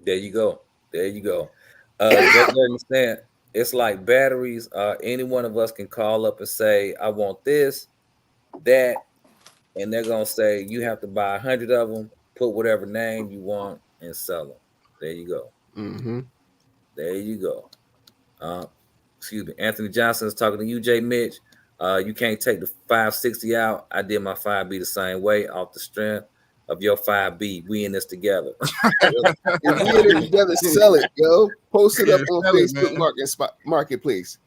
There you go. Just to understand, it's like batteries. Any one of us can call up and say, I want this, that, and they're gonna say you have to buy 100 of them, put whatever name you want, and sell them. There you go. Mm-hmm. There you go. Excuse me. Anthony Johnson is talking to you, Jay Mitch. You can't take the 560 out. I did my 5B the same way off the strength of your 5B. We in this together. If we in it together, sell it, yo. Post it up on sell it, Facebook Marketplace.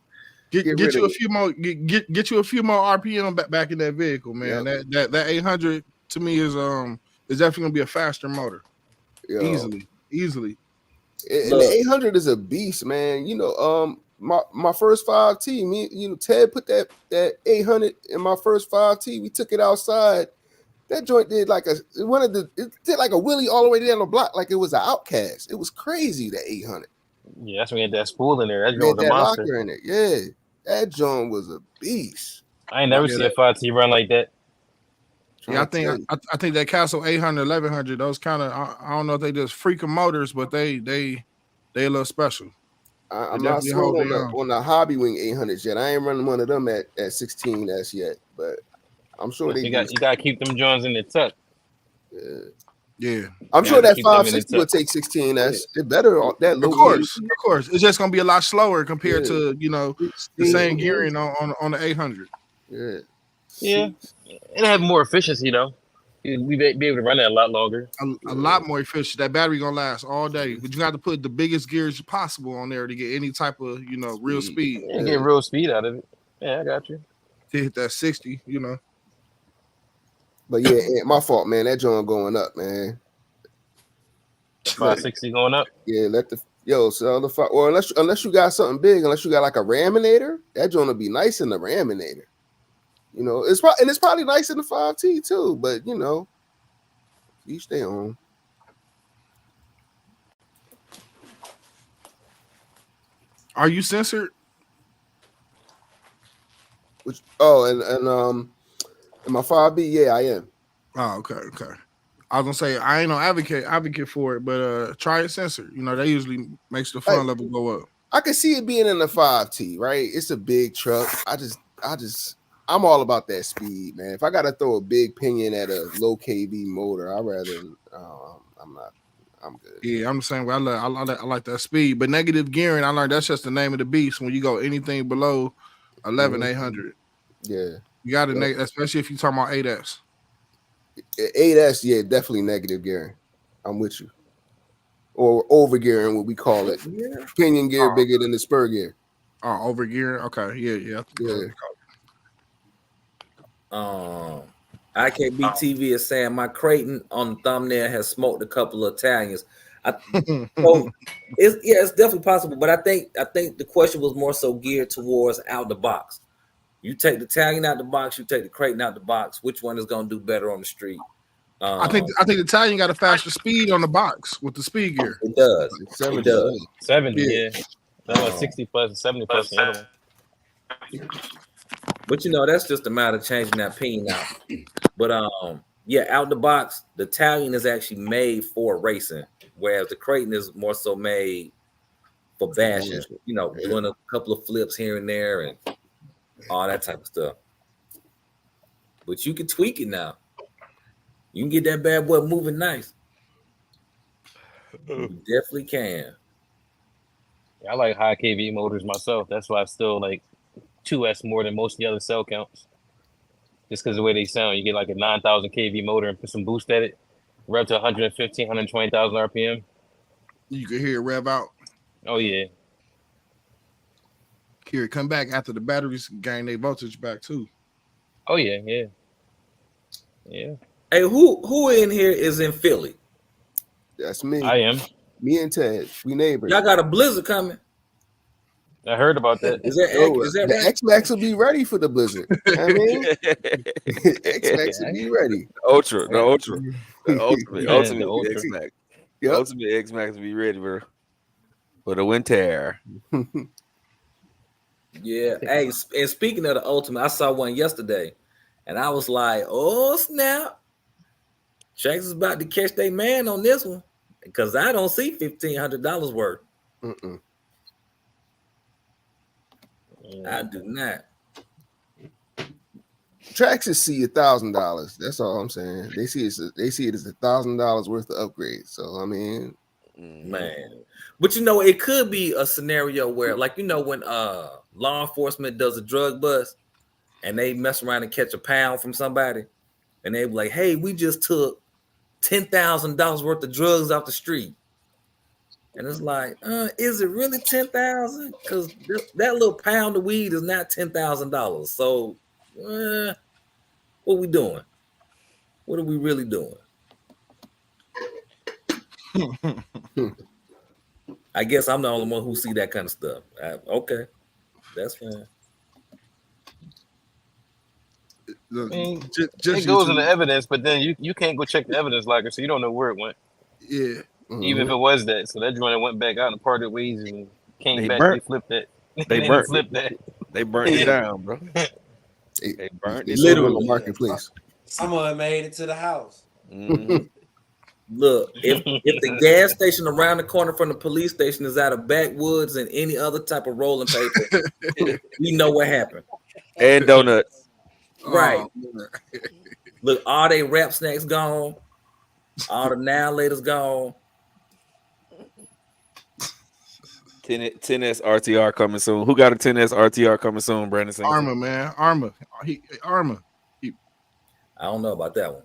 Get rid you of a few more. Get you a few more RPM back in that vehicle, man. Yep. That 800 to me is definitely gonna be a faster motor. Yo. Easily. And the 800 is a beast, man. You know, my first 5T, me, you know, Ted put that 800 in my first 5T. We took it outside. That joint did like it did like a wheelie all the way down the block, like it was an Outcast. It was crazy, that 800. Yeah, that's when you had that spool in there. That Had joint was a that monster. locker in it. Yeah, that joint was a beast. I ain't never seen a 5T run like that. Yeah, I think that Castle 800, 1100, those kind of I don't know if they just freaking motors, but they a little special. I'm not sold on the Hobby Wing 800s yet. I ain't running one of them at 16S yet, but I'm sure you gotta keep them joints in the tuck. Yeah. I'm sure that 560 will take 16S. It better that low. Of course. It's just gonna be a lot slower compared to the same gearing on the 800. Yeah. It'll have more efficiency though. We be able to run it a lot longer. A lot more efficient. That battery gonna last all day, but you got to put the biggest gears possible on there to get any type of real speed. Yeah, get real speed out of it. Yeah, I got you. To hit that 60, But yeah, my fault, man. That joint going up, man. 560 going up. Yeah, sell the five. Or unless you got something big, unless you got like a Raminator, that joint will be nice in the Raminator. It's probably nice in the 5T too, but each their own. Are you censored? And my 5B, yeah, I am. Oh, okay. I was gonna say I ain't no advocate for it, but try it censored. That usually makes the fun level go up. I can see it being in the 5T, right? It's a big truck. I'm all about that speed, man. If I gotta throw a big pinion at a low KV motor, I'd rather. I'm good. Yeah, I'm the same way. I like that speed, but negative gearing, I learned that's just the name of the beast. When you go anything below 11,800, yeah, you got to especially if you talking about 8S. 8S, yeah, definitely negative gearing. I'm with you. Or over gearing, what we call it. Pinion gear bigger than the spur gear. Oh, over gearing. Okay, yeah. IKB TV is saying my Creighton on the thumbnail has smoked a couple of Italians. It's definitely possible, but I think the question was more so geared towards out the box. You take the Italian out the box, you take the Creighton out the box. Which one is going to do better on the street? I think the Italian got a faster speed on the box with the speed gear. It does. 70, yeah. That's 60 plus and 70 plus the other one. But that's just a matter of changing that pinion out. But out the box, the Italian is actually made for racing, whereas the Creighton is more so made for bashing. Doing a couple of flips here and there and all that type of stuff. But you can tweak it now. You can get that bad boy moving nice. You definitely can. I like high KV motors myself. That's why I still like 2S more than most of the other cell counts. Just because of the way they sound. You get like a 9,000 KV motor and put some boost at it, rev to 115, 120,000 RPM. You can hear it rev out. Oh, yeah. Hear it come back after the batteries gain their voltage back, too. Oh, yeah. Hey, who in here is in Philly? That's me. I am. Me and Ted. We neighbors. Y'all got a blizzard coming. I heard about that. Is that the right? X-Max will be ready for the blizzard. I mean, X-Max will be ready. Ultra. The ultimate Ultra. X-Max. Yep. Ultimate X-Max will be ready for the winter. Yeah. Hey, and speaking of the ultimate, I saw one yesterday. And I was like, oh snap. Trax is about to catch their man on this one because I don't see $1,500 worth. Mm-mm. I do not. Traxxas see $1,000. That's all I'm saying. They see it as $1,000 worth of upgrades. So I mean, Man. But you know, it could be a scenario where, like, you know, when law enforcement does a drug bust and they mess around and catch a pound from somebody, and they be like, hey, we just took $10,000 worth of drugs off the street. And it's like, is it really 10,000? Because that little pound of weed is not $10,000. So, what we doing? What are we really doing? I guess I'm the only one who see that kind of stuff. Okay, that's fine. It goes in the evidence, but then you can't go check the evidence locker, so you don't know where it went. Yeah. Even if it was that. So that joint went back out and parted ways and came back. Burnt. They flipped that. They burnt flipped that. They burnt it down, bro. They burnt it. Literally on marketplace. Some of it made it to the house. Mhm. Look, if the gas station around the corner from the police station is out of backwoods and any other type of rolling paper, we know what happened. And donuts. Right. Oh, Look, all they rap snacks gone. All the now laters gone. 10S RTR coming soon. Who got a 10S RTR coming soon, Brandon? Armor, man. Armor. Armor. I don't know about that one.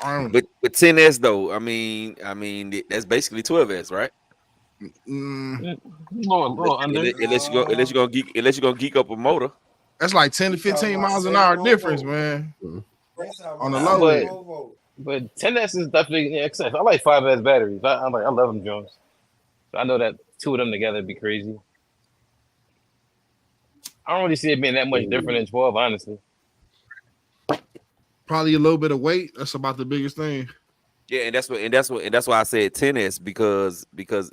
Armor. But 10S though, I mean, that's basically 12S, right? Unless you're gonna geek up a motor. That's like 10 to 15 miles an hour difference, man. On the low end. But 10S is definitely excess. I like 5S batteries. I love them Jones. I know that two of them together would be crazy. I don't really see it being that much different than 12, honestly. Probably a little bit of weight. That's about the biggest thing. Yeah, and that's why I said 10S because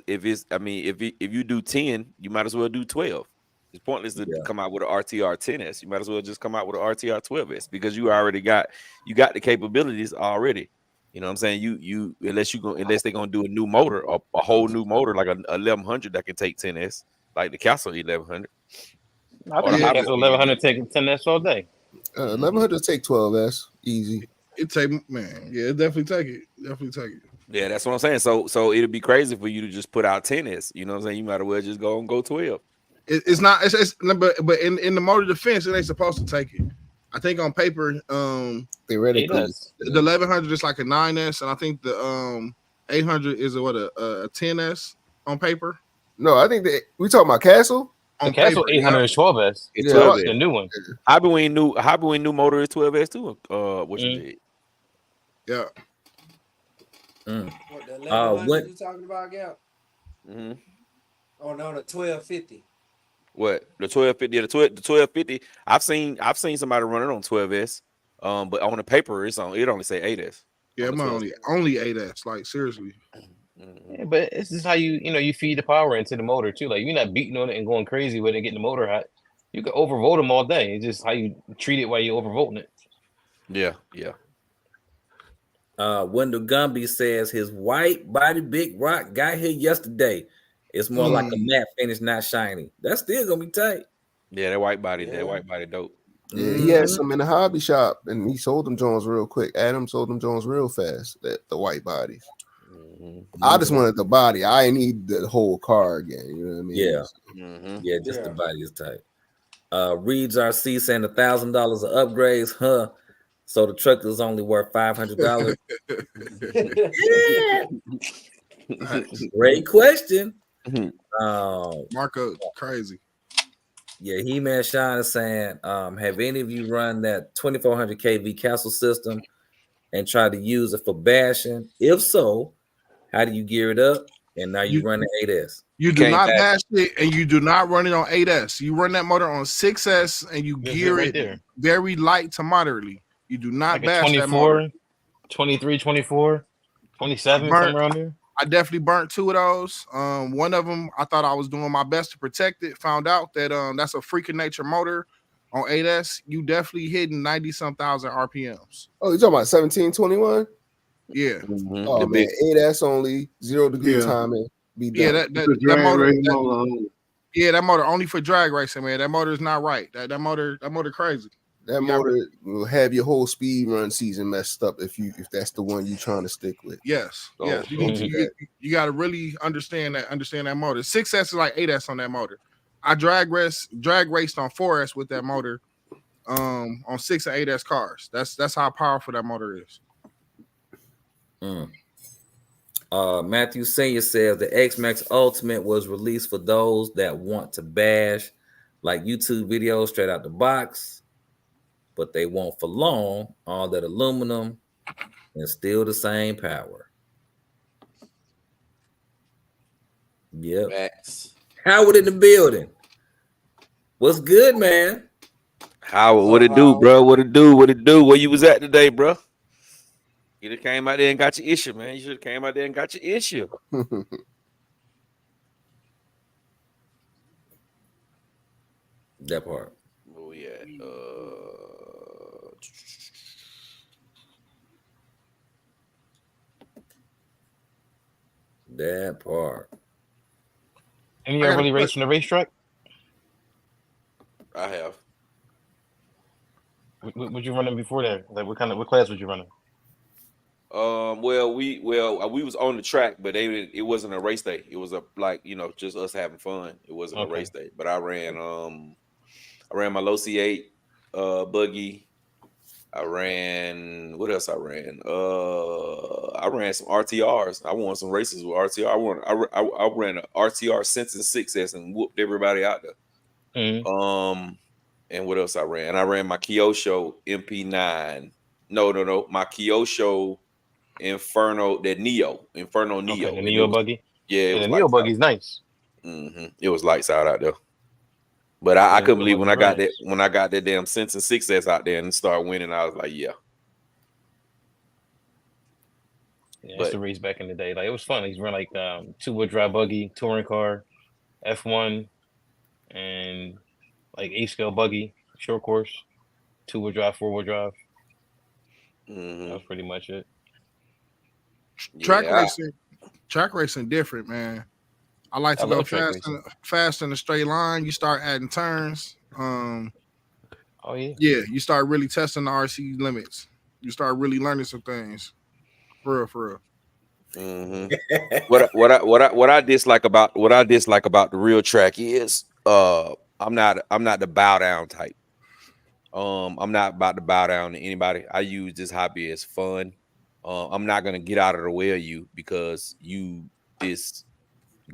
if you do 10, you might as well do 12. It's pointless to come out with an RTR 10S. You might as well just come out with an RTR 12S because you already got the capabilities already. You know what I'm saying? You unless they're gonna do a new motor or a whole new motor like a 1100 that can take 10S, like the Castle 1100. I think the Castle 1100 taking 10S all day. 1100 take 12S easy. It definitely take it. Yeah, that's what I'm saying. So it'd be crazy for you to just put out 10S. You know what I'm saying? You might as well just go 12. It's not. But in the motor defense, it ain't supposed to take it. I think on paper, theoretically, the 1100 is like a 9S, and I think the 800 is a 10S on paper. No, I think we talking about Castle. The Castle 800 is 12S. It's 12S. The new one. Hobby Wing new motor is 12S too. What you did? Yeah. What the 1100 you talking about, Gap? Mm-hmm. Oh no, the 1250. What the 1250? The 1250. I've seen somebody running on 12S. But on the paper, it only say 8S. Yeah, I'm only 8S. Like seriously. Yeah, but it's just how you feed the power into the motor too. Like you're not beating on it and going crazy with it, getting the motor hot. You can overvolt them all day. It's just how you treat it while you're overvolting it. Yeah. Wendell Gumby says his white body big rock got here yesterday. It's more like a matte finish, not shiny. That's still gonna be tight. Yeah, that white body dope. Yeah, he had some in the hobby shop and he sold them Jones real quick. Adam sold them Jones real fast. The white bodies. I just wanted the body. I need the whole car again. You know what I mean? Yeah. Yeah, just the body is tight. Reeds RC saying $1,000 of upgrades, huh? So the truck is only worth $500. Great question. Marco, crazy. Yeah, He-Man Sean is saying, have any of you run that 2400 kV Castle system and try to use it for bashing? If so, how do you gear it up? And now you run the 8S. You do not bash it, and you do not run it on 8S. You run that motor on 6S, and you gear it very light to moderately. You do not bash 24, that motor. 23, 24, 27, somewhere around there. I definitely burnt two of those. One of them, I thought I was doing my best to protect it. Found out that that's a freak of nature motor on 8S, you definitely hitting 90-some thousand RPMs. Oh, you talking about 1721? Yeah. Mhm. Oh The man, big 8S only, 0 degree Yeah. timing. Be done. Yeah, that The drag motor. race motor only. Yeah, that motor only for drag racing, man. That motor is not right. That motor crazy. That You got- motor will have your whole speed run season messed up if that's the one you're trying to stick with. Yes, So, yes. You don't need do to that. you got to really understand that motor. 6S is like 8S on that motor. I drag raced on 4S with that motor, on 6 and 8S cars. That's how powerful that motor is. Matthew Senior says the X-Max Ultimate was released for those that want to bash like YouTube videos straight out the box, but they want for long all that aluminum and still the same power. Yep. facts. Howard in the building. What's good, man? Howard, what it do, bro? What it do? What it do? Where you was at today, bro? You just came out there and got your issue, man. You should have came out there and got your issue. That part. Oh yeah. That part. And you ever really raced on the racetrack? I have. What you running before that? Like what class was you running? Well, we was on the track, but it wasn't a race day. It was just us having fun. It wasn't a race day. But I ran my low C8 buggy. I ran what else? I ran some RTRs. I won some races with RTR. I ran a RTR Sensen 6S and whooped everybody out there. Mm-hmm. And what else I ran? I ran my Kyosho MP9. No, my Kyosho Inferno Neo. Okay, the Neo buggy. Yeah, the Neo buggy's nice. Mm-hmm. It was lights out there. But I couldn't believe when I got that damn Sensen 6S out there and started winning. I was like, yeah. Yeah, it's a race back in the day. Like it was fun. He's run like 2-wheel drive buggy, touring car, F1, and like 8-scale buggy, short course, 2-wheel drive, 4-wheel drive. Mm-hmm. That was pretty much it. Track racing different, man. I like to go fast in a straight line. You start adding turns. Oh yeah. Yeah, you start really testing the RC limits. You start really learning some things. For real. Mm-hmm. what I dislike about the real track is I'm not the bow down type. I'm not about to bow down to anybody. I use this hobby as fun. I'm not gonna get out of the way of you because you this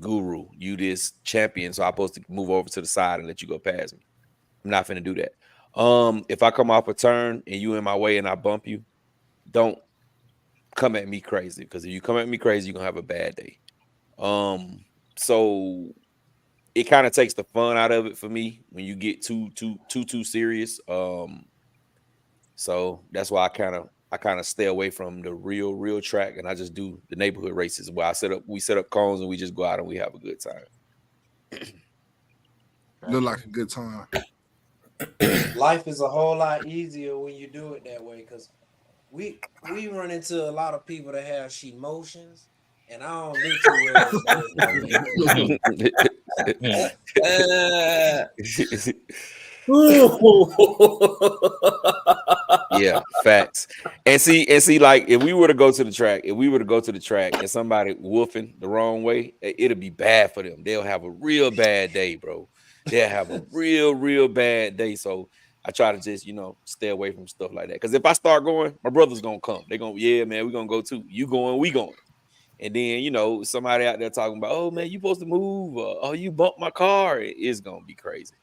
guru, you this champion, so I'm supposed to move over to the side and let you go past me. I'm not finna do that. If I come off a turn and you in my way and I bump you, don't come at me crazy, because if you come at me crazy, you're gonna have a bad day. So it kind of takes the fun out of it for me when you get too serious. So that's why I kind of stay away from the real track, and I just do the neighborhood races where we set up cones and we just go out and we have a good time. Look like a good time. Life is a whole lot easier when you do it that way, because we run into a lot of people that have she motions, and I don't do too well. Yeah, facts. And see, like if we were to go to the track and somebody woofing the wrong way, it'll be bad for them. They'll have a real bad day, bro. They'll have a real bad day. So I try to just, stay away from stuff like that. Because if I start going, my brother's gonna come. They're gonna, yeah, man, we're gonna go too. You going, we going. And then, somebody out there talking about, oh man, you supposed to move, oh, you bumped my car. It's gonna be crazy.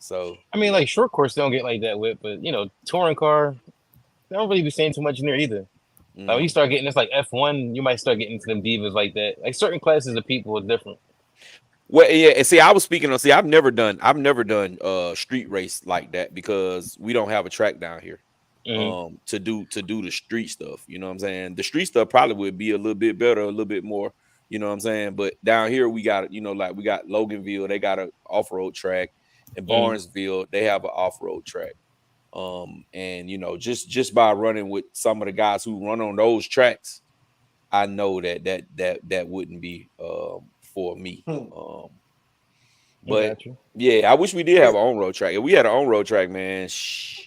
So I mean, like short course, they don't get like that with, but touring car, they don't really be saying too much in there either. Like when you start getting this like F1, you might start getting into them divas like that. Like certain classes of people are different. Well, yeah, and see, I was speaking on. See, I've never done street race like that because we don't have a track down here. Mm-hmm. To do the street stuff. You know what I'm saying? The street stuff probably would be a little bit better, a little bit more. You know what I'm saying? But down here we got, like we got Loganville. They got an off-road track. in Barnesville, they have an off-road track. And you know, just by running with some of the guys who run on those tracks, I know that wouldn't be for me. But yeah, I wish we did have our own road track. If we had our own road track, man,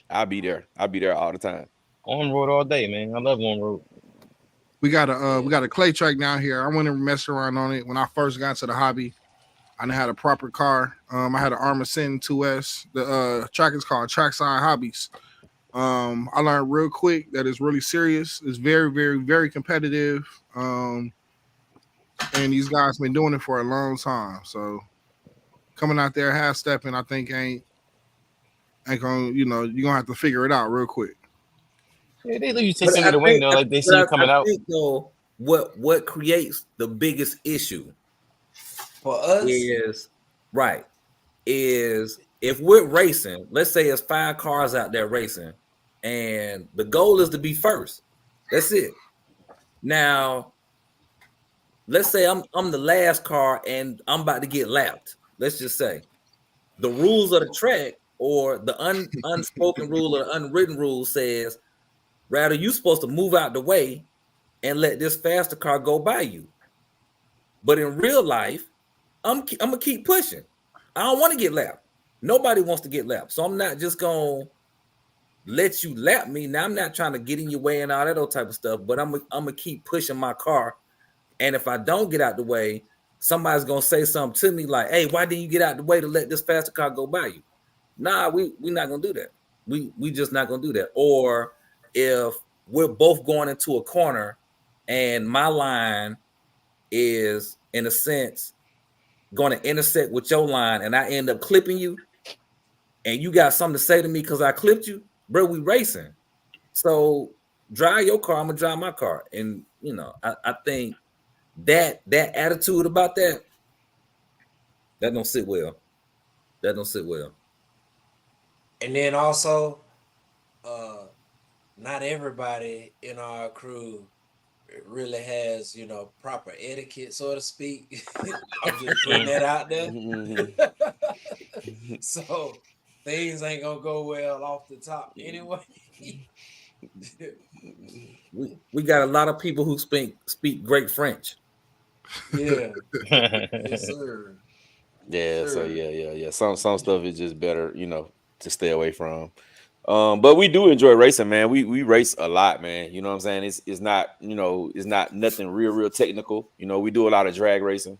I'll be there. I'll be there all the time. On road all day, man. I love on road. We got a clay track down here. I went and messed around on it when I first got into the hobby. I didn't have a proper car. I had an Armisen 2S. The track is called Trackside Hobbies. I learned real quick that it's really serious. It's very, very, very competitive. And these guys been doing it for a long time. So coming out there half stepping, I think ain't gonna, you know, you're gonna have to figure it out real quick. Yeah, they leave you take under the wing though, like they see you coming out. Though, what creates the biggest issue for us is if we're racing, let's say it's 5 cars out there racing, and the goal is to be first. That's it. Now, let's say I'm the last car and I'm about to get lapped. Let's just say the rules of the track or the unspoken rule or the unwritten rule says, rather you supposed to move out the way and let this faster car go by you. But in real life, I'm gonna keep pushing. I don't want to get lapped. Nobody wants to get lapped, so I'm not just gonna let you lap me. Now I'm not trying to get in your way and all that old type of stuff, but I'm gonna keep pushing my car. And if I don't get out the way, somebody's gonna say something to me like, "Hey, why didn't you get out the way to let this faster car go by you?" Nah, we're not gonna do that. We just not gonna do that. Or if we're both going into a corner and my line is in a sense going to intersect with your line and I end up clipping you and you got something to say to me because I clipped you, bro, we racing. So drive your car, I'm gonna drive my car. And you know, I think that attitude about that don't sit well. That don't sit well. And then also, not everybody in our crew really has, you know, proper etiquette, so to speak. I'm just putting that out there. So things ain't gonna go well off the top anyway. We got a lot of people who speak great French. Yeah. Yes, sir. Yeah, Sure. so yeah. Some stuff is just better, you know, to stay away from. But we do enjoy racing, man. We race a lot, man. You know what I'm saying? It's not, you know, it's not nothing real technical. You know, we do a lot of drag racing.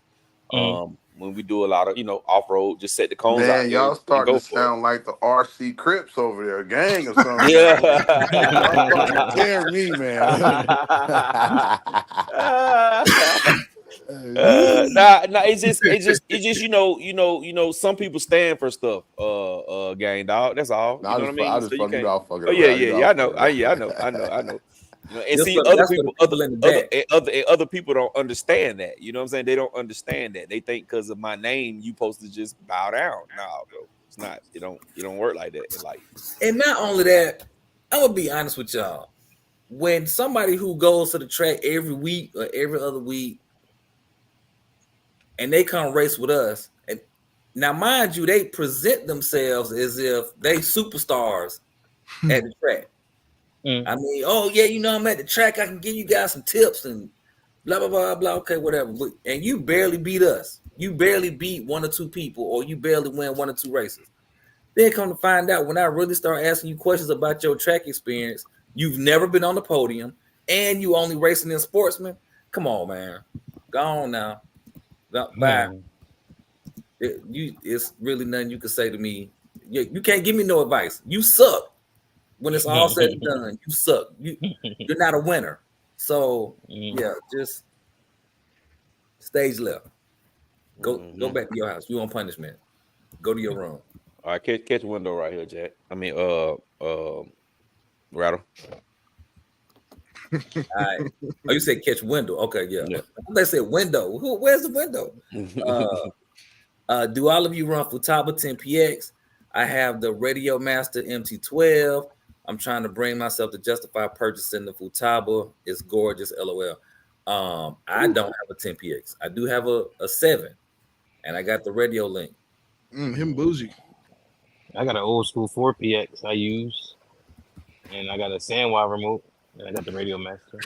When we do a lot of, you know, off-road, just set the cones out. Man, y'all starting to for it. sound like the RC Crips over there, gang or something. Yeah. Y'all fucking tear me, man. Nah, it's just you know, some people stand for stuff, gang dog. That's all. Nah, You know what I mean? I just So you fucking can't- y'all fucking Oh yeah, around. I know. I know. You know, and That's see, what- other that's people, what the people in the back. other people don't understand that. You know what I'm saying? They don't understand that. They think because of my name, you supposed to just bow down. No, bro, it's not. It don't work like that in life. And not only that, I'm gonna be honest with y'all. When somebody who goes to the track every week or every other week, and they come race with us, and now mind you, they present themselves as if they superstars at the track. I mean, oh yeah, you know, I'm at the track. I can give you guys some tips and blah blah blah blah. Okay, whatever. But, and you barely beat us. You barely beat 1 or 2 people, or you barely win 1 or 2 races. Then come to find out, when I really start asking you questions about your track experience, you've never been on the podium, and you only racing in Sportsman. Come on, man. Go on now. Bye. It's really nothing you can say to me. You can't give me no advice. You suck. When it's all said and done, you suck. You're not a winner. So yeah, just stage left. Go back to your house. You on punishment. Go to your room. All right, catch a window right here, Jack. I mean, Rattle. All right. Oh, you said catch window. Okay, yeah. They said window. Where's the window? Do all of you run Futaba 10PX? I have the Radio Master MT12. I'm trying to bring myself to justify purchasing the Futaba. It's gorgeous, LOL. I don't have a 10PX. I do have a 7, and I got the Radio Link. Him bougie. I got an old school 4PX I use, and I got a SandWire remote, and I got the Radio Master.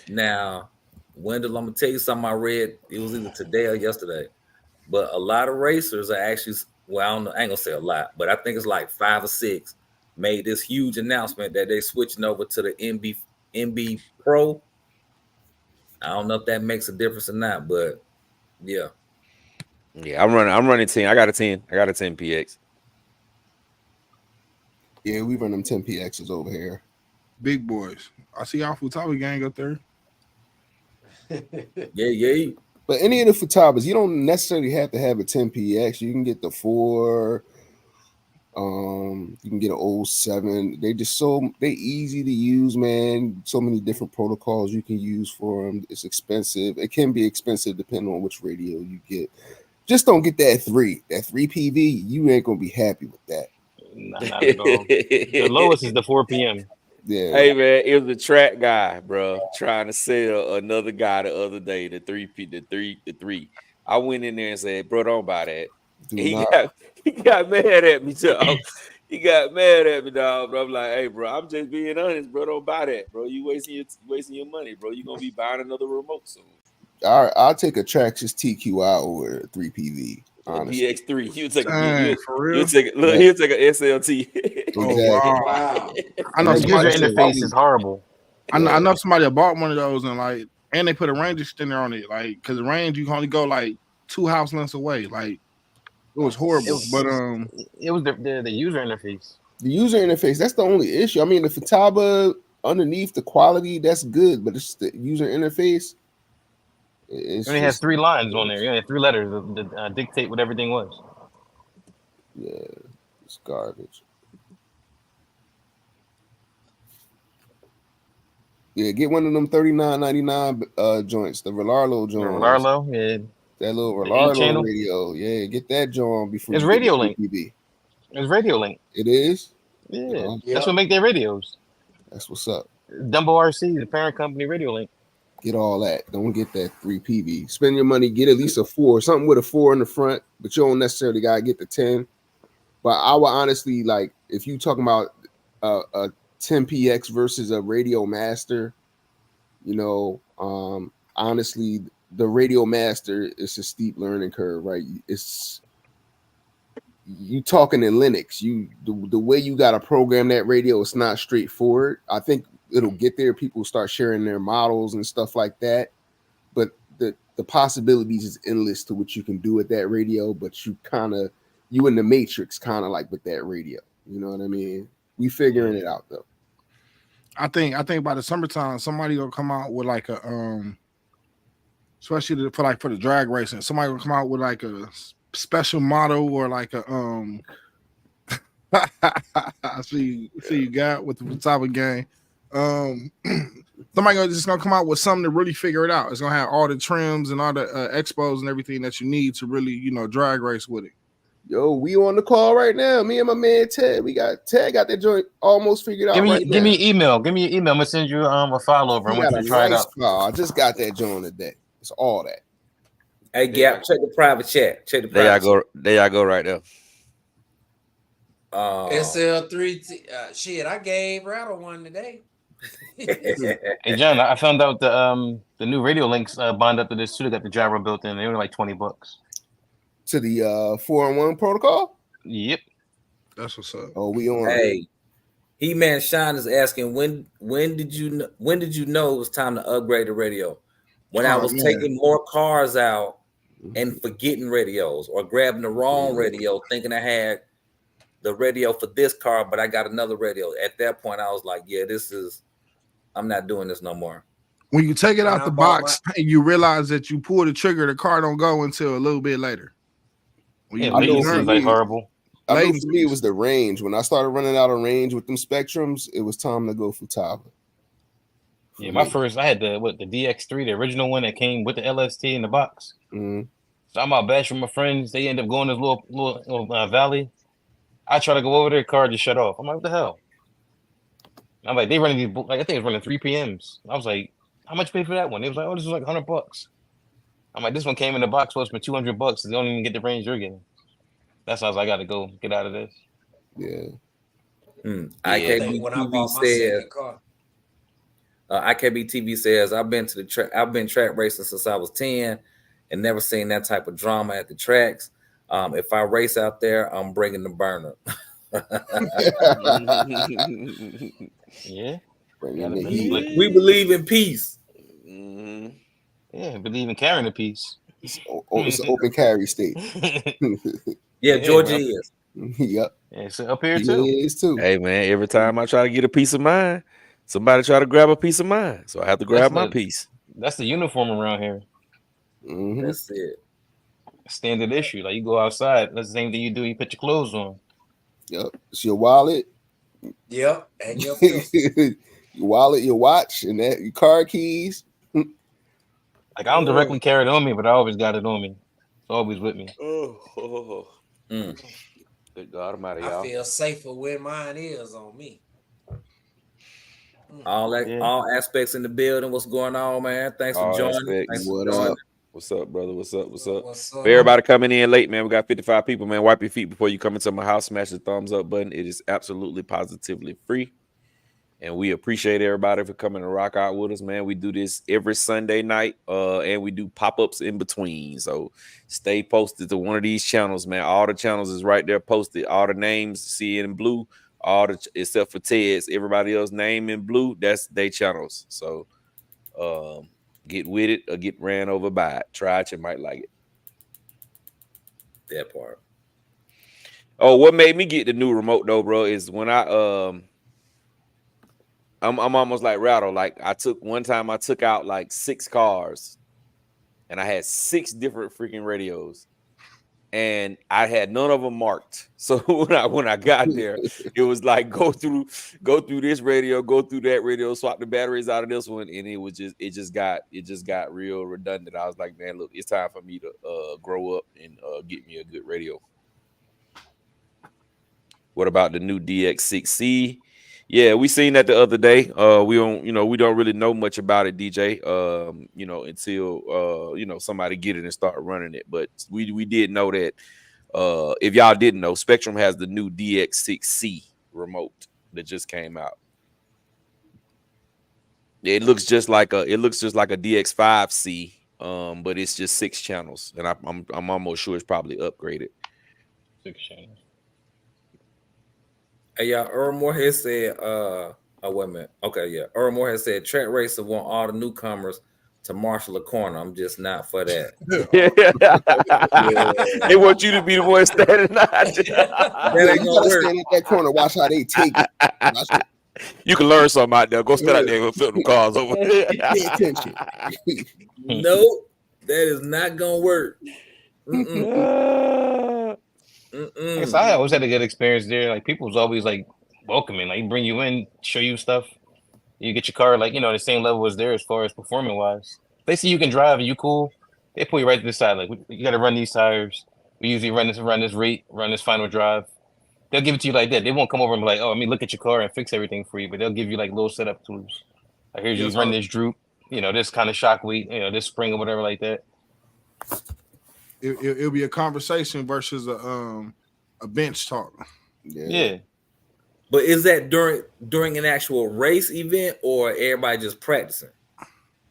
Now, Wendell, I'm gonna tell you something I read. It was either today or yesterday, but a lot of racers are actually, well, I don't know, I ain't gonna say a lot, but I think it's like 5 or 6 made this huge announcement that they switching over to the MB Pro. I don't know if that makes a difference or not, but yeah. Yeah, I'm running 10. I got a 10 PX. Yeah, we run them 10 PXs over here. Big boys. I see y'all Futaba gang up there. Yeah. But any of the Futabas, you don't necessarily have to have a 10 PX. You can get the 4. You can get an 07. They easy to use, man. So many different protocols you can use for them. It's expensive. It can be expensive depending on which radio you get. Just don't get that 3 PV. You ain't gonna be happy with that. Not at all. The lowest is the 4 p.m. Yeah. Hey man, it was a track guy, bro, trying to sell another guy the other day, the 3. I went in there and said, bro, don't buy that. He got mad at me, dog. He got mad at me, dog. Bro, I'm like, hey, bro, I'm just being honest, bro. Don't buy that, bro. You wasting your money, bro. You gonna be buying another remote soon. All right, I'll take a Traxxas TQI over a 3 PV. Honestly. PX3. He'll take a SLT. Exactly. Wow. I know The user somebody interface is horrible. I know somebody that bought one of those and they put a range extender on it, because the range you can only go like 2 house lengths away. Like it was horrible. It was the user interface. The user interface, that's the only issue. I mean, the Futaba underneath the quality, that's good, but it's the user interface. It only has 3 lines on there. You only have 3 letters that dictate what everything was. Yeah, it's garbage. Yeah, get one of them $39.99 joints, the Relarlo joints. Relarlo, yeah. That little Relarlo radio. Yeah, get that joint before it's you Radio get Link. PB. It's Radio Link. It is? Yeah. That's what make their radios. That's what's up. Dumbo RC, the parent company, Radio Link. Get all that. Don't get that 3 PV. Spend your money, get at least a 4, something with a 4 in the front, but you don't necessarily gotta get the 10. But I would honestly, like, if you talking about a 10 PX versus a Radio Master, honestly, the Radio Master is a steep learning curve, right? It's you talking in Linux. The way you gotta program that radio, it's not straightforward. I think it'll get there. People start sharing their models and stuff like that, but the possibilities is endless to what you can do with that radio. But you in the matrix, kind of like with that radio. You know what I mean? We figuring it out though. I think by the summertime, somebody gonna come out with like a especially for the drag racing, somebody gonna come out with like a special model or like a I see you got with the Futaba gang. Somebody just gonna come out with something to really figure it out. It's gonna have all the trims and all the expos and everything that you need to really, drag race with it. Yo, we on the call right now. Me and my man Ted. Ted got that joint almost figured out. Give me your email. Give me your email. I'm gonna send you a file over. I want you to try it out. I just got that joint today. It's all that. Hey, Gap, check the private chat. There I go right there. SL3. Shit, I gave Rattle one today. Hey John, I found out the new Radio Links bind up to this too. They got the gyro built in. They were like $20 to the 4-in-1 protocol. Yep, that's what's up. Oh, we on. Hey, He-Man Shine is asking when did you know it was time to upgrade the radio? When I was taking more cars out and forgetting radios, or grabbing the wrong radio, thinking I had the radio for this car, but I got another radio. At that point, I was like, yeah, I'm not doing this no more. When you take it out the box and you realize that you pull the trigger, the car don't go until a little bit later. Latency like horrible. I know for me, it was the range. When I started running out of range with them Spectrums, it was time to go Futaba. Yeah, I had the DX3, the original one that came with the LST in the box. Mm-hmm. So I'm out bash with my friends. They end up going to this little valley. I try to go over there, car just shut off. I'm like, what the hell? I'm like, they running these, like, I think it's running 3 PMs. I was like, how much you pay for that one? They was like, oh, this is like $100. I'm like, this one came in the box, was for $200. They don't even get the range you're getting. That's why I was like, I gotta go get out of this. Yeah. I IKB think when I TV bought my says. second car, IKB TV says I've been track racing since I was 10 and never seen that type of drama at the tracks. If I race out there, I'm bringing the burner. Yeah. Bringing the Yeah. heat. We believe in peace. Yeah, believe in carrying a piece. It's an open carry state. Yeah, Yeah, Georgia bro. is. Yep. Yeah, so up here He too. is too. Hey man, every time I try to get a piece of mine, somebody try to grab a piece of mine, so I have to grab my piece. That's the uniform around here. Mhm. That's it. Standard issue. Like you go outside, that's the same thing you do. You put your clothes on. Yep. It's your wallet. yep, and your pistol. Your wallet, your watch, and that your car keys. Like I don't directly carry it on me, but I always got it on me. It's always with me. Good God Almighty, I y'all. feel safer when mine is on me. All aspects in the building. What's going on, man? Thanks for All joining. aspects. Thanks for What joining. up? What's up, brother? What's up? What's up? What's up? For everybody coming in late, man, we got 55 people, man. Wipe your feet before you come into my house. Smash the thumbs up button. It is absolutely positively free. And we appreciate everybody for coming to rock out with us, man. We do this every Sunday night, and we do pop-ups in between. So stay posted to one of these channels, man. All the channels is right there posted. All the names, see it in blue, except for Ted's. Everybody else name in blue, that's their channels. So get with it or get ran over by it. Try it, you might like it. That part. Oh, what made me get the new remote though, bro, is when I'm almost like Rattle. Like I took out like 6 cars and I had 6 different freaking radios and I had none of them marked. So when I got there, it was like go through this radio, go through that radio, swap the batteries out of this one, and it just got real redundant. I was like, man, look, it's time for me to grow up and get me a good radio. What about the new DX6C? Yeah, we seen that the other day. We don't really know much about it, DJ. Until somebody get it and start running it. But we did know that. If y'all didn't know, Spectrum has the new DX6C remote that just came out. It looks just like a DX5C, but it's just 6 channels, and I'm almost sure it's probably upgraded. 6 channels. Hey, y'all, Earl Moorhead said, wait a minute. Okay, yeah. Earl Moorhead said, Track Racer want all the newcomers to marshal a corner. I'm just not for that. They want you to be the one standing out. That ain't You gonna gotta work. stand in that corner, watch how they take it. You can learn something out there. Go stand out there and flip them cars over. Pay attention. Nope, that is not gonna work. Yes, I always had a good experience there. Like people was always like welcoming, like bring you in, show you stuff. You get your car like the same level as there as far as performing wise. They see you can drive and you cool. They pull you right to the side. Like you got to run these tires. We usually run this rate, run this final drive. They'll give it to you like that. They won't come over and be like, oh, let me look at your car and fix everything for you. But they'll give you like little setup tools. Like here's you run this droop, this kind of shock weight, this spring or whatever like that. It'll be a conversation versus a bench talk. Yeah. But is that during an actual race event or everybody just practicing?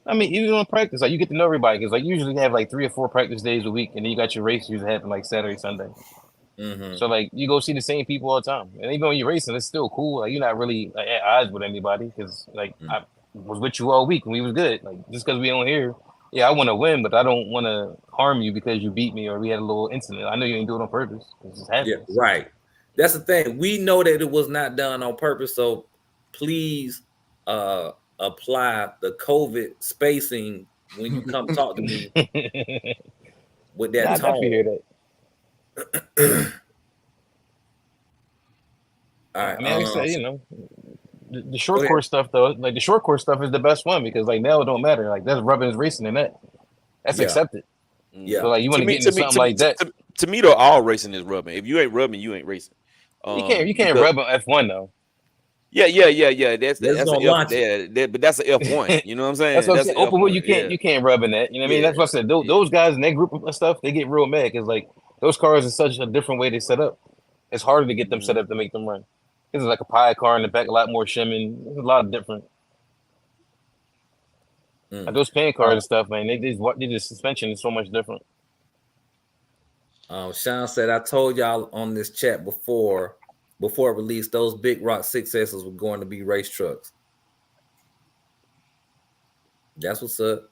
I mean, even on practice, like you get to know everybody because like usually they have like 3 or 4 practice days a week, and then you got your race usually happen like Saturday, Sunday. Mm-hmm. So like you go see the same people all the time, and even when you're racing, it's still cool. Like you're not really like, at odds with anybody because like I was with you all week and we was good. Like just because we don't here, yeah, I want to win, but I don't want to harm you because you beat me or we had a little incident. I know you ain't do it on purpose. It just happens. Yeah, right. That's the thing. We know that it was not done on purpose. So please apply the COVID spacing when you come talk to me with that tone. I hear that. All right. I mean, like I said, the short course stuff though, like the short course stuff is the best one because like now it don't matter. Like that's rubbing is racing in that. That's accepted. Yeah. So like you want to get into something like that. To me, though, all racing is rubbing. If you ain't rubbing, you ain't racing. You can't rub on F1 though. Yeah. That's an F, but that's an F1. You know what I'm saying? That's what I'm saying. Open wheel, F1, you can't rub in that. You know what I mean? That's what I said. Those guys in that group of stuff, they get real mad because like Those cars are such a different way they set up. It's harder to get them set up to make them run. This is like a pie car in the back, a lot more shimming, a lot of different. Like those pan cars and stuff, man. The suspension is so much different. Sean said, I told y'all on this chat before it released, those Big Rock 6S's were going to be race trucks. That's what's up.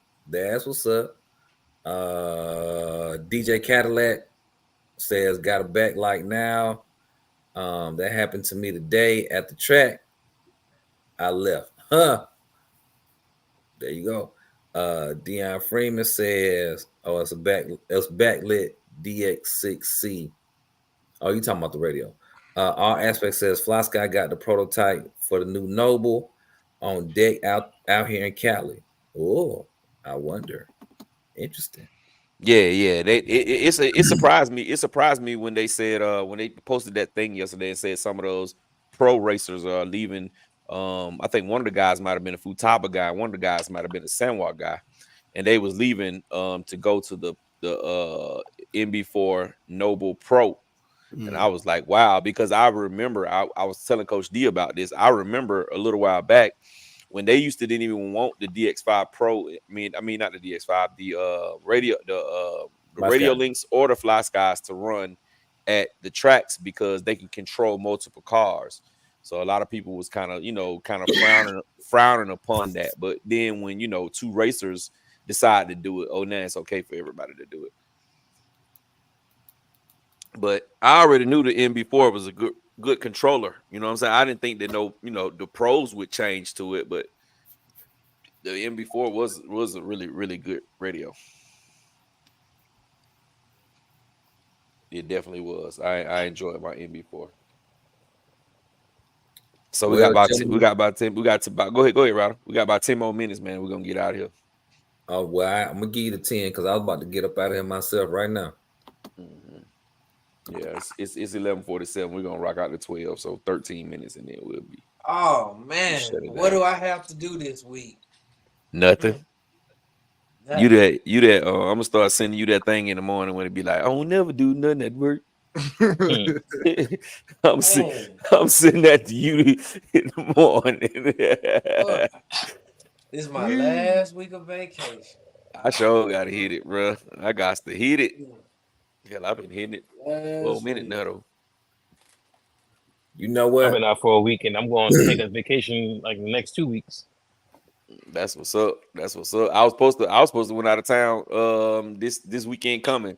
DJ Cadillac says, got a backlight now. That happened to me today at the track. I left. There you go. Deion Freeman says, it's backlit DX6C. Oh, you talking about the radio. All Aspects says Fly Sky got the prototype for the new Noble on deck out here in Cali. Oh, I wonder. Interesting. Yeah. It surprised me. It surprised me when they said when they posted that thing yesterday and said some of those pro racers are leaving. I think one of the guys might have been a Futaba guy, one of the guys might have been a Sanwa guy, and they was leaving to go to the MB4 Noble Pro. And I was like, wow, because I remember I was telling Coach D about this. I remember a little while back when they didn't even want the DX5 Pro. I mean not the DX5, the Radio Links or the Fly Skies to run at the tracks because they can control multiple cars. So a lot of people was kind of frowning upon that. But then when two racers decide to do it, now it's okay for everybody to do it. But I already knew the MB4 was a good controller. You know what I'm saying? I didn't think that the pros would change to it, but the MB4 was a really, really good radio. It definitely was. I enjoyed my MB4. So go ahead, Ryder. We got about 10 more minutes, man. We're gonna get out of here. Oh well, I'm gonna give you the 10 because I was about to get up out of here myself right now. Yeah, it's 11:47. We're gonna rock out to 12, so 13 minutes, and then we'll be. Oh man, what do I have to do this week? Nothing. You that I'm gonna start sending you that thing in the morning when it be like, I won't never do nothing at work. I'm sending that to you in the morning. This is my last week of vacation. I sure gotta hit it, bro. I got to hit it. Hell, I've been hitting it for a minute now, though. You know what? I've been out for a week, and I'm going to take a vacation like the next 2 weeks. That's what's up. I was supposed to went out of town this weekend coming,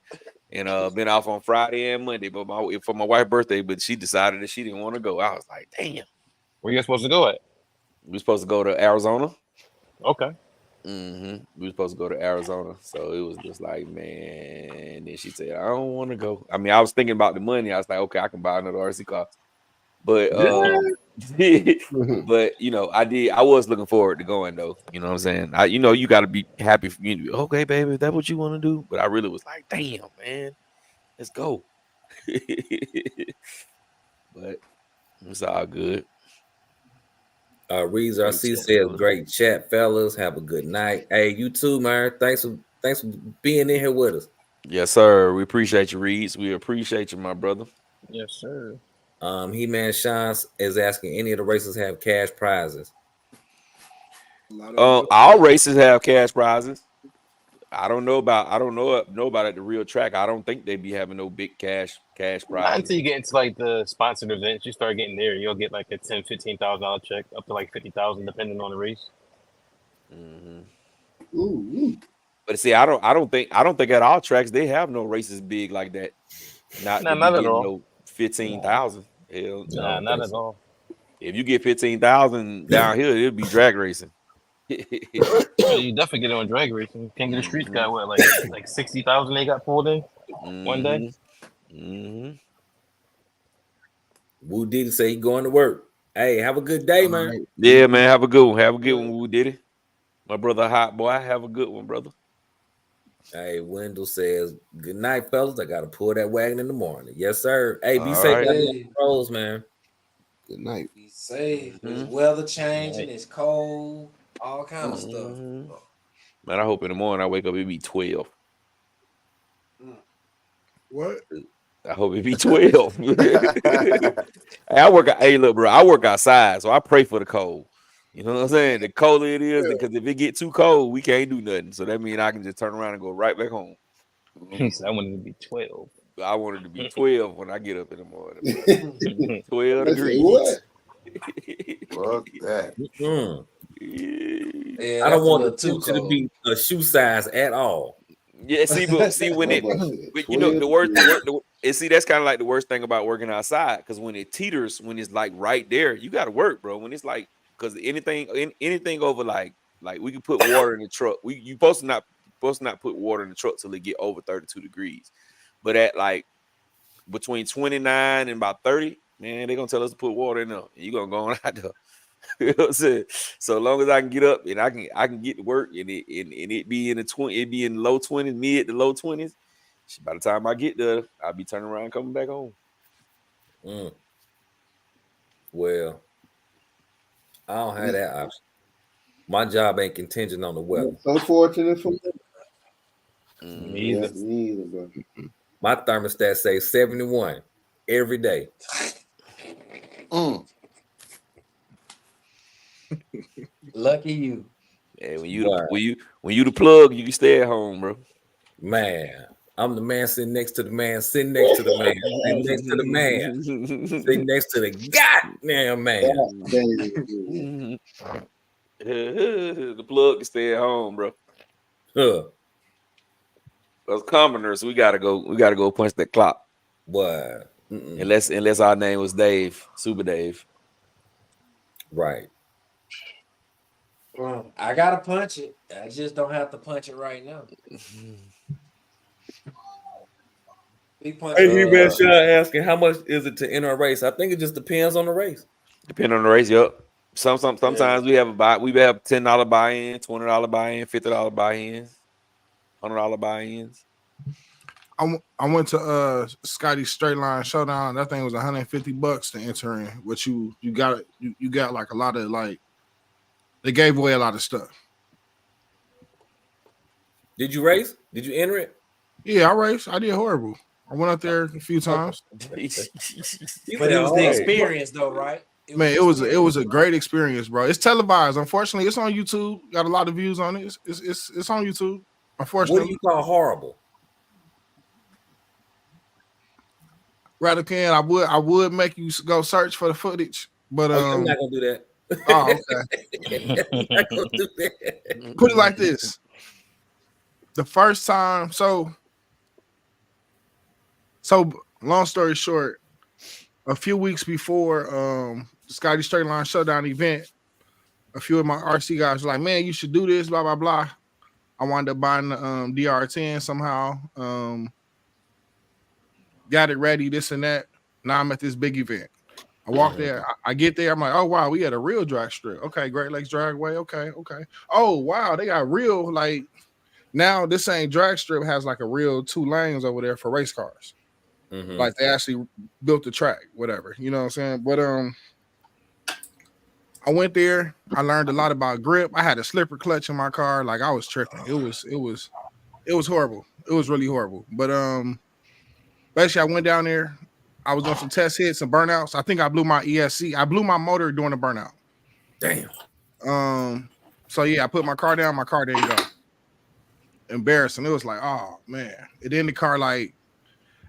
and been off on Friday and Monday, but for my wife's birthday. But she decided that she didn't want to go. I was like, damn. Where you supposed to go at? We were supposed to go to Arizona. Okay. We were supposed to go to Arizona, so it was just like, man. And then she said, I don't want to go. I mean, I was thinking about the money. I was like, okay, I can buy another RC car. But but I was looking forward to going though. You know what I'm saying? You got to be happy for you to be, okay, baby, is that what you want to do? But I really was like, damn, man, let's go. But it's all good. Reeves RC says, great chat, fellas. Have a good night. Hey, you too, man. Thanks for being in here with us. Yes, sir. We appreciate you, Reeves. We appreciate you, my brother. Yes, sir. He-Man Sean is asking, any of the races have cash prizes? All races have cash prizes. I don't know about at the real track. I don't think they'd be having no big cash prizes. Not until you get into like the sponsored events, you start getting there, you'll get like a $10,000-$15,000 check, up to like $50,000 depending on the race. But see, I don't think at all tracks they have no races big like that. Not at all. No 15,000. Hell, not at all. If you get 15,000 down here, it'll be drag racing. You definitely get on drag racing. King of the Streets got what, like 60,000 they got pulled in one day. Woo Diddy say he going to work. Hey, have a good day, man. Yeah, man. Have a good one. Have a good one, Woo Diddy. My brother Hot Boy. Have a good one, brother. Hey, Wendell says, good night, fellas. I got to pull that wagon in the morning. Yes, sir. Hey, be safe on the roads, man. Good night. Be safe. It's weather changing. It's cold. All kind of stuff. Man, I hope in the morning I wake up, it'll be 12. What? I hope it be 12. Hey, look, bro, I work outside, so I pray for the cold. You know what I'm saying? The colder it is, because if it get too cold, we can't do nothing. So that means I can just turn around and go right back home. He said, I wanted to be 12. I wanted to be 12 when I get up in the morning. 12 degrees. What? Fuck that. Yeah, I don't want the that's a little temperature to be a shoe size at all. Yeah, see when it, you know, the worst, and see that's kind of like the worst thing about working outside, because when it teeters, when it's like right there, you got to work, bro. When it's like, because anything over like we can put water in the truck. You supposed to not put water in the truck till it get over 32 degrees, but at like between 29 and about 30, man, they're gonna tell us to put water in there. You gonna go on out there. You know what I'm saying? So long as I can get up and I can get to work and it be in the low 20s, mid to low 20s. By the time I get there, I'll be turning around and coming back home. Well, I don't have that option. My job ain't contingent on the weather. It's unfortunate for me. Me either. Me either, bro. My thermostat says 71 every day. Lucky you. Yeah, when you the plug, you can stay at home, bro. Man, I'm the man sitting next to the man, sitting next to the man, sitting next to the man, sitting next to the goddamn man. The plug can stay at home, bro. As commoners, we gotta go punch that clock. What? Unless our name was Dave, Super Dave. Right. Well, I gotta punch it. I just don't have to punch it right now. Hey, man, Sean asking how much is it to enter a race? I think it just depends on the race. Depending on the race, yep. Sometimes we have $10 buy-in, $20 buy-in, $50 buy-ins, $100 buy-ins. I went to Scotty Straight Line Showdown. That thing was $150 to enter in. Which you got like a lot of like, they gave away a lot of stuff. Did you race? Did you enter it? Yeah, I raced. I did horrible. I went up there a few times. But it was the experience, though, right? It was a great experience, bro. It's televised. Unfortunately, it's on YouTube. Got a lot of views on it. It's on YouTube. Unfortunately, What do you call horrible? Rather can I would make you go search for the footage, but I'm not gonna do that. Oh, okay. I'm not gonna do that. Put it like this: the first time, so long story short, a few weeks before the Scotty Straight Line Showdown event, a few of my RC guys were like, "Man, you should do this." Blah blah blah. I wound up buying the DR10 somehow. Got it ready, this and that. Now I'm at this big event. I walk there. I get there. I'm like, oh wow, we had a real drag strip. Okay, Great Lakes Dragway. Okay. Oh wow, they got real, like, now this same drag strip has like a real 2 lanes over there for race cars. Like they actually built the track, whatever. You know what I'm saying? But I went there. I learned a lot about grip. I had a slipper clutch in my car. Like I was tripping. It was horrible. It was really horrible. But basically I went down there. I was doing some test hits and burnouts. I think I blew my ESC. I blew my motor during the burnout. Damn. So yeah, I put my car down. My car didn't go. Embarrassing. It was like, oh man. And then the car, like,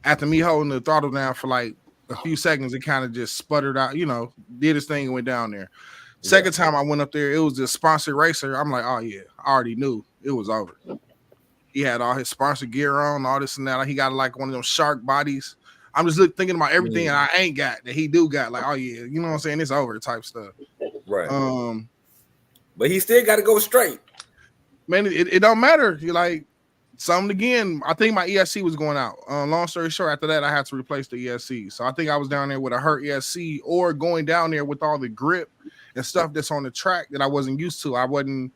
after me holding the throttle down for like a few seconds, it kind of just sputtered out, you know, did its thing and went down there. Second time I went up there, it was this sponsored racer. I'm like, oh yeah, I already knew it was over. He had all his sponsor gear on, all this and that. He got like one of them shark bodies. I'm just thinking about everything I ain't got that he do got. Like, oh yeah, you know what I'm saying? It's over type stuff. Right. But he still got to go straight. Man, it don't matter. You like something again. I think my ESC was going out. Long story short, after that, I had to replace the ESC. So I think I was down there with a hurt ESC, or going down there with all the grip and stuff that's on the track that I wasn't used to. I wasn't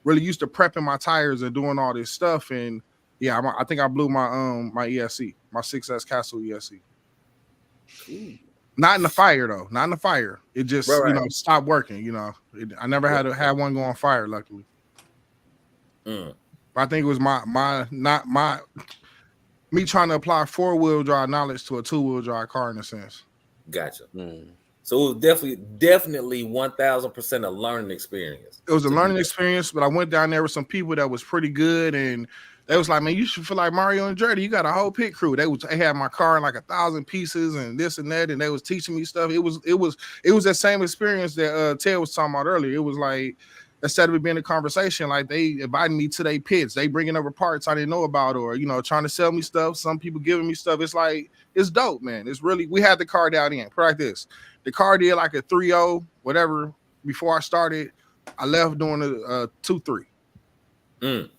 really used to prepping my tires and doing all this stuff. And yeah, I think I blew my my ESC, my 6S Castle ESC. Not in the fire though. Not in the fire. It just you know stopped working. You know, I never had to have one go on fire. Luckily, but I think it was my me trying to apply 4-wheel drive knowledge to a 2-wheel drive car in a sense. Gotcha. Mm. So it was definitely 1000% a learning experience. It was a learning experience, but I went down there with some people that was pretty good, and they was like, "Man, you should feel like Mario Andretti. You got a whole pit crew." They had my car in like 1,000 pieces and this and that, and they was teaching me stuff. It was that same experience that Ted was talking about earlier. It was like, instead of it being a conversation, like they invited me to their pits, they bringing over parts I didn't know about, or trying to sell me stuff. Some people giving me stuff. It's like, it's dope, man. It's really, we had the car down in. Put it like this. The car did like a 3.0, whatever, before I started. I left doing a 2.3.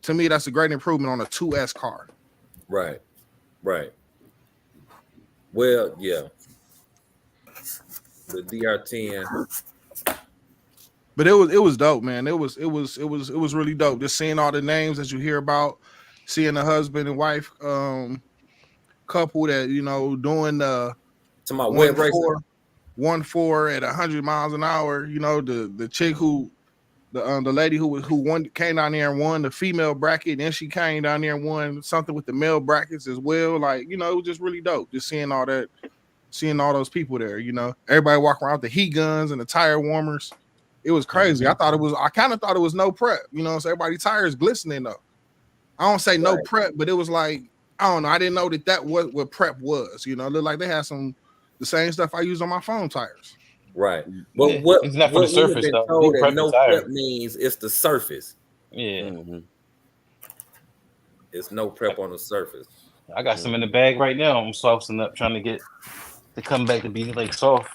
To me, that's a great improvement on a 2S car. Right. Well, yeah. The DR10. But it was dope, man. It was really dope. Just seeing all the names that you hear about, seeing the husband and wife couple that doing the 1.4 at 100 miles an hour. The chick the lady who won, came down there and won the female bracket, and then she came down there and won something with the male brackets as well. Like, it was just really dope. Just seeing all that, seeing all those people there. Everybody walking around with the heat guns and the tire warmers. It was crazy. I kind of thought it was no prep. So everybody's tires glistening though. I don't say no prep, but it was like, I don't know. I didn't know that what prep was. It looked like they had the same stuff I use on my phone tires. Right. But yeah, it's not for the surface though. That no prep means it's the surface. Yeah. Mm-hmm. It's no prep on the surface. I got some in the bag right now. I'm softening up, trying to get to come back to be like soft.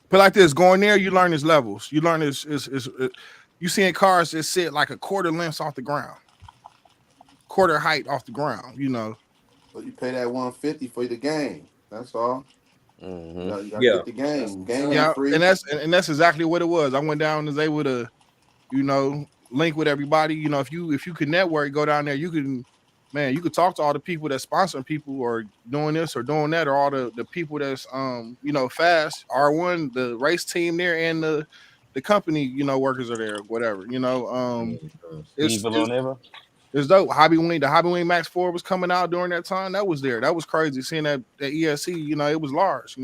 But like this, going there, you learn his levels. You learn is you seeing cars that sit like a quarter length off the ground, quarter height off the ground. But you pay that $150 for the game. That's all. Mm-hmm. You gotta get the game. Yeah, free. and that's exactly what it was. I went down and was able to, link with everybody. If you can network, go down there. You could talk to all the people that sponsoring people or doing this or doing that, or all the people that's fast R1, the race team there, and the company workers are there, or whatever. It's dope. The Hobby Wing Max 4 was coming out during that time. That was there. That was crazy. Seeing that ESC, it was large,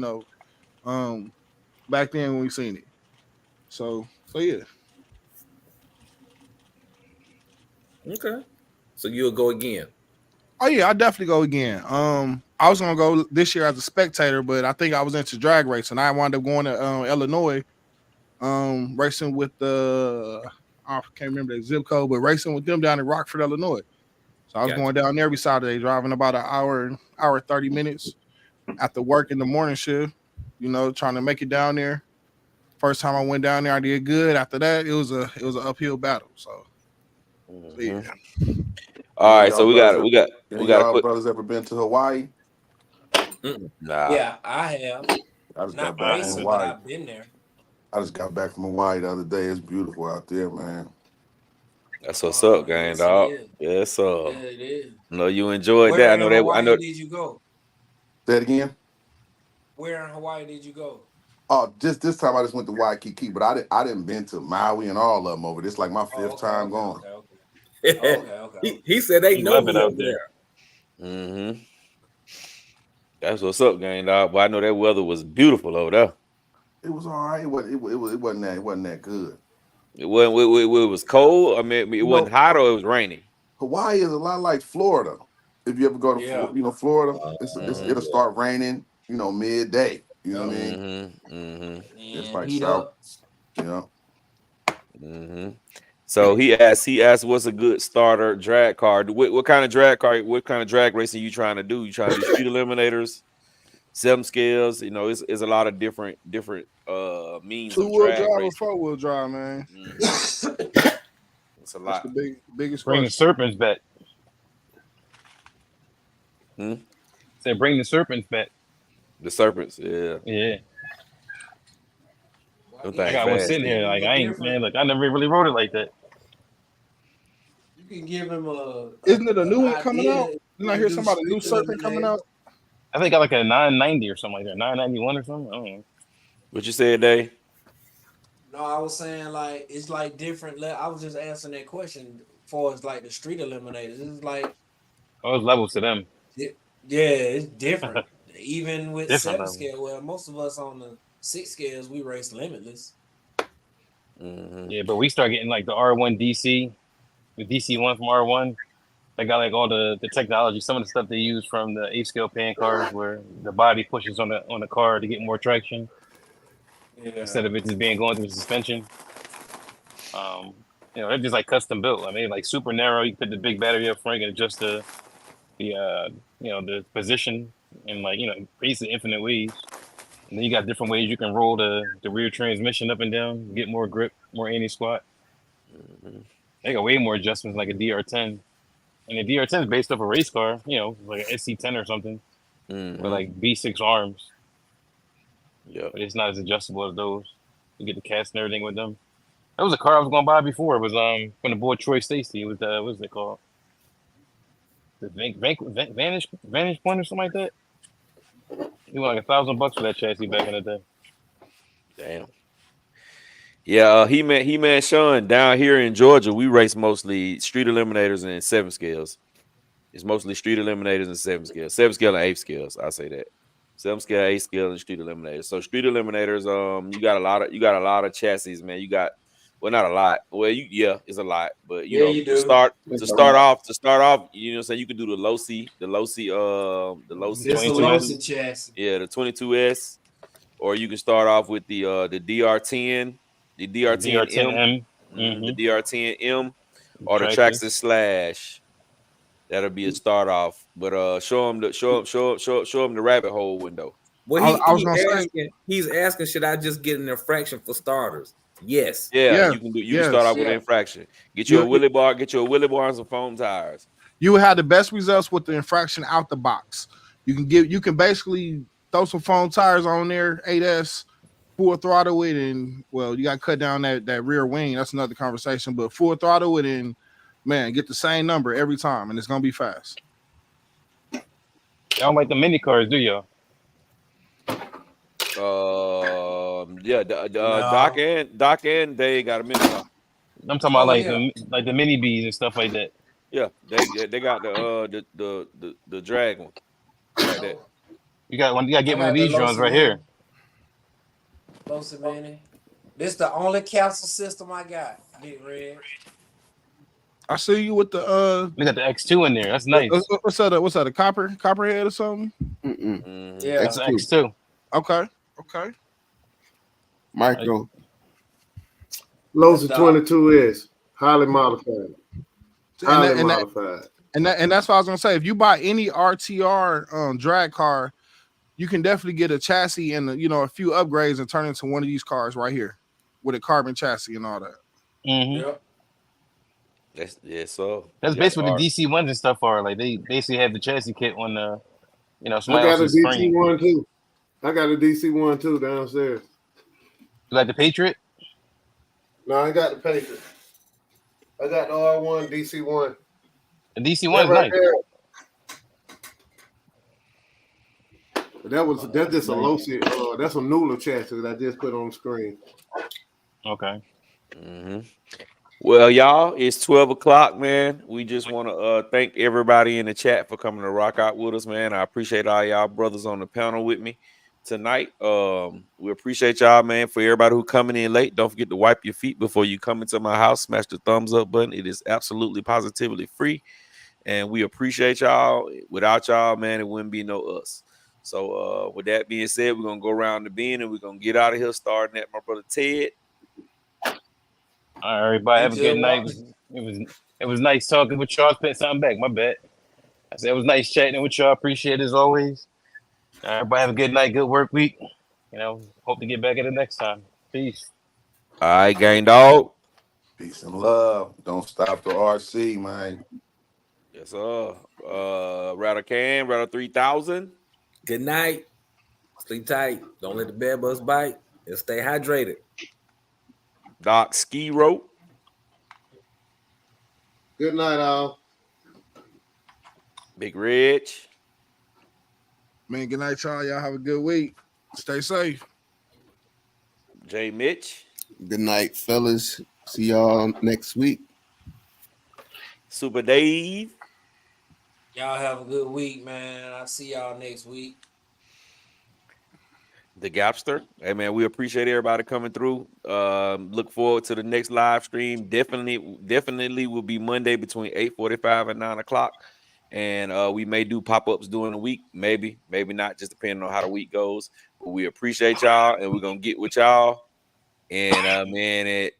back then when we seen it. So yeah. Okay. So you'll go again. Oh yeah, I definitely go again. I was gonna go this year as a spectator, but I think I was into drag racing. I wound up going to Illinois, racing with I can't remember the zip code, but racing with them down in Rockford, Illinois. So I was going down there every Saturday, driving about an hour 30 minutes after work in the morning shift, trying to make it down there. First time I went down there, I did good. After that, it was an uphill battle. So yeah. All right, so we got. Brothers ever been to Hawaii? Nah. Yeah, I have. I just Not got back from racing, Hawaii. but I've been there. I just got back from Hawaii the other day. It's beautiful out there, man. That's what's up, gang, Yes, dog. it is. Yes, Yeah, it is. I know you enjoyed Where that. I in know that. Hawaii I know. did you go? Say it again. Where in Hawaii did you go? Oh, just this time I just went to Waikiki, but I didn't been to Maui and all of them over. This like my fifth time going. Okay. He said they You know love me it out up there. Mm-hmm. That's what's up, gang, dog. But I know that weather was beautiful over there. It was all right. It wasn't that good. It was cold. I mean, it wasn't hot or it was raining. Hawaii is a lot like Florida. If you ever go to Florida, it'll start raining, midday. You know what I mean? Mm-hmm. It's like south, Mm-hmm. So he asked what's a good starter drag car? What kind of drag car? What kind of drag racing you trying to do? You trying to do street eliminators, 7 scales? It's a lot of different means of 2-wheel drag drive or racing. 4-wheel drive, man. Mm-hmm. It's a lot. That's the biggest Bring the question. serpents back. Said bring the serpents back. The serpents, yeah. I got one sitting here. Like I never really wrote it like that. You can give him Isn't it a new one coming out? Didn't I hear somebody new serpent coming out? I think I like a 990 or something like that. 991 or something. I don't know. What you said, Dave? No, I was saying like it's like different. I was just answering that question for as like the street eliminators. It's like Oh, there's levels to them. Yeah, it's different. Even with Different 7 levels. scale, well, most of us on the 6 scales, we race limitless. Yeah, but we start getting like the R1 DC, the DC1 from R1. They got like all the technology, some of the stuff they use from the 8 scale pan cars, where the body pushes on the car to get more traction Yeah. instead of it just being going through suspension. You know, they're just like custom built. I mean, like super narrow. You put the big battery up front and adjust the you know, the position and like, you know, basically infinite ways. And then you got different ways you can roll the rear transmission up and down, get more grip, more anti-squat. They got way more adjustments like a DR10. And the DR10 is based off a race car, you know, like an SC10 or something with like V6 arms. Yeah. But it's not as adjustable as those. You get the cast and everything with them. That was a car I was going to buy before. It was from the boy Troy Stacey. It was what was it called? The Vantage Point or something like that. He went like $1,000 for that chassis back in the day. Damn. Yeah, he man Sean down here in Georgia. We race mostly street eliminators and 7 scales. It's mostly street eliminators and 7 scales, 7 scale and 8 scales. I say that 7 scale, 8 scale, and street eliminators. So street eliminators, you got a lot of chassis, man. You got not a lot. Well, it's a lot, but you know, you to do. start off, you know, what I'm saying, you can do the low C, This the low C, a Losi chassis. yeah, the 22S, or you can start off with the DR10, the DR10M, the DR10M, or the Traxxas Slash. That'll be a start off, but show them the rabbit hole window. Well, I was gonna say, he's asking, should I just get an infraction for starters? Yes. Yeah, you can do. You can start off with an infraction. Get you a wheelie bar. Get you a wheelie bar and some foam tires. You will have the best results with the infraction out the box. You can basically throw some foam tires on there, 8S, full throttle it, and well, you got to cut down that rear wing. That's another conversation. But full throttle it, and man, get the same number every time, and it's gonna be fast. Y'all don't like the mini cars, do y'all? Yeah, Doc and they got a mini car. I'm talking about like the mini Bs and stuff like that. Yeah, they got the drag one like that. You got to get one of these drones right here. Losi Manny. This the only capsule system I got. Big Red. I see you with the We got the X2 in there. That's nice. What's that? A copperhead or something? Yeah, that's X2. Okay. Micro. Losi 22S, highly modified. Highly modified. And that's what I was gonna say. If you buy any RTR drag car, you can definitely get a chassis and a few upgrades and turn it into one of these cars right here with a carbon chassis and all that. Yep. That's basically what the DC ones and stuff are. Like they basically have the chassis kit on the, I got a DC one too. I got a DC one too downstairs. You like the Patriot? No, I got the Patriot. I got the R1 DC one. The DC one is nice. That's just a Losi. That's a Nula chassis that I just put on the screen. Okay. Well, y'all, it's 12 o'clock, man. We just want to thank everybody in the chat for coming to rock out with us, man. I appreciate all y'all brothers on the panel with me tonight. We appreciate y'all, man. For everybody who coming in late, don't forget to wipe your feet before you come into my house. Smash the thumbs up button. It is absolutely positively free, and we appreciate y'all. Without y'all, man, it wouldn't be no us. So with that being said, we're gonna go around the bend and we're gonna get out of here, starting at my brother Ted. All right, everybody, have a good night. It was nice talking with y'all. Spent something back. My bad. I said it was nice chatting with y'all. Appreciate it as always. Everybody have a good night, good work week. Hope to get back at it next time. Peace. All right, gang dog. Peace and love. Don't stop the RC, man. Yes, sir. Rattle 3000. Good night. Sleep tight. Don't let the bed bugs bite. And stay hydrated. Doc Ski Rope. Good night, all. Big Rich. Man, good night, y'all. Y'all have a good week. Stay safe. J Mitch. Good night, fellas. See y'all next week. Super Dave. Y'all have a good week, man. I'll see y'all next week. The Gapster. Hey man, we appreciate everybody coming through. Look forward to the next live stream. Definitely will be Monday between 8:45 and 9 o'clock. And we may do pop-ups during the week, maybe not, just depending on how the week goes. But we appreciate y'all, and we're gonna get with y'all. And man,